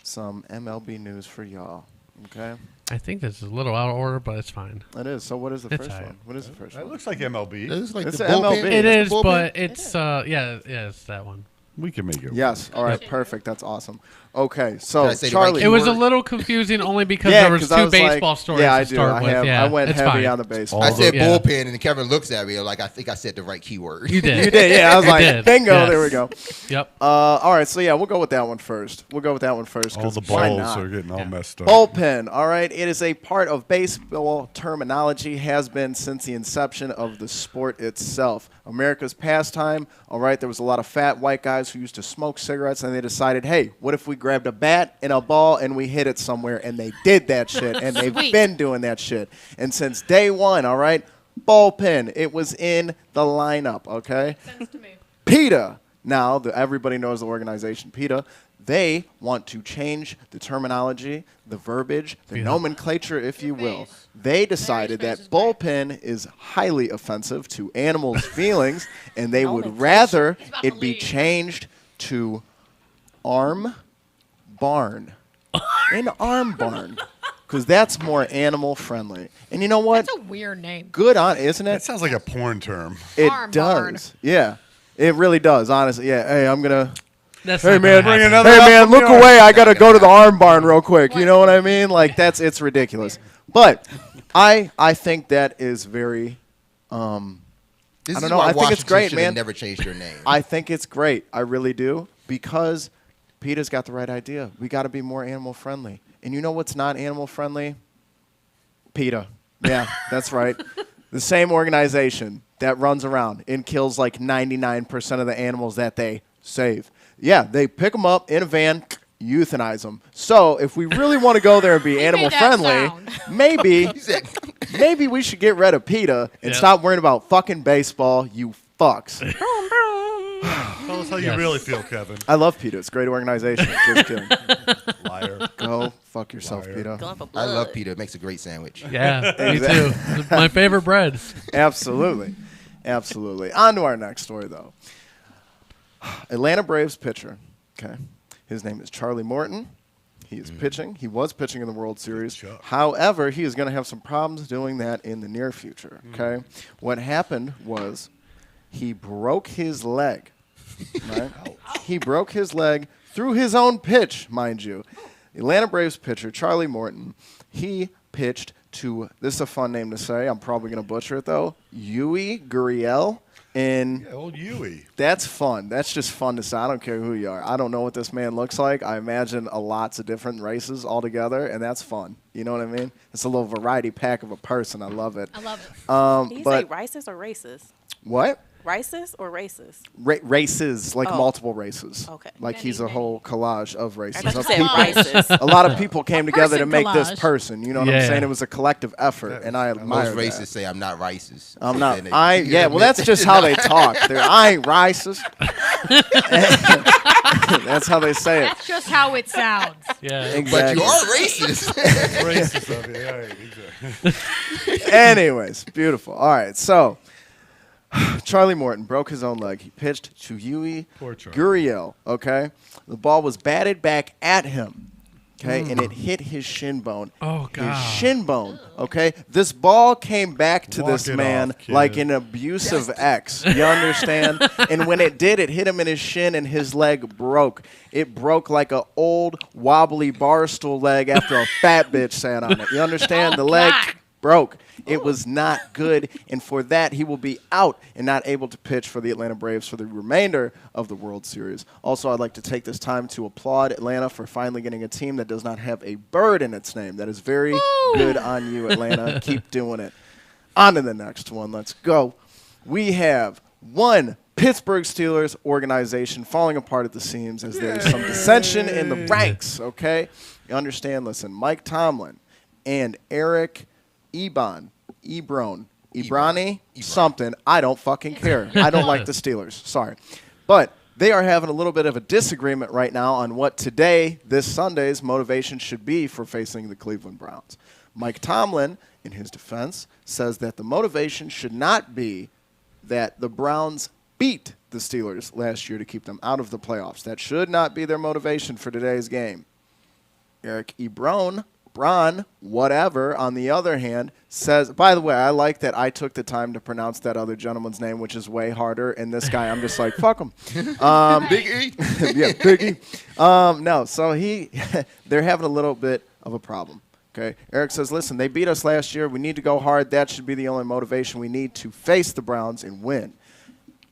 [SPEAKER 5] some MLB news for y'all. Okay?
[SPEAKER 1] I think this is a little out of order, but it's fine.
[SPEAKER 5] It is. So what is the
[SPEAKER 1] It's
[SPEAKER 5] first
[SPEAKER 1] all right.
[SPEAKER 5] one? What is the first
[SPEAKER 6] That
[SPEAKER 5] one?
[SPEAKER 6] looks like MLB.
[SPEAKER 4] It looks like
[SPEAKER 5] It's
[SPEAKER 4] the
[SPEAKER 5] a
[SPEAKER 4] bullpen.
[SPEAKER 5] MLB.
[SPEAKER 1] It
[SPEAKER 4] That's
[SPEAKER 1] is,
[SPEAKER 4] the bullpen?
[SPEAKER 1] but it's yeah, it's that one.
[SPEAKER 6] We can make it.
[SPEAKER 5] Yes. All right. Perfect. That's awesome. Okay. So
[SPEAKER 4] Did I say the right
[SPEAKER 5] Charlie,
[SPEAKER 1] It was a
[SPEAKER 4] keyword?
[SPEAKER 1] little confusing only because
[SPEAKER 5] yeah,
[SPEAKER 1] there was
[SPEAKER 5] 'cause
[SPEAKER 1] two
[SPEAKER 5] I was
[SPEAKER 1] baseball
[SPEAKER 5] like,
[SPEAKER 1] stories
[SPEAKER 5] yeah,
[SPEAKER 1] to
[SPEAKER 5] I do.
[SPEAKER 1] start with.
[SPEAKER 5] I went
[SPEAKER 1] it's
[SPEAKER 5] heavy
[SPEAKER 1] fine.
[SPEAKER 5] on the baseball.
[SPEAKER 4] I said
[SPEAKER 1] Yeah.
[SPEAKER 4] bullpen, and Kevin looks at me like I think I said the right keyword.
[SPEAKER 1] You did.
[SPEAKER 5] You did, yeah. I was
[SPEAKER 1] You
[SPEAKER 5] like,
[SPEAKER 1] did.
[SPEAKER 5] bingo,
[SPEAKER 1] Yes.
[SPEAKER 5] there we go.
[SPEAKER 1] Yep.
[SPEAKER 5] All right, so yeah, we'll go with that one first.
[SPEAKER 6] All the
[SPEAKER 5] why
[SPEAKER 6] balls
[SPEAKER 5] not?
[SPEAKER 6] are getting all messed up.
[SPEAKER 5] Bullpen, all right. It is a part of baseball terminology, has been since the inception of the sport itself. America's pastime, all right. There was a lot of fat white guys guys who used to smoke cigarettes, and they decided, hey, what if we grabbed a bat and a ball and we hit it somewhere? And they did that shit, and they've been doing that shit. And since day one, all right, bullpen, it was in the lineup, okay?
[SPEAKER 15] Sense to me.
[SPEAKER 5] PETA, now everybody knows the organization PETA, they want to change the terminology, the verbiage, the nomenclature, if you will. They decided that bullpen is highly offensive to animals' feelings, and they would rather it be changed to arm barn. An arm barn. Because that's more animal friendly. And you know what?
[SPEAKER 15] That's a weird name.
[SPEAKER 5] Good on, isn't it?
[SPEAKER 6] That sounds like a porn term.
[SPEAKER 5] It
[SPEAKER 15] Arm
[SPEAKER 5] does.
[SPEAKER 15] barn.
[SPEAKER 5] Yeah. It really does, honestly. Yeah. Hey, I'm going to...
[SPEAKER 1] That's
[SPEAKER 5] Hey
[SPEAKER 1] not
[SPEAKER 5] man,
[SPEAKER 1] gonna happen.
[SPEAKER 6] another
[SPEAKER 5] hey
[SPEAKER 6] up
[SPEAKER 5] man,
[SPEAKER 6] from
[SPEAKER 5] look
[SPEAKER 6] the
[SPEAKER 5] away! I gotta go to the arm barn real quick. You know what I mean? Like it's ridiculous. But I think that is very.
[SPEAKER 4] This
[SPEAKER 5] I
[SPEAKER 4] is
[SPEAKER 5] don't know.
[SPEAKER 4] why
[SPEAKER 5] I think it's
[SPEAKER 4] Washington
[SPEAKER 5] great,
[SPEAKER 4] should have
[SPEAKER 5] man.
[SPEAKER 4] never changed their name.
[SPEAKER 5] I think it's great. I really do because PETA's got the right idea. We got to be more animal friendly. And you know what's not animal friendly? PETA. Yeah, that's right. The same organization that runs around and kills like 99% of the animals that they save. Yeah, they pick them up in a van, euthanize them. So if we really want to go there and be animal friendly, maybe we should get rid of PETA and stop worrying about fucking baseball, you fucks.
[SPEAKER 6] Tell us how you really feel, Kevin.
[SPEAKER 5] I love PETA. It's a great organization. Just kidding.
[SPEAKER 6] Liar.
[SPEAKER 5] Go fuck yourself,
[SPEAKER 6] Liar.
[SPEAKER 5] PETA.
[SPEAKER 12] Going for
[SPEAKER 4] I
[SPEAKER 12] blood.
[SPEAKER 4] love PETA. It makes a great sandwich.
[SPEAKER 1] Yeah, me too. My favorite bread.
[SPEAKER 5] Absolutely. Absolutely. On to our next story, though. Atlanta Braves pitcher. Okay. His name is Charlie Morton. He is pitching. He was pitching in the World Series. However, he is going to have some problems doing that in the near future. Okay. What happened was he broke his leg. Right? He broke his leg through his own pitch, mind you. Atlanta Braves pitcher Charlie Morton. He pitched to, this is a fun name to say. I'm probably going to butcher it, though. Yui Gurriel. And
[SPEAKER 6] old Yui.
[SPEAKER 5] That's fun. That's just fun to say. I don't care who you are. I don't know what this man looks like. I imagine lots of different races all together, and that's fun. You know what I mean? It's a little variety pack of a person. I love it.
[SPEAKER 15] I love it.
[SPEAKER 12] Did you
[SPEAKER 5] but
[SPEAKER 12] say racist or racist?
[SPEAKER 5] what?
[SPEAKER 12] Racist or racist?
[SPEAKER 5] Races, like multiple races.
[SPEAKER 12] Okay.
[SPEAKER 5] Like he's a whole collage of races.
[SPEAKER 12] thought you
[SPEAKER 5] Of
[SPEAKER 12] said
[SPEAKER 5] people.
[SPEAKER 12] racist.
[SPEAKER 5] A lot of people came together to
[SPEAKER 15] person
[SPEAKER 5] make this
[SPEAKER 15] collage.
[SPEAKER 5] person. You know what I'm saying? It was a collective effort, and I admire
[SPEAKER 4] Most racists
[SPEAKER 5] that.
[SPEAKER 4] say I'm not racist.
[SPEAKER 5] I'm not.
[SPEAKER 4] Then they-
[SPEAKER 5] Yeah. Well, that's just how they talk. I ain't racist. That's how they say it.
[SPEAKER 15] That's just how it sounds.
[SPEAKER 1] Yeah.
[SPEAKER 4] But
[SPEAKER 5] Exactly.
[SPEAKER 4] you are racist.
[SPEAKER 6] Racist of it. Yeah, exactly.
[SPEAKER 5] Anyways, beautiful. All right, so Charlie Morton broke his own leg. He pitched to Yui
[SPEAKER 6] Poor Charlie.
[SPEAKER 5] Gurriel, okay? The ball was batted back at him, okay? And it hit his shin bone.
[SPEAKER 1] Oh, God.
[SPEAKER 5] His shin bone, okay? This ball came back to
[SPEAKER 6] Walk
[SPEAKER 5] this
[SPEAKER 6] it
[SPEAKER 5] man
[SPEAKER 6] off, kid.
[SPEAKER 5] like an abusive ex. You understand? And when it did, it hit him in his shin and his leg broke. It broke like an old wobbly bar stool leg after a fat bitch sat on it. You understand? The leg broke. It was not good, and for that, he will be out and not able to pitch for the Atlanta Braves for the remainder of the World Series. Also, I'd like to take this time to applaud Atlanta for finally getting a team that does not have a bird in its name. That is very good on you, Atlanta. Keep doing it. On to the next one. Let's go. We have one Pittsburgh Steelers organization falling apart at the seams as there is some dissension in the ranks, okay? You understand? Listen, Mike Tomlin and Eric Ebroni, something. I don't fucking care. I don't like the Steelers. Sorry. But they are having a little bit of a disagreement right now on what today, this Sunday's motivation should be for facing the Cleveland Browns. Mike Tomlin, in his defense, says that the motivation should not be that the Browns beat the Steelers last year to keep them out of the playoffs. That should not be their motivation for today's game. Eric Ebroni, whatever, on the other hand, says, by the way, I like that I took the time to pronounce that other gentleman's name, which is way harder, and this guy, I'm just like, fuck him.
[SPEAKER 4] Big E.
[SPEAKER 5] Yeah, Big E. No, so they're having a little bit of a problem. Okay, Eric says, listen, they beat us last year. We need to go hard. That should be the only motivation we need to face the Browns and win.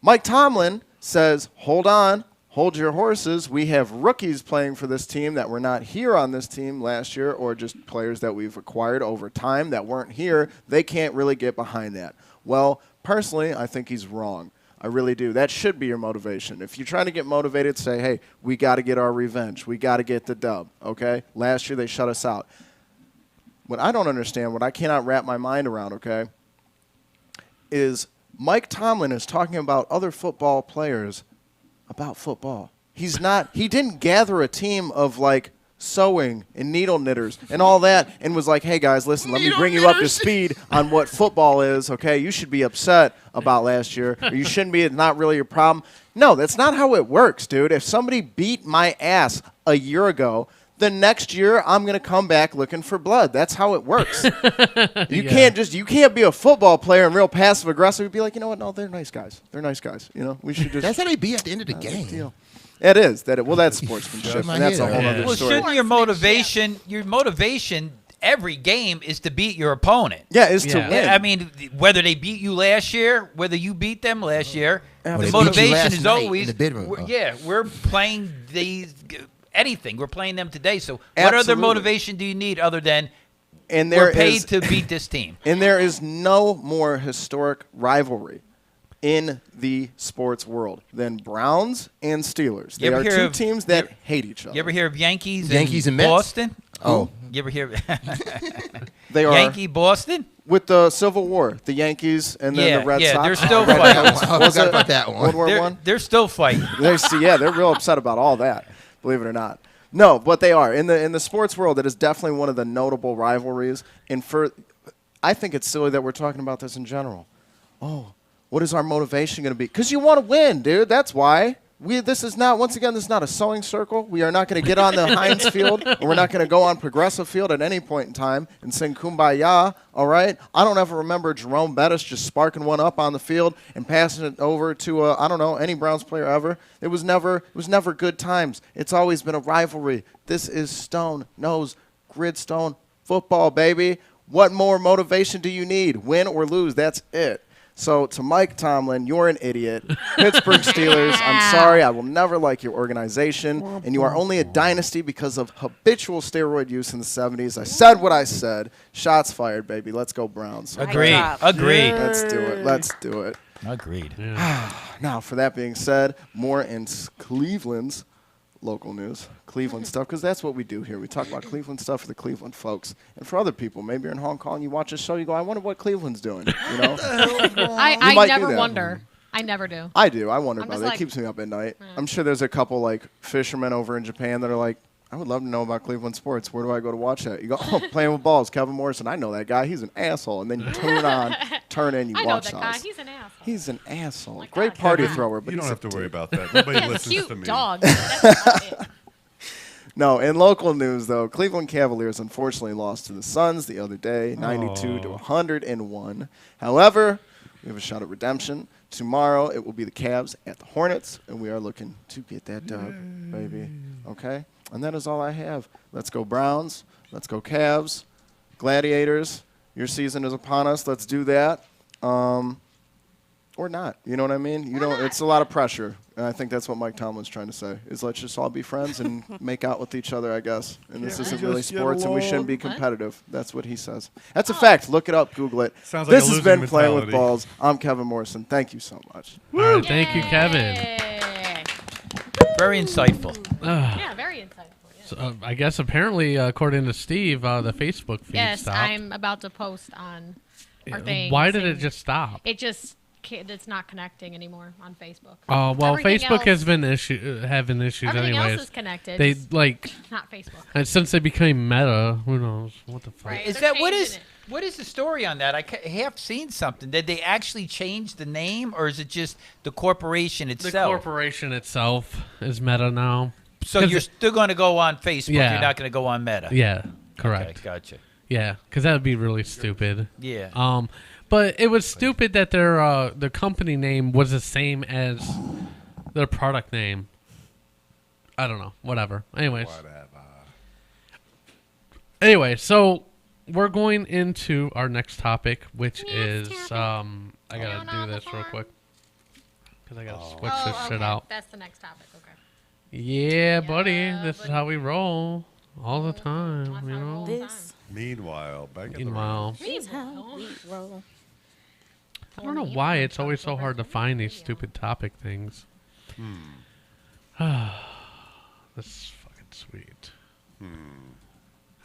[SPEAKER 5] Mike Tomlin says, hold on. Hold your horses. We have rookies playing for this team that were not here on this team last year, or just players that we've acquired over time that weren't here. They can't really get behind that. Well, personally, I think he's wrong. I really do. That should be your motivation. If you're trying to get motivated, say, hey, we got to get our revenge. We got to get the dub, okay? Last year they shut us out. What I don't understand, what I cannot wrap my mind around, okay, is Mike Tomlin is talking about other football players about football. He didn't gather a team of, like, sewing and needle knitters and all that and was like, hey, guys, listen, let me bring you up to speed on what football is, okay? You should be upset about last year, or you shouldn't be. It's not really your problem. No, that's not how it works, dude. If somebody beat my ass a year ago, the next year I'm going to come back looking for blood. That's how it works. You can't be a football player and real passive aggressive and be like, you know what? No, they're nice guys. They're nice guys. You know, we should just.
[SPEAKER 4] That's how they be at the end of the game.
[SPEAKER 5] Deal. It is that's sportsmanship, and that's a whole other
[SPEAKER 3] well,
[SPEAKER 5] story.
[SPEAKER 3] Shouldn't your motivation every game is to beat your opponent?
[SPEAKER 5] Yeah, is to win.
[SPEAKER 3] I mean, whether they beat you last year, whether you beat them last year, the motivation is always
[SPEAKER 4] in the bedroom.
[SPEAKER 3] we're playing anything. We're playing them today. So what other motivation do you need other than we're paid to beat this team?
[SPEAKER 5] And there is no more historic rivalry in the sports world than Browns and Steelers. They are two teams that hate each other.
[SPEAKER 3] You ever hear of Yankees
[SPEAKER 4] and Mets?
[SPEAKER 3] Boston?
[SPEAKER 4] Oh.
[SPEAKER 3] You ever hear
[SPEAKER 5] they are
[SPEAKER 3] Yankee Boston?
[SPEAKER 5] With the Civil War, the Yankees and then the Red Sox.
[SPEAKER 3] Yeah, they're still fighting.
[SPEAKER 5] Was it
[SPEAKER 4] about that one?
[SPEAKER 5] World War I?
[SPEAKER 3] They're still fighting.
[SPEAKER 5] They're real upset about all that, believe it or not. No, but they are. In the sports world, it is definitely one of the notable rivalries. And I think it's silly that we're talking about this in general. Oh, what is our motivation going to be? Because you want to win, dude. That's why. This is not a sewing circle. We are not going to get on the Heinz field, and we're not going to go on Progressive Field at any point in time and sing Kumbaya, all right? I don't ever remember Jerome Bettis just sparking one up on the field and passing it over to, any Browns player ever. It was never good times. It's always been a rivalry. This is stone-nosed, gridstone football, baby. What more motivation do you need? Win or lose, that's it. So to Mike Tomlin, you're an idiot. Pittsburgh Steelers, I'm sorry. I will never like your organization. And you are only a dynasty because of habitual steroid use in the 70s. I said what I said. Shots fired, baby. Let's go Browns.
[SPEAKER 3] Agreed.
[SPEAKER 5] Let's do it.
[SPEAKER 3] Agreed.
[SPEAKER 5] Now, for that being said, more in Cleveland's local news, Cleveland stuff, because that's what we do here. We talk about Cleveland stuff for the Cleveland folks. And for other people, maybe you're in Hong Kong, you watch this show, you go, I wonder what Cleveland's doing. You know?
[SPEAKER 15] I never wonder. I never do.
[SPEAKER 5] I do. I wonder about it. It keeps me up at night. Yeah. I'm sure there's a couple like fishermen over in Japan that are like, I would love to know about Cleveland sports. Where do I go to watch that? You go, oh, playing with balls. Kevin Morrison. I know that guy. He's an asshole. And then you turn in, you watch
[SPEAKER 15] that guy. He's an asshole.
[SPEAKER 5] He's an asshole. Like great party thrower. But
[SPEAKER 6] you don't have to worry about that. Nobody listens
[SPEAKER 15] cute
[SPEAKER 6] to me.
[SPEAKER 15] Dog. That's about it.
[SPEAKER 5] No, in local news, though, Cleveland Cavaliers unfortunately lost to the Suns the other day, 92-101. However, we have a shot at redemption. Tomorrow, it will be the Cavs at the Hornets, and we are looking to get that dub, baby. Okay? And that is all I have. Let's go Browns. Let's go Cavs. Gladiators, your season is upon us. Let's do that. Or not. You know what I mean? It's a lot of pressure. And I think that's what Mike Tomlin's trying to say, is let's just all be friends and make out with each other, I guess. And this isn't really sports, and we shouldn't be competitive. That's what he says. That's a fact. Look it up. Google it.
[SPEAKER 6] Sounds like
[SPEAKER 5] this has been Playing with Balls. I'm Kevin Morrison. Thank you so much.
[SPEAKER 1] All right, thank you, Kevin.
[SPEAKER 3] Very insightful.
[SPEAKER 15] Yeah, very insightful. Yeah.
[SPEAKER 1] So, I guess apparently, according to Steve, the Facebook feed stopped.
[SPEAKER 15] I'm about to post on our thing.
[SPEAKER 1] Why did it just stop?
[SPEAKER 15] It's not connecting anymore on Facebook.
[SPEAKER 1] Oh well,
[SPEAKER 15] Everything
[SPEAKER 1] Facebook
[SPEAKER 15] else,
[SPEAKER 1] has been having issues
[SPEAKER 15] everything
[SPEAKER 1] anyways.
[SPEAKER 15] Else is connected.
[SPEAKER 1] They
[SPEAKER 15] not Facebook.
[SPEAKER 1] And since they became Meta, who knows what the fuck?
[SPEAKER 15] Right.
[SPEAKER 3] Is that what is the story on that? I have seen something. Did they actually change the name, or is it just the corporation itself?
[SPEAKER 1] The corporation itself is Meta now.
[SPEAKER 3] So you're still going to go on Facebook.
[SPEAKER 1] Yeah.
[SPEAKER 3] You're not going to go on Meta.
[SPEAKER 1] Yeah, correct.
[SPEAKER 3] Okay, gotcha.
[SPEAKER 1] Yeah, because that would be really stupid.
[SPEAKER 3] Yeah.
[SPEAKER 1] But it was stupid that their company name was the same as their product name. I don't know. Whatever. Anyways. Anyway, so we're going into our next topic, which is I gotta do this real quick because I gotta switch this shit out.
[SPEAKER 15] That's the next topic. Okay.
[SPEAKER 1] Yeah, buddy. This is how we roll all the time. You know.
[SPEAKER 6] Meanwhile, back in
[SPEAKER 1] Meanwhile.
[SPEAKER 12] This is how we roll.
[SPEAKER 1] I don't know why it's always so hard to find these stupid topic things. This is fucking sweet.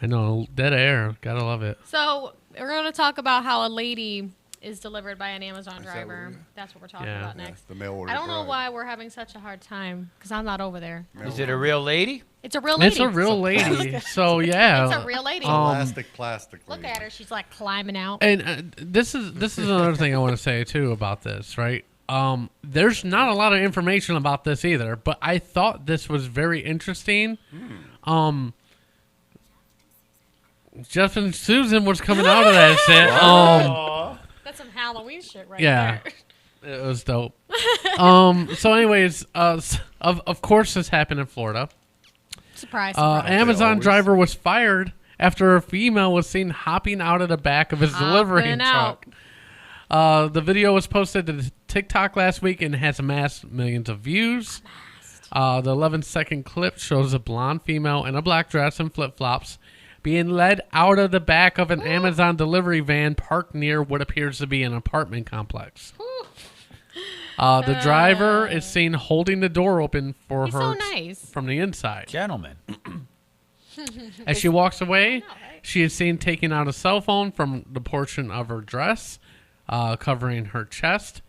[SPEAKER 1] I know, dead air. Gotta love it.
[SPEAKER 15] So we're going to talk about how a lady is delivered by an Amazon driver. That's what we're talking about next.
[SPEAKER 6] The mail order
[SPEAKER 15] I don't know
[SPEAKER 6] bride.
[SPEAKER 15] why we're having such a hard time because I'm not over there.
[SPEAKER 3] Is it a real lady?
[SPEAKER 15] It's a real lady.
[SPEAKER 1] It's a real lady. So yeah,
[SPEAKER 15] It's a real lady.
[SPEAKER 6] Plastic.
[SPEAKER 15] Look at her. She's like climbing out.
[SPEAKER 1] And this is another thing I want to say too about this, right? There's not a lot of information about this either, but I thought this was very interesting. Jeff and Susan was coming out of that shit.
[SPEAKER 15] That's some Halloween shit right
[SPEAKER 1] Yeah,
[SPEAKER 15] there.
[SPEAKER 1] it was dope. So, anyways, of course, this happened in Florida.
[SPEAKER 15] Surprise!
[SPEAKER 1] Amazon driver was fired after a female was seen hopping out of the back of his delivery truck. The video was posted to TikTok last week and has amassed millions of views. The 11-second clip shows a blonde female in a black dress and flip-flops being led out of the back of an Amazon delivery van parked near what appears to be an apartment complex. The driver is seen holding the door open for her from the inside.
[SPEAKER 3] Gentlemen.
[SPEAKER 1] As she walks away, she is seen taking out a cell phone from the portion of her dress, covering her chest.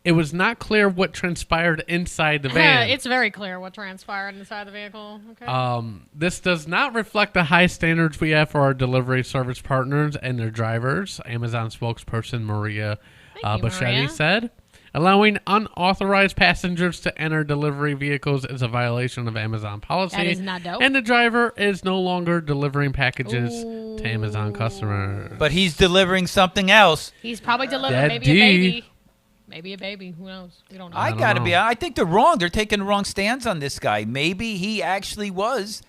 [SPEAKER 1] It was not clear what transpired inside the van.
[SPEAKER 15] It's very clear what transpired inside the vehicle. Okay.
[SPEAKER 1] This does not reflect the high standards we have for our delivery service partners and their drivers, Amazon spokesperson Maria Boschetti said. Allowing unauthorized passengers to enter delivery vehicles is a violation of Amazon policy.
[SPEAKER 15] That is not dope.
[SPEAKER 1] And the driver is no longer delivering packages to Amazon customers.
[SPEAKER 3] But he's delivering something else.
[SPEAKER 15] He's probably delivering maybe a baby. Maybe a baby. Who knows? We don't know.
[SPEAKER 3] I think they're wrong. They're taking the wrong stands on this guy. Maybe he actually was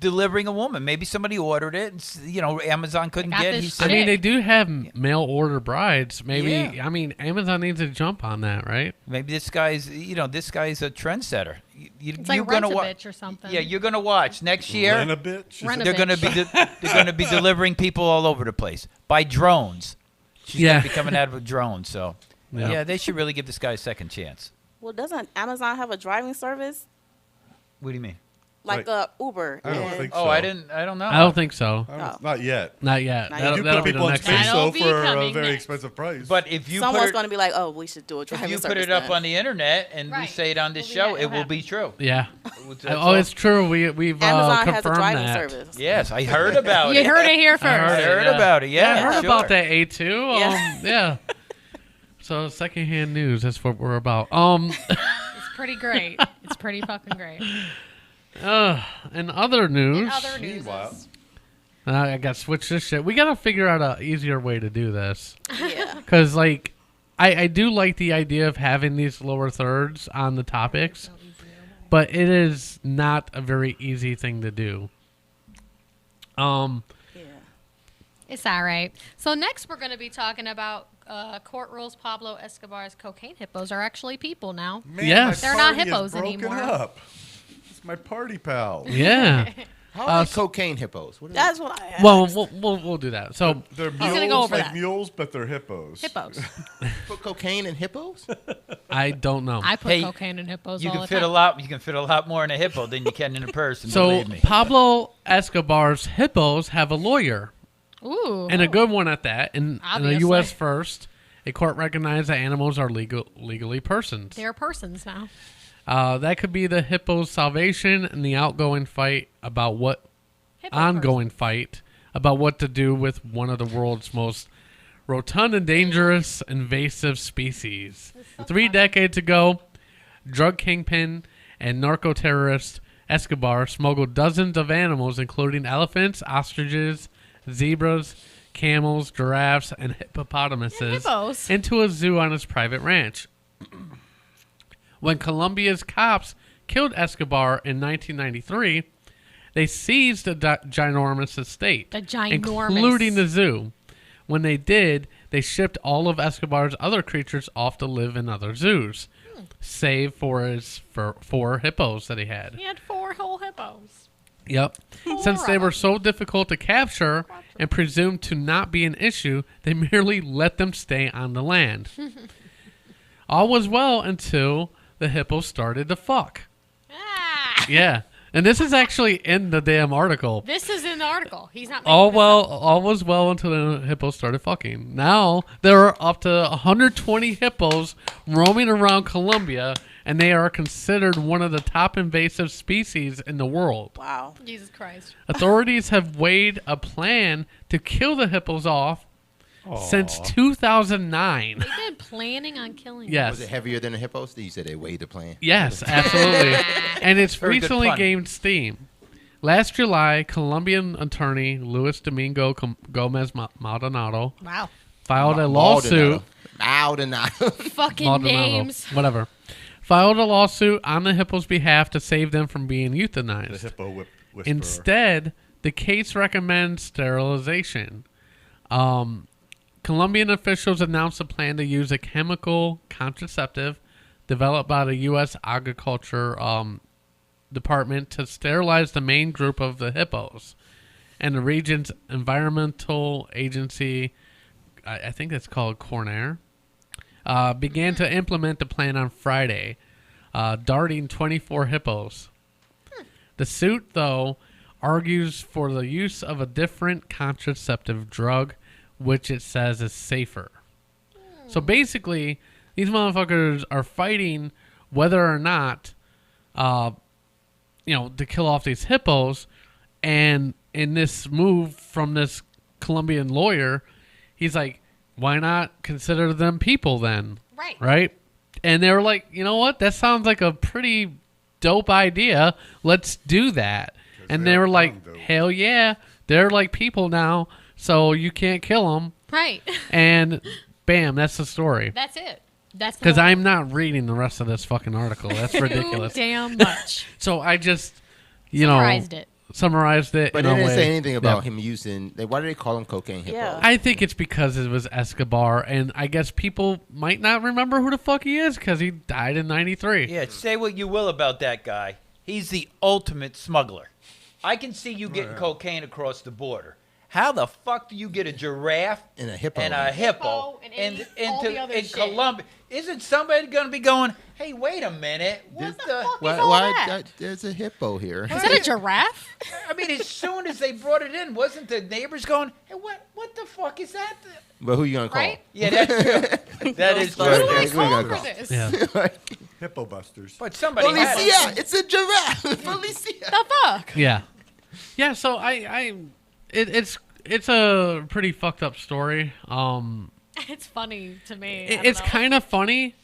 [SPEAKER 3] delivering a woman. Maybe somebody ordered it. And, Amazon couldn't get it.
[SPEAKER 1] I mean, they do have mail order brides. Maybe, I mean, Amazon needs to jump on that, right?
[SPEAKER 3] Maybe this guy's a trendsetter.
[SPEAKER 15] It's like Rent-A-Bitch or something.
[SPEAKER 3] Yeah, you're gonna watch next year.
[SPEAKER 6] Rent-A-Bitch?
[SPEAKER 3] They're gonna be delivering people all over the place by drones. She's gonna be coming out with drones. So yeah, they should really give this guy a second chance.
[SPEAKER 12] Well, doesn't Amazon have a driving service
[SPEAKER 3] What do you mean?
[SPEAKER 12] like a Uber?
[SPEAKER 6] I don't think so.
[SPEAKER 3] Oh, I don't know.
[SPEAKER 1] I don't think so.
[SPEAKER 6] Not yet.
[SPEAKER 1] Not yet.
[SPEAKER 12] Not yet.
[SPEAKER 6] You
[SPEAKER 1] That'll
[SPEAKER 6] put
[SPEAKER 1] be
[SPEAKER 6] people
[SPEAKER 1] the
[SPEAKER 6] in
[SPEAKER 1] next
[SPEAKER 6] space
[SPEAKER 1] one.
[SPEAKER 6] though for a very expensive price.
[SPEAKER 3] But if you
[SPEAKER 12] Someone's going to be like, "Oh, we should do a driving
[SPEAKER 3] if
[SPEAKER 12] service."
[SPEAKER 3] you put it up
[SPEAKER 12] then.
[SPEAKER 3] on the internet and we say it on this show, it will be true.
[SPEAKER 1] Yeah.
[SPEAKER 3] That's
[SPEAKER 1] Oh,
[SPEAKER 3] all.
[SPEAKER 1] it's true. We've
[SPEAKER 12] Amazon
[SPEAKER 1] confirmed
[SPEAKER 12] has a driving
[SPEAKER 1] that.
[SPEAKER 12] service.
[SPEAKER 3] Yes, I heard about it.
[SPEAKER 15] You heard it here first.
[SPEAKER 3] I heard about it. Yeah,
[SPEAKER 1] I heard
[SPEAKER 3] sure.
[SPEAKER 1] about that A2. Yeah. So secondhand news. That's what we're about.
[SPEAKER 15] It's pretty great. It's pretty fucking great.
[SPEAKER 1] In other news.
[SPEAKER 6] Meanwhile,
[SPEAKER 1] I got to switch this shit. We got to figure out an easier way to do this.
[SPEAKER 12] Yeah.
[SPEAKER 1] Because, I do like the idea of having these lower thirds on the topics, but it is not a very easy thing to do.
[SPEAKER 15] It's all right. So next we're going to be talking about court rules Pablo Escobar's cocaine hippos are actually people now.
[SPEAKER 6] man,
[SPEAKER 1] Yes.
[SPEAKER 6] my
[SPEAKER 15] They're not
[SPEAKER 6] party is
[SPEAKER 15] hippos
[SPEAKER 6] broken
[SPEAKER 15] anymore.
[SPEAKER 6] Up. It's my party pal.
[SPEAKER 1] Yeah.
[SPEAKER 4] How are cocaine hippos? What are
[SPEAKER 12] That's what I asked.
[SPEAKER 1] Well, we'll do that. So
[SPEAKER 6] They're
[SPEAKER 15] gonna go
[SPEAKER 6] mules,
[SPEAKER 15] over
[SPEAKER 6] like
[SPEAKER 15] that.
[SPEAKER 6] mules, but they're hippos.
[SPEAKER 15] Hippos.
[SPEAKER 4] put cocaine in hippos?
[SPEAKER 1] I don't know.
[SPEAKER 15] I put
[SPEAKER 3] Hey,
[SPEAKER 15] cocaine in hippos
[SPEAKER 3] You
[SPEAKER 15] all
[SPEAKER 3] can
[SPEAKER 15] the
[SPEAKER 3] fit
[SPEAKER 15] time.
[SPEAKER 3] a lot. You can fit a lot more in a hippo than you can in a person.
[SPEAKER 1] So
[SPEAKER 3] believe me.
[SPEAKER 1] Pablo Escobar's hippos have a lawyer.
[SPEAKER 15] Ooh.
[SPEAKER 1] And a good one at that. In the
[SPEAKER 15] Obviously.
[SPEAKER 1] U.S. first, a court recognized that animals are legally persons.
[SPEAKER 15] They're persons now.
[SPEAKER 1] That could be the hippo's salvation and the ongoing fight about what to do with one of the world's most rotund and dangerous invasive species. 3 decades ago, drug kingpin and narco-terrorist Escobar smuggled dozens of animals, including elephants, ostriches, zebras, camels, giraffes, and hippopotamuses,
[SPEAKER 15] hippos.
[SPEAKER 1] into a zoo on his private ranch. When Colombia's cops killed Escobar in 1993, they seized the ginormous estate, including the zoo. When they did, they shipped all of Escobar's other creatures off to live in other zoos, save for his 4 hippos that he had.
[SPEAKER 15] He had 4 whole hippos.
[SPEAKER 1] Yep. Since they were so difficult to capture and presumed to not be an issue, they merely let them stay on the land. All was well until the hippos started to fuck. Yeah. And this is actually in the damn article.
[SPEAKER 15] This is in the article. He's not.
[SPEAKER 1] All was well until the hippos started fucking. Now there are up to 120 hippos roaming around Colombia, and they are considered one of the top invasive species in the world.
[SPEAKER 12] Wow.
[SPEAKER 15] Jesus Christ.
[SPEAKER 1] Authorities have weighed a plan to kill the hippos off since 2009.
[SPEAKER 15] They've been planning on killing.
[SPEAKER 1] Yes.
[SPEAKER 4] Was it heavier than the hippos? You said they weighed the plan.
[SPEAKER 1] Yes, absolutely. And it's
[SPEAKER 4] Very good
[SPEAKER 1] recently
[SPEAKER 4] pun.
[SPEAKER 1] gained steam. Last July, Colombian attorney Luis Domingo Gomez Maldonado filed a lawsuit.
[SPEAKER 4] Maldonado.
[SPEAKER 15] Fucking
[SPEAKER 1] Maldonado,
[SPEAKER 15] names.
[SPEAKER 1] whatever. Filed a lawsuit on the hippos' behalf to save them from being euthanized.
[SPEAKER 6] The hippo whisperer.
[SPEAKER 1] Instead, the case recommends sterilization. Colombian officials announced a plan to use a chemical contraceptive developed by the U.S. Agriculture Department to sterilize the main group of the hippos. And the region's environmental agency, I think it's called Cornair, began to implement the plan on Friday, darting 24 hippos. The suit, though, argues for the use of a different contraceptive drug, which it says is safer. So basically, these motherfuckers are fighting whether or not, to kill off these hippos. And in this move from this Colombian lawyer, he's like, why not consider them people then? Right? And they were like, you know what? That sounds like a pretty dope idea. Let's do that. And they were like, hell yeah. They're like people now, so you can't kill them.
[SPEAKER 15] Right.
[SPEAKER 1] And bam, that's the story.
[SPEAKER 15] That's it. That's
[SPEAKER 1] because I'm not reading the rest of this fucking article. That's ridiculous.
[SPEAKER 15] Damn much.
[SPEAKER 1] So I just, summarized it.
[SPEAKER 4] But
[SPEAKER 1] in
[SPEAKER 4] they
[SPEAKER 1] a
[SPEAKER 4] didn't
[SPEAKER 1] way.
[SPEAKER 4] say anything about
[SPEAKER 1] Yeah.
[SPEAKER 4] him using. Why do they call him cocaine hippo?
[SPEAKER 1] I think it's because it was Escobar, and I guess people might not remember who the fuck he is because he died in '93.
[SPEAKER 3] Yeah, say what you will about that guy. He's the ultimate smuggler. I can see you getting cocaine across the border. How the fuck do you get a giraffe
[SPEAKER 4] and a hippo
[SPEAKER 3] into Colombia? Isn't somebody going to be going, hey, wait a minute. What the fuck is all that?
[SPEAKER 4] There's a hippo here.
[SPEAKER 15] Is that a giraffe?
[SPEAKER 3] I mean, as soon as they brought it in, wasn't the neighbors going, hey, what the fuck is that?
[SPEAKER 4] But who you going to call?
[SPEAKER 3] Right? Yeah, that's true. That is true.
[SPEAKER 15] Who do I call for this?
[SPEAKER 1] Yeah.
[SPEAKER 6] Hippo busters.
[SPEAKER 3] But somebody
[SPEAKER 4] Felicia, it's a giraffe. Felicia.
[SPEAKER 15] The fuck?
[SPEAKER 1] Yeah. Yeah, so it's a pretty fucked up story.
[SPEAKER 15] It's funny to me.
[SPEAKER 1] It's kind of funny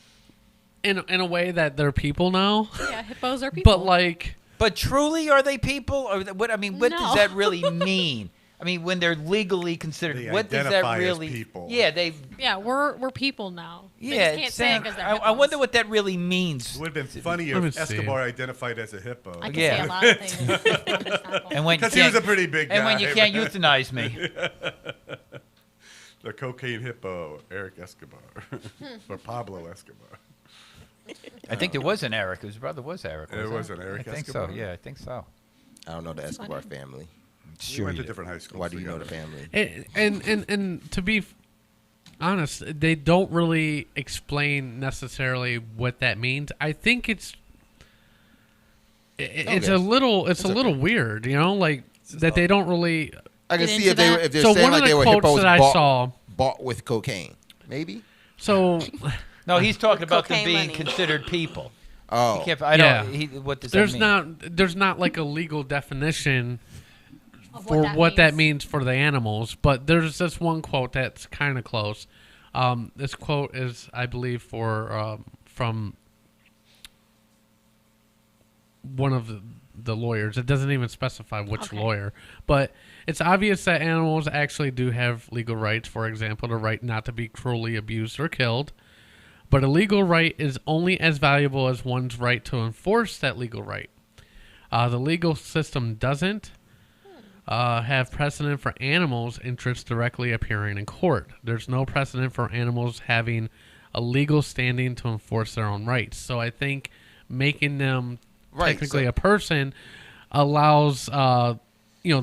[SPEAKER 1] in a way that they're people now.
[SPEAKER 15] Yeah, hippos are people.
[SPEAKER 3] But truly, are they people? Or what? I mean, what
[SPEAKER 15] No.
[SPEAKER 3] does that really mean? I mean, when they're legally considered,
[SPEAKER 6] They
[SPEAKER 3] what does that
[SPEAKER 6] identify as
[SPEAKER 3] really?
[SPEAKER 6] people.
[SPEAKER 3] Yeah, they.
[SPEAKER 15] Yeah, we're people now. They
[SPEAKER 3] Yeah,
[SPEAKER 15] just can't say it 'cause they're
[SPEAKER 3] I wonder what that really means.
[SPEAKER 6] It would have been funny
[SPEAKER 1] Let me
[SPEAKER 6] if
[SPEAKER 1] see.
[SPEAKER 6] Escobar identified as a hippo.
[SPEAKER 15] I can say a lot of things.
[SPEAKER 3] And when
[SPEAKER 6] Because
[SPEAKER 3] you
[SPEAKER 6] he was a
[SPEAKER 3] can't-
[SPEAKER 6] pretty big guy.
[SPEAKER 3] And when you can't euthanize me.
[SPEAKER 6] The cocaine hippo, Eric Escobar. Or Pablo Escobar.
[SPEAKER 3] I think there was an Eric. His brother was Eric.
[SPEAKER 6] There was an Eric
[SPEAKER 3] I think
[SPEAKER 6] Escobar?
[SPEAKER 3] so. Yeah, I think so.
[SPEAKER 4] I don't know the Escobar family.
[SPEAKER 6] We went to different high schools.
[SPEAKER 4] Why do you know
[SPEAKER 6] together.
[SPEAKER 4] the family?
[SPEAKER 1] And to be honest, they don't really explain necessarily what that means. I think it's
[SPEAKER 4] Okay.
[SPEAKER 1] a little
[SPEAKER 4] It's
[SPEAKER 1] little
[SPEAKER 4] okay.
[SPEAKER 1] weird, that they don't really.
[SPEAKER 4] I can
[SPEAKER 15] Get
[SPEAKER 4] see
[SPEAKER 15] into
[SPEAKER 4] if they're
[SPEAKER 1] So
[SPEAKER 4] saying
[SPEAKER 1] one of
[SPEAKER 4] like
[SPEAKER 1] the
[SPEAKER 4] they were
[SPEAKER 1] quotes
[SPEAKER 4] hippos
[SPEAKER 1] that I saw-
[SPEAKER 4] bought with cocaine. Maybe.
[SPEAKER 1] So
[SPEAKER 3] No, he's talking about them
[SPEAKER 12] Cocaine
[SPEAKER 3] being
[SPEAKER 12] money.
[SPEAKER 3] considered people.
[SPEAKER 4] Oh.
[SPEAKER 3] He kept- I don't. What does
[SPEAKER 1] there's
[SPEAKER 3] that mean?
[SPEAKER 1] there's not like a legal definition
[SPEAKER 15] Of
[SPEAKER 1] for
[SPEAKER 15] that
[SPEAKER 1] what that
[SPEAKER 15] means.
[SPEAKER 1] means for the animals, but there's this one quote that's kind of close. This quote is, I believe, from one of the lawyers. It doesn't even specify which lawyer, but it's obvious that animals actually do have legal rights. For example, the right not to be cruelly abused or killed. But a legal right is only as valuable as one's right to enforce that legal right. The legal system doesn't have precedent for animals' interests directly appearing in court. There's no precedent for animals having a legal standing to enforce their own rights. So I think making them
[SPEAKER 4] Right,
[SPEAKER 1] technically
[SPEAKER 4] so-
[SPEAKER 1] a person allows the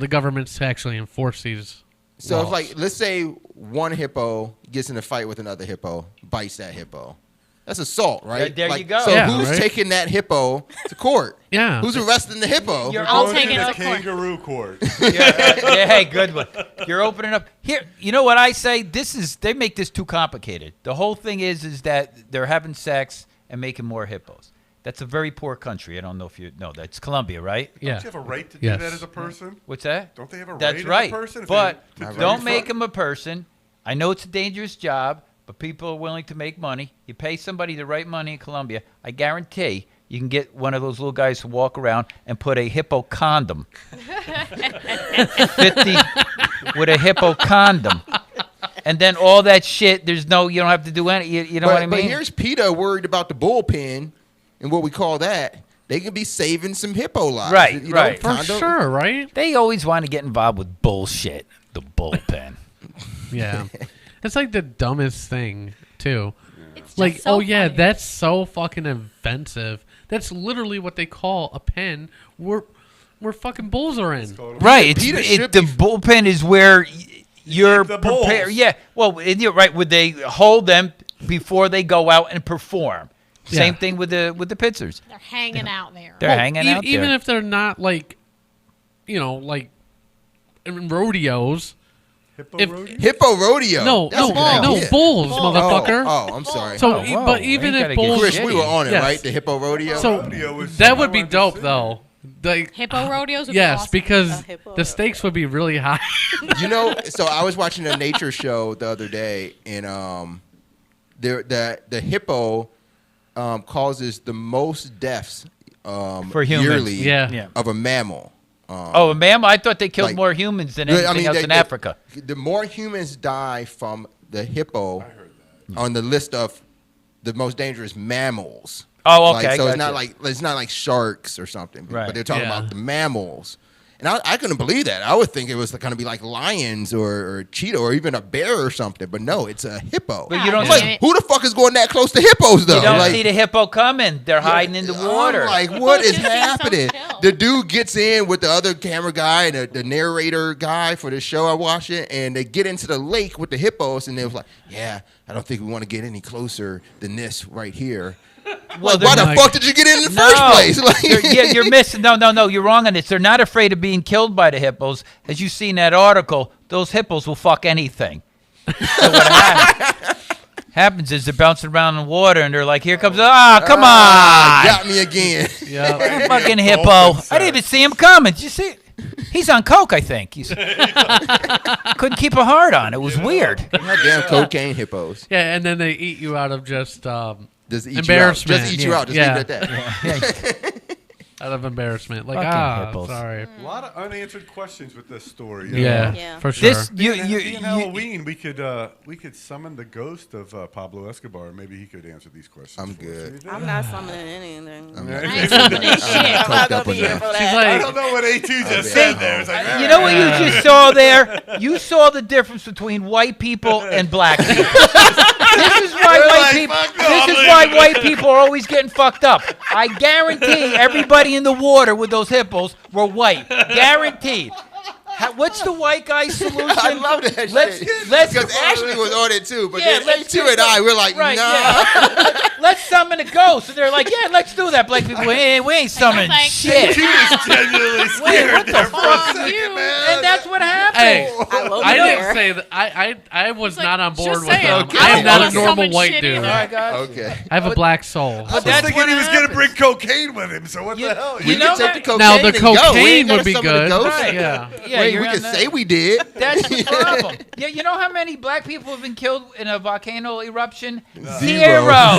[SPEAKER 1] governments to actually enforce these.
[SPEAKER 4] So
[SPEAKER 1] laws.
[SPEAKER 4] it's like, let's say one hippo gets in a fight with another hippo, bites that hippo. That's assault, right?
[SPEAKER 3] There you go.
[SPEAKER 4] So
[SPEAKER 1] Yeah,
[SPEAKER 4] who's
[SPEAKER 1] right?
[SPEAKER 4] taking that hippo to court?
[SPEAKER 1] Yeah.
[SPEAKER 4] Who's arresting the hippo?
[SPEAKER 15] I'll take it
[SPEAKER 6] to
[SPEAKER 15] to court.
[SPEAKER 6] kangaroo court.
[SPEAKER 3] Hey, good one. You're opening up here. You know what I say? They make this too complicated. The whole thing is that they're having sex and making more hippos. That's a very poor country. I don't know if you know. That's Colombia, right?
[SPEAKER 1] Yeah.
[SPEAKER 6] Don't you have a right to do
[SPEAKER 1] Yes.
[SPEAKER 6] that as a person?
[SPEAKER 3] What's that?
[SPEAKER 6] Don't they have a
[SPEAKER 3] That's
[SPEAKER 6] right
[SPEAKER 3] right.
[SPEAKER 6] as a person? If
[SPEAKER 3] But
[SPEAKER 6] they- to
[SPEAKER 3] don't
[SPEAKER 6] do
[SPEAKER 3] make
[SPEAKER 6] something?
[SPEAKER 3] them a person. I know it's a dangerous job, but people are willing to make money. You pay somebody the right money in Colombia, I guarantee you can get one of those little guys to walk around and put a hippo condom. 50 with a hippo condom. And then all that shit, you don't have to do any, you know what I mean?
[SPEAKER 4] But here's PETA worried about the bullpen and what we call that. They can be saving some hippo lives.
[SPEAKER 3] Right,
[SPEAKER 4] you know,
[SPEAKER 3] right.
[SPEAKER 1] For sure, right?
[SPEAKER 3] They always want to get involved with bullshit. The bullpen.
[SPEAKER 1] Yeah. It's like the dumbest thing, too.
[SPEAKER 15] It's
[SPEAKER 1] Like,
[SPEAKER 15] just so
[SPEAKER 1] oh, yeah,
[SPEAKER 15] funny.
[SPEAKER 1] that's so fucking offensive. That's literally what they call a pen where fucking bulls are in.
[SPEAKER 3] Right.
[SPEAKER 4] PETA
[SPEAKER 3] The bullpen is where you're
[SPEAKER 6] the bulls.
[SPEAKER 3] prepared. Yeah. Well, and you're right. Would they hold them before they go out and perform?
[SPEAKER 1] Yeah.
[SPEAKER 3] Same thing with the pitchers.
[SPEAKER 15] They're hanging out there.
[SPEAKER 3] They're hanging out
[SPEAKER 1] Even
[SPEAKER 3] there.
[SPEAKER 1] if they're not, like, like in rodeos.
[SPEAKER 4] Hippo rodeo.
[SPEAKER 1] No,
[SPEAKER 4] That's a good idea.
[SPEAKER 1] bulls, motherfucker.
[SPEAKER 4] Oh, I'm sorry.
[SPEAKER 1] So,
[SPEAKER 3] whoa,
[SPEAKER 1] but
[SPEAKER 3] we
[SPEAKER 1] even
[SPEAKER 3] ain't
[SPEAKER 1] if
[SPEAKER 3] gotta get
[SPEAKER 1] bulls,
[SPEAKER 4] Chris, we were on it,
[SPEAKER 1] Yes.
[SPEAKER 4] right? The hippo rodeo.
[SPEAKER 1] So that would be dope, though. Like,
[SPEAKER 15] Hippo rodeos would be
[SPEAKER 1] yes,
[SPEAKER 15] awesome.
[SPEAKER 1] because
[SPEAKER 12] hippo
[SPEAKER 1] the stakes would be really high.
[SPEAKER 4] So I was watching a nature show the other day, and the hippo causes the most deaths
[SPEAKER 3] For humans.
[SPEAKER 4] yearly
[SPEAKER 1] Yeah.
[SPEAKER 4] of a mammal.
[SPEAKER 3] A mammal? I thought they killed
[SPEAKER 4] like-
[SPEAKER 3] more humans than anything else in Africa.
[SPEAKER 4] The more humans die from the hippo on the list of the most dangerous mammals.
[SPEAKER 3] Oh, okay,
[SPEAKER 4] So
[SPEAKER 3] I
[SPEAKER 4] it's not
[SPEAKER 3] gotcha.
[SPEAKER 4] like sharks or something,
[SPEAKER 3] Right.
[SPEAKER 4] but they're talking
[SPEAKER 1] Yeah.
[SPEAKER 4] about the mammals. And I couldn't believe that. I would think it was going to be like lions or cheetah or even a bear or something, but no, it's a hippo.
[SPEAKER 3] But you don't
[SPEAKER 4] It's
[SPEAKER 3] see
[SPEAKER 4] like, who the fuck is going that close to hippos though?
[SPEAKER 3] You don't
[SPEAKER 4] Like,
[SPEAKER 3] see the hippo coming. They're hiding in the water.
[SPEAKER 4] I'm like, what is
[SPEAKER 15] Just see some
[SPEAKER 4] happening?
[SPEAKER 15] kill.
[SPEAKER 4] The dude gets in with the other camera guy and the narrator guy for the show I watched it, and they get into the lake with the hippos, and they was like, yeah, I don't think we want to get any closer than this right here.
[SPEAKER 3] Well,
[SPEAKER 4] Like, why the
[SPEAKER 1] like-
[SPEAKER 4] fuck did you get in the first place? Like,
[SPEAKER 3] You're missing. No, you're wrong on this. They're not afraid of being killed by the hippos. As you see in that article, those hippos will fuck anything. So what happens is they're bouncing around in the water, and they're like, here comes, come on.
[SPEAKER 4] got me again.
[SPEAKER 1] Yeah.
[SPEAKER 3] Fucking hippo. I didn't even see him coming. Did you see it? He's on coke, I think. Couldn't keep a heart on. It was weird.
[SPEAKER 4] Goddamn cocaine hippos.
[SPEAKER 1] Yeah, and then they eat you out of just
[SPEAKER 4] Just eat
[SPEAKER 1] embarrassment.
[SPEAKER 4] You out. Just eat you out. Just leave it at that.
[SPEAKER 1] Out of embarrassment. Like,
[SPEAKER 3] Fucking hippos.
[SPEAKER 1] sorry.
[SPEAKER 6] A lot of unanswered questions with this story.
[SPEAKER 1] Yeah,
[SPEAKER 12] Yeah.
[SPEAKER 1] for sure.
[SPEAKER 3] This
[SPEAKER 6] Being Halloween, we could summon the ghost of Pablo Escobar. Maybe he could answer these questions.
[SPEAKER 4] I'm
[SPEAKER 6] for us.
[SPEAKER 4] good.
[SPEAKER 6] What do you think?
[SPEAKER 12] I'm not summoning anything.
[SPEAKER 15] I ain't summoning shit.
[SPEAKER 12] I'm not
[SPEAKER 4] Coked
[SPEAKER 12] gonna
[SPEAKER 4] up
[SPEAKER 12] be
[SPEAKER 4] on
[SPEAKER 12] here
[SPEAKER 4] that.
[SPEAKER 12] for
[SPEAKER 1] She's
[SPEAKER 12] that.
[SPEAKER 6] I
[SPEAKER 1] like,
[SPEAKER 6] don't know what A2 just
[SPEAKER 4] I'm
[SPEAKER 6] said
[SPEAKER 4] at
[SPEAKER 6] there.
[SPEAKER 4] home.
[SPEAKER 6] It's like,
[SPEAKER 3] You know what you just saw there? You saw the difference between white people and black people. This is why white people. This is why white people are always getting fucked up. I guarantee everybody in the water with those hippos were white. Guaranteed. What's the white guy's solution?
[SPEAKER 4] I love that
[SPEAKER 3] Let's
[SPEAKER 4] shit.
[SPEAKER 3] let's
[SPEAKER 4] Because Ashley was on it too, but
[SPEAKER 3] Yeah,
[SPEAKER 4] then
[SPEAKER 3] let's
[SPEAKER 4] A2
[SPEAKER 3] do
[SPEAKER 4] and I, we're like,
[SPEAKER 3] right,
[SPEAKER 4] nah.
[SPEAKER 3] yeah. Let's summon a ghost. And they're like, yeah, let's do that. Black people, we ain't summoning
[SPEAKER 15] like,
[SPEAKER 3] shit.
[SPEAKER 6] He was genuinely
[SPEAKER 3] Wait,
[SPEAKER 6] scared
[SPEAKER 3] what the
[SPEAKER 6] there for a
[SPEAKER 3] fuck?
[SPEAKER 6] second, man.
[SPEAKER 3] And that's what happened.
[SPEAKER 1] hey,
[SPEAKER 12] I will
[SPEAKER 1] I
[SPEAKER 12] be
[SPEAKER 1] didn't
[SPEAKER 12] there.
[SPEAKER 1] say that. I was
[SPEAKER 15] like,
[SPEAKER 1] not on board
[SPEAKER 15] just
[SPEAKER 1] with
[SPEAKER 15] saying,
[SPEAKER 1] them.
[SPEAKER 4] Okay.
[SPEAKER 1] I am not
[SPEAKER 4] I
[SPEAKER 1] a
[SPEAKER 4] don't
[SPEAKER 1] normal
[SPEAKER 15] summon
[SPEAKER 1] white
[SPEAKER 15] shit
[SPEAKER 1] dude.
[SPEAKER 15] either.
[SPEAKER 3] I got you.
[SPEAKER 4] Okay.
[SPEAKER 1] I have a black soul.
[SPEAKER 3] But
[SPEAKER 6] I was
[SPEAKER 3] that's
[SPEAKER 6] thinking
[SPEAKER 3] what
[SPEAKER 6] he was going to
[SPEAKER 3] happens.
[SPEAKER 6] bring cocaine with him, so what the hell?
[SPEAKER 3] You know
[SPEAKER 4] Take the
[SPEAKER 3] that-
[SPEAKER 4] cocaine
[SPEAKER 1] Now the
[SPEAKER 4] and go. We
[SPEAKER 1] cocaine
[SPEAKER 4] ain't gotta
[SPEAKER 1] would be
[SPEAKER 4] summon the
[SPEAKER 1] good.
[SPEAKER 4] ghost.
[SPEAKER 3] Right.
[SPEAKER 1] Yeah.
[SPEAKER 3] Yeah,
[SPEAKER 4] Wait,
[SPEAKER 3] you're
[SPEAKER 4] we
[SPEAKER 3] on
[SPEAKER 4] can
[SPEAKER 3] that.
[SPEAKER 4] say we did.
[SPEAKER 3] That's the problem. Yeah, you know how many black people have been killed in a volcano eruption?
[SPEAKER 4] Zero.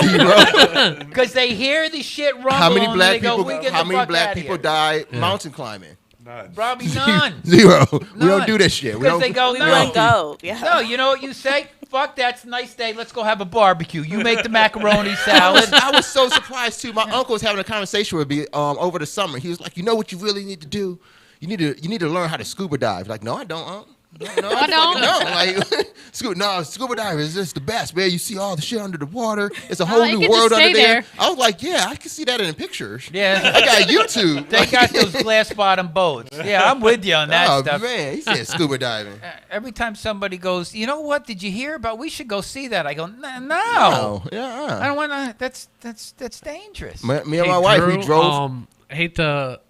[SPEAKER 3] Because they hear the shit rumble.
[SPEAKER 4] How many
[SPEAKER 3] and
[SPEAKER 4] black
[SPEAKER 3] they go,
[SPEAKER 4] people?
[SPEAKER 3] "We get
[SPEAKER 4] How
[SPEAKER 3] the
[SPEAKER 4] many
[SPEAKER 3] fuck
[SPEAKER 4] black
[SPEAKER 3] outta
[SPEAKER 4] people
[SPEAKER 3] here."
[SPEAKER 4] die mountain climbing?
[SPEAKER 6] None.
[SPEAKER 3] Probably none.
[SPEAKER 4] Zero. We
[SPEAKER 3] None.
[SPEAKER 4] don't do that shit. We
[SPEAKER 3] Because
[SPEAKER 4] don't.
[SPEAKER 3] they go,
[SPEAKER 12] We
[SPEAKER 3] no.
[SPEAKER 12] wouldn't go. Yeah.
[SPEAKER 3] No, you know what you say? Fuck, that's a nice day. Let's go have a barbecue. You make the macaroni salad.
[SPEAKER 4] I was so surprised too. My uncle was having a conversation with me over the summer. He was like, "You know what you really need to do? You need to learn how to scuba dive." Like, no, I don't. No, like scuba diving is just the best, man. You see all the shit under the water. It's a whole new world under there. I was like, yeah, I can see that in the pictures.
[SPEAKER 3] Yeah,
[SPEAKER 4] I got YouTube.
[SPEAKER 3] They got those glass bottom boats. Yeah, I'm with you on that stuff.
[SPEAKER 4] Oh man, he said scuba diving.
[SPEAKER 3] Every time somebody goes, you know what? Did you hear about? We should go see that. I go,
[SPEAKER 4] no. Yeah,
[SPEAKER 3] I don't want to. That's dangerous.
[SPEAKER 4] Me and my wife, we drove.
[SPEAKER 1] I hate to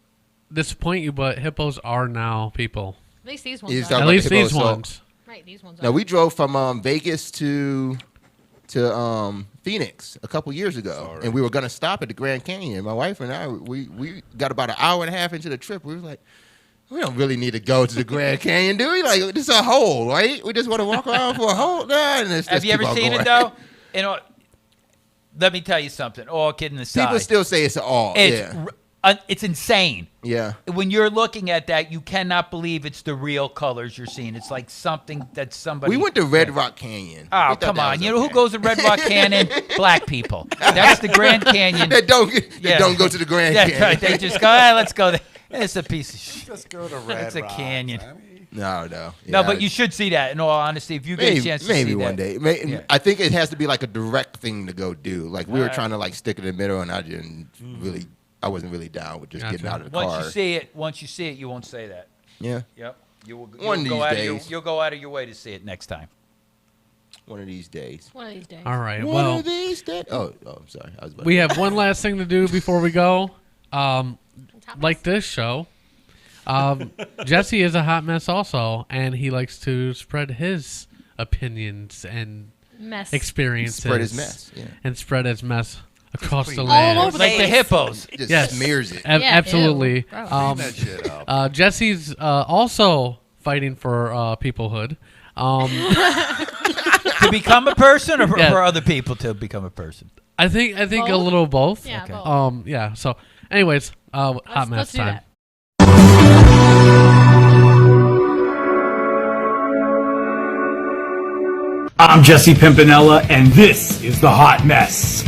[SPEAKER 1] disappoint you, but hippos are now people.
[SPEAKER 15] At least these ones.
[SPEAKER 1] At least these ones.
[SPEAKER 15] Right, these ones.
[SPEAKER 4] Now we drove from Vegas to Phoenix a couple years ago, and we were gonna stop at the Grand Canyon. My wife and I, we got about an hour and a half into the trip. We were like, we don't really need to go to the Grand Canyon, do we? Like, this is a hole, right? We just want to walk around for a hole.
[SPEAKER 3] Have you ever seen it though? You know, let me tell you something. All kidding aside,
[SPEAKER 4] people still say it's all.
[SPEAKER 3] It's insane.
[SPEAKER 4] Yeah.
[SPEAKER 3] When you're looking at that, you cannot believe it's the real colors you're seeing. It's like something that somebody.
[SPEAKER 4] We went to Red Rock Canyon.
[SPEAKER 3] Oh, come on. You know who goes to Red Rock Canyon? Black people. That's the Grand Canyon.
[SPEAKER 4] They don't go to the Grand Canyon.
[SPEAKER 3] Right. They just go, let's go there. It's a piece of shit.
[SPEAKER 6] Just go to Red
[SPEAKER 3] It's a
[SPEAKER 6] Rock,
[SPEAKER 3] canyon.
[SPEAKER 4] No.
[SPEAKER 3] No, but you should see that. In all honesty, if you get a chance to see that.
[SPEAKER 4] Maybe one day. I think it has to be like a direct thing to go do. Like we were trying to like stick it in the middle, and I wasn't really down with just getting out of the car.
[SPEAKER 3] Once you see it, you won't say that.
[SPEAKER 4] Yeah.
[SPEAKER 3] Yep. You'll
[SPEAKER 4] One of these days.
[SPEAKER 3] You'll go out of your way to see it next time.
[SPEAKER 4] One of these days.
[SPEAKER 15] One of these days.
[SPEAKER 1] All right.
[SPEAKER 4] One of these days. Oh, I'm sorry.
[SPEAKER 1] We have one last thing to do before we go. Like this show, Jesse is a hot mess also, and he likes to spread his opinions and experiences.
[SPEAKER 4] Spread his mess. Yeah.
[SPEAKER 1] And spread his mess across the land.
[SPEAKER 15] All over
[SPEAKER 3] like the hippos.
[SPEAKER 4] Just smears it.
[SPEAKER 1] Absolutely.
[SPEAKER 6] Clean that shit up.
[SPEAKER 1] Jesse's also fighting for peoplehood.
[SPEAKER 3] To become a person, or for other people to become a person?
[SPEAKER 1] I think a little both.
[SPEAKER 15] Yeah,
[SPEAKER 1] okay.
[SPEAKER 15] both.
[SPEAKER 1] Yeah. So, anyways, hot mess time.
[SPEAKER 14] I'm Jesse Pimpinella, and this is The Hot Mess.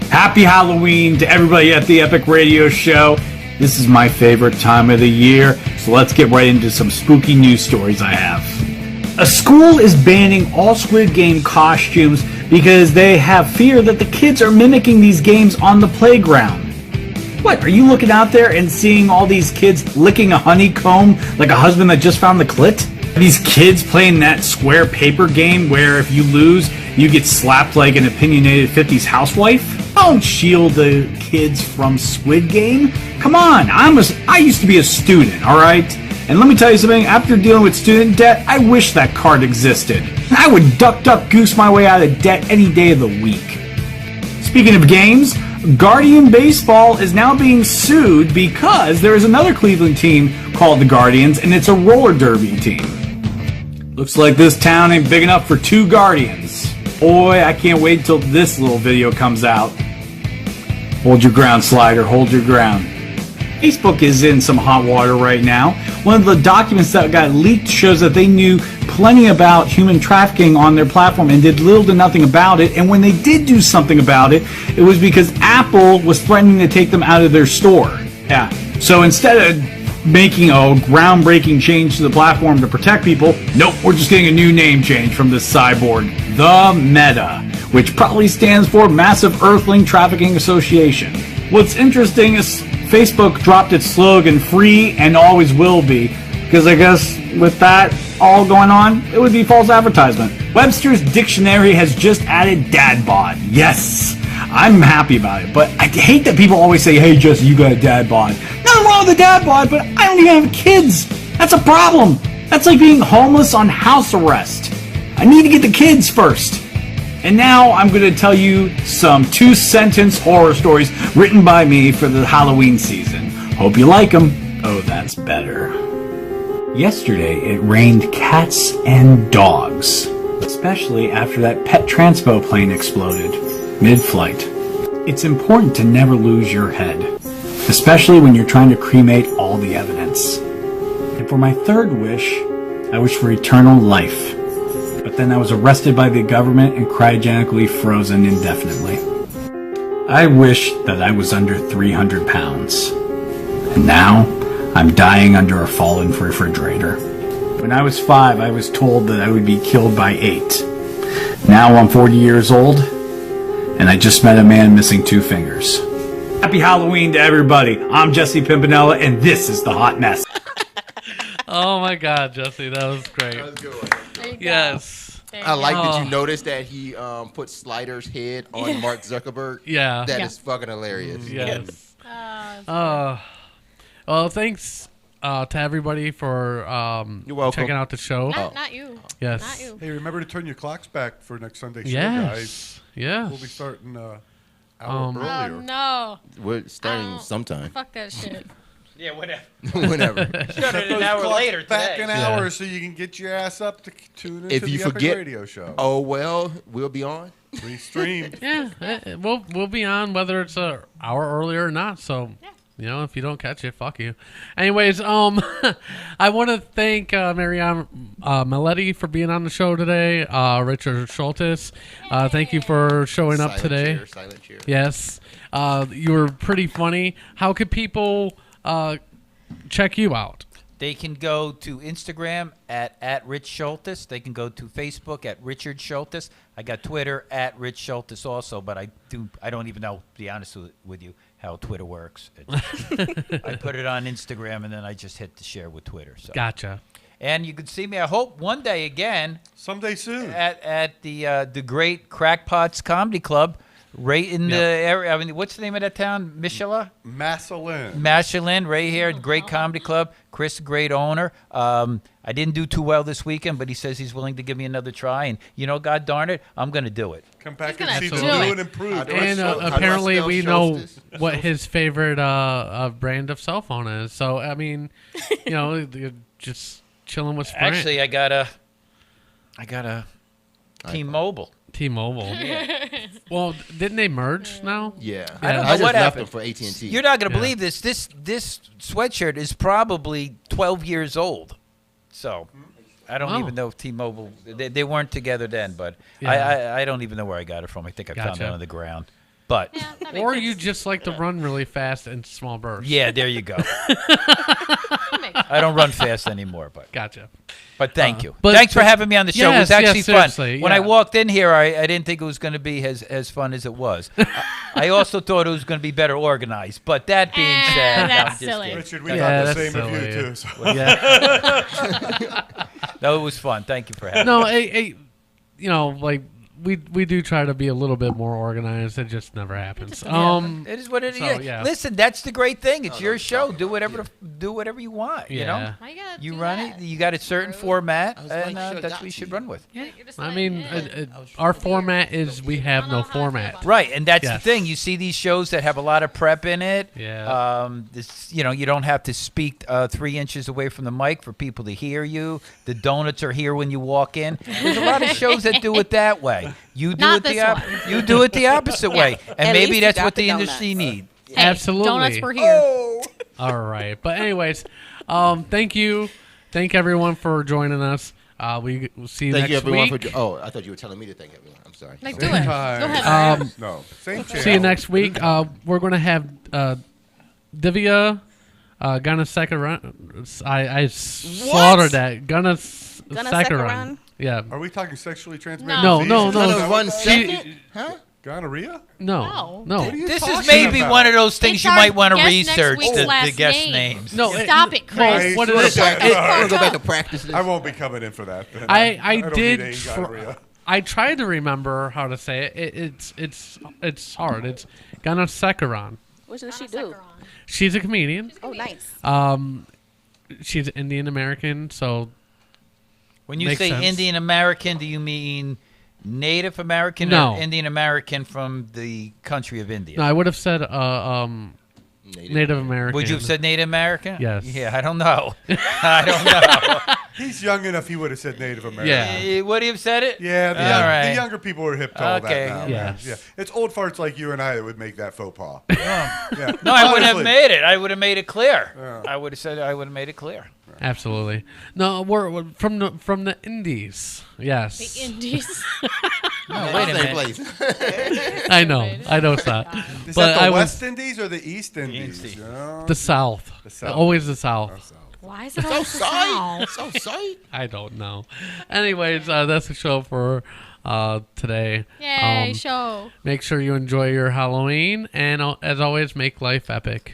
[SPEAKER 14] Happy Halloween to everybody at the Epic Radio Show. This is my favorite time of the year, so let's get right into some spooky news stories I have. A school is banning all Squid Game costumes because they have fear that the kids are mimicking these games on the playground. What, are you looking out there and seeing all these kids licking a honeycomb like a husband that just found the clit? These kids playing that square paper game where if you lose, you get slapped like an opinionated 50s housewife? Don't shield the kids from Squid Game. Come on, I used to be a student, alright? And let me tell you something, after dealing with student debt, I wish that card existed. I would duck goose my way out of debt any day of the week. Speaking of games, Guardian Baseball is now being sued because there is another Cleveland team called the Guardians, and it's a roller derby team. Looks like this town ain't big enough for two Guardians. Boy, I can't wait till this little video comes out. Hold your ground, Slider, hold your ground. Facebook is in some hot water right now. One of the documents that got leaked shows that they knew plenty about human trafficking on their platform and did little to nothing about it. And when they did do something about it, it was because Apple was threatening to take them out of their store. Yeah. So instead of making a groundbreaking change to the platform to protect people, nope, we're just getting a new name change from this cyborg, the Meta, which probably stands for Massive Earthling Trafficking Association. What's interesting is Facebook dropped its slogan, free and always will be, because I guess with that all going on, it would be false advertisement. Webster's Dictionary has just added dad bod. Yes, I'm happy about it, but I hate that people always say, hey Jesse, you got a dad bod. Nothing wrong with the dad bod, but I don't even have kids. That's a problem. That's like being homeless on house arrest. I need to get the kids first. And now I'm going to tell you some 2-sentence horror stories written by me for the Halloween season. Hope you like them. Oh, that's better. Yesterday, it rained cats and dogs, especially after that pet transpo plane exploded mid-flight. It's important to never lose your head, especially when you're trying to cremate all the evidence. And for my third wish, I wish for eternal life. But then I was arrested by the government and cryogenically frozen indefinitely. I wish that I was under 300 pounds. And now, I'm dying under a fallen refrigerator.
[SPEAKER 17] When I was 5, I was told that I would be killed by 8. Now I'm 40 years old, and I just met a man missing 2 fingers. Happy Halloween to everybody. I'm Jesse Pimpinella, and this is The Hot Mess.
[SPEAKER 1] Oh my God, Jesse, that was great.
[SPEAKER 4] That was a good one.
[SPEAKER 1] Yes.
[SPEAKER 4] I like that you noticed that he put Slider's head on Mark Zuckerberg.
[SPEAKER 1] Yeah.
[SPEAKER 4] That is fucking hilarious.
[SPEAKER 1] Yes. Well, thanks to everybody for
[SPEAKER 6] You're welcome.
[SPEAKER 1] checking out the show.
[SPEAKER 15] Not you.
[SPEAKER 1] Yes.
[SPEAKER 15] Not you.
[SPEAKER 6] Hey, remember to turn your clocks back for next Sunday's show,
[SPEAKER 1] Yes.
[SPEAKER 6] guys.
[SPEAKER 1] Yeah.
[SPEAKER 6] We'll be starting hour
[SPEAKER 15] Oh
[SPEAKER 6] earlier.
[SPEAKER 15] no.
[SPEAKER 4] We're starting sometime.
[SPEAKER 15] Fuck that shit.
[SPEAKER 3] Yeah, whatever.
[SPEAKER 4] Whenever.
[SPEAKER 3] Started an hour later
[SPEAKER 6] Back
[SPEAKER 3] today.
[SPEAKER 6] an hour so you can get your ass up to tune into
[SPEAKER 4] If you
[SPEAKER 6] the Epic
[SPEAKER 4] forget,
[SPEAKER 6] radio show.
[SPEAKER 4] oh well, we'll be on.
[SPEAKER 6] We streamed.
[SPEAKER 1] Yeah, we'll be on whether it's an hour earlier or not. So, you know, if you don't catch it, fuck you. Anyways, I want to thank Mariana Miletti for being on the show today. Richard Schultes, thank you for showing up today.
[SPEAKER 4] Silent cheer.
[SPEAKER 1] Yes, you were pretty funny. How could people check you out?
[SPEAKER 3] They can go to Instagram at Rich Schultes. They can go to Facebook at Richard Schultes. I got Twitter at Rich Schultes also, but I don't even know, to be honest with you, how Twitter works. I put it on Instagram and then I just hit to share with Twitter. So.
[SPEAKER 1] Gotcha.
[SPEAKER 3] And you can see me, I hope, one day again.
[SPEAKER 6] Someday soon.
[SPEAKER 3] At the great Crackpots Comedy Club. Right in the area. I mean, what's the name of that town? Michelin? Massillon, right here at Great Comedy Club. Chris, great owner. I didn't do too well this weekend, but he says he's willing to give me another try. And, you know, God darn it, I'm going to do it.
[SPEAKER 6] Come back
[SPEAKER 15] He's
[SPEAKER 6] and see the
[SPEAKER 15] gonna do
[SPEAKER 6] new
[SPEAKER 15] it.
[SPEAKER 6] and improved.
[SPEAKER 1] And apparently we know what his favorite brand of cell phone is. So, I mean, you know, you're just chilling with Sprint.
[SPEAKER 3] Actually, I got a T-Mobile.
[SPEAKER 1] T-Mobile.
[SPEAKER 3] Yeah.
[SPEAKER 1] Well, didn't they merge now?
[SPEAKER 4] Yeah.
[SPEAKER 3] I don't know
[SPEAKER 4] just
[SPEAKER 3] what
[SPEAKER 4] left
[SPEAKER 3] happened
[SPEAKER 4] them for AT&T.
[SPEAKER 3] You're not going to believe this. This sweatshirt is probably 12 years old. So I don't even know if T-Mobile, they weren't together then, but I don't even know where I got it from. I think I found it on the ground. But
[SPEAKER 1] or you just like to run really fast in small bursts.
[SPEAKER 3] Yeah, there you go. I don't run fast anymore, but
[SPEAKER 1] gotcha.
[SPEAKER 3] But thank you. Thanks for having me on the show. It was actually fun.
[SPEAKER 1] Seriously,
[SPEAKER 3] when I walked in here, I didn't think it was going to be as fun as it was. I also thought it was going to be better organized. But that being said,
[SPEAKER 15] that's
[SPEAKER 3] I'm just
[SPEAKER 15] silly.
[SPEAKER 3] kidding.
[SPEAKER 6] Richard, we thought the same of you, too. So.
[SPEAKER 3] No, it was fun. Thank you for having me.
[SPEAKER 1] No, you know, like we do try to be a little bit more organized. It just never happens.
[SPEAKER 3] It is what it is.
[SPEAKER 1] so, yeah.
[SPEAKER 3] Listen, that's the great thing. It's your show. Do whatever you want. You know,
[SPEAKER 1] Yeah.
[SPEAKER 3] you run it. You got a certain format, and that's what you should run with.
[SPEAKER 1] I mean, our format is we have no format.
[SPEAKER 3] Right, and that's
[SPEAKER 1] Yes.
[SPEAKER 3] the thing. You see these shows that have a lot of prep in it.
[SPEAKER 1] Yeah.
[SPEAKER 3] You don't have to speak 3 inches away from the mic for people to hear you. The donuts are here when you walk in. There's a lot of shows that do it that way. You do
[SPEAKER 15] Not
[SPEAKER 3] it
[SPEAKER 15] this
[SPEAKER 3] you do it the opposite way, and
[SPEAKER 12] At
[SPEAKER 3] maybe
[SPEAKER 12] least
[SPEAKER 3] that's
[SPEAKER 12] you got
[SPEAKER 3] what the
[SPEAKER 12] the
[SPEAKER 3] industry needs.
[SPEAKER 15] Hey,
[SPEAKER 1] Absolutely.
[SPEAKER 15] Donuts were here.
[SPEAKER 1] All right. But anyways, thank you. Thank everyone for joining us. We'll see you
[SPEAKER 4] Thank you
[SPEAKER 1] next
[SPEAKER 4] everyone
[SPEAKER 1] week.
[SPEAKER 4] for. I thought you were telling me to thank everyone. I'm sorry.
[SPEAKER 15] Like, do it. Go ahead.
[SPEAKER 6] No, same channel.
[SPEAKER 1] See you next week. We're going to have Divya Ganasekaran. I slaughtered that. Ganasekaran. Yeah.
[SPEAKER 6] Are we talking sexually transmitted
[SPEAKER 1] No,
[SPEAKER 6] disease?
[SPEAKER 1] no, no.
[SPEAKER 4] Another 1
[SPEAKER 1] She-
[SPEAKER 4] second? Huh?
[SPEAKER 6] Gonorrhea?
[SPEAKER 1] No.
[SPEAKER 6] What are you
[SPEAKER 3] This is
[SPEAKER 6] talking
[SPEAKER 3] maybe
[SPEAKER 6] about?
[SPEAKER 3] one of those things
[SPEAKER 15] It's
[SPEAKER 3] you
[SPEAKER 15] our
[SPEAKER 3] might want to
[SPEAKER 15] guest next
[SPEAKER 3] research
[SPEAKER 15] week's
[SPEAKER 3] the
[SPEAKER 15] last
[SPEAKER 3] guest
[SPEAKER 15] name.
[SPEAKER 3] names.
[SPEAKER 1] No,
[SPEAKER 15] Stop it, Chris.
[SPEAKER 1] What is
[SPEAKER 4] I'm gonna go back
[SPEAKER 15] up.
[SPEAKER 4] and practice this.
[SPEAKER 6] I won't be coming in for that. Then.
[SPEAKER 1] I
[SPEAKER 6] don't
[SPEAKER 1] did.
[SPEAKER 6] need any gonorrhea.
[SPEAKER 1] I tried to remember how to say it. It's hard. It's Ganasekaran.
[SPEAKER 12] What does she do?
[SPEAKER 1] She's a comedian.
[SPEAKER 12] Oh, nice.
[SPEAKER 1] She's Indian American, so
[SPEAKER 3] When you
[SPEAKER 1] makes
[SPEAKER 3] say
[SPEAKER 1] sense.
[SPEAKER 3] Indian American, do you mean Native American
[SPEAKER 1] No.
[SPEAKER 3] or Indian American from the country of India?
[SPEAKER 1] No, I would have said Native American.
[SPEAKER 3] Would you have said Native American?
[SPEAKER 1] Yes.
[SPEAKER 3] Yeah, I don't know. I don't know.
[SPEAKER 6] He's young enough. He would have said Native American.
[SPEAKER 1] Yeah.
[SPEAKER 3] Would he have said it?
[SPEAKER 6] Yeah, the,
[SPEAKER 3] All right.
[SPEAKER 6] the younger people are hip to all
[SPEAKER 3] Okay.
[SPEAKER 6] that now.
[SPEAKER 1] Yes.
[SPEAKER 6] Man. Yeah, it's old farts like you and I that would make that faux pas.
[SPEAKER 3] Oh.
[SPEAKER 6] Yeah.
[SPEAKER 3] No, I wouldn't have
[SPEAKER 6] Honestly.
[SPEAKER 3] made it. I would have made it clear.
[SPEAKER 6] Yeah.
[SPEAKER 3] I would have said I would have made it clear.
[SPEAKER 1] Absolutely. No, we're from the Indies. Yes.
[SPEAKER 15] The Indies.
[SPEAKER 3] No, wait a
[SPEAKER 4] Same
[SPEAKER 3] minute.
[SPEAKER 4] place.
[SPEAKER 1] I know. I know it's not.
[SPEAKER 6] Is
[SPEAKER 1] But
[SPEAKER 6] that the
[SPEAKER 1] I
[SPEAKER 6] West
[SPEAKER 1] was
[SPEAKER 6] Indies or the East Indies?
[SPEAKER 3] Indies.
[SPEAKER 6] You know?
[SPEAKER 1] the South.
[SPEAKER 6] The South.
[SPEAKER 1] Always the South.
[SPEAKER 15] Why is it always the sound?
[SPEAKER 4] So sight.
[SPEAKER 1] I don't know. Anyways, that's the show for today.
[SPEAKER 15] Yay, show.
[SPEAKER 1] Make sure you enjoy your Halloween, and as always, make life epic.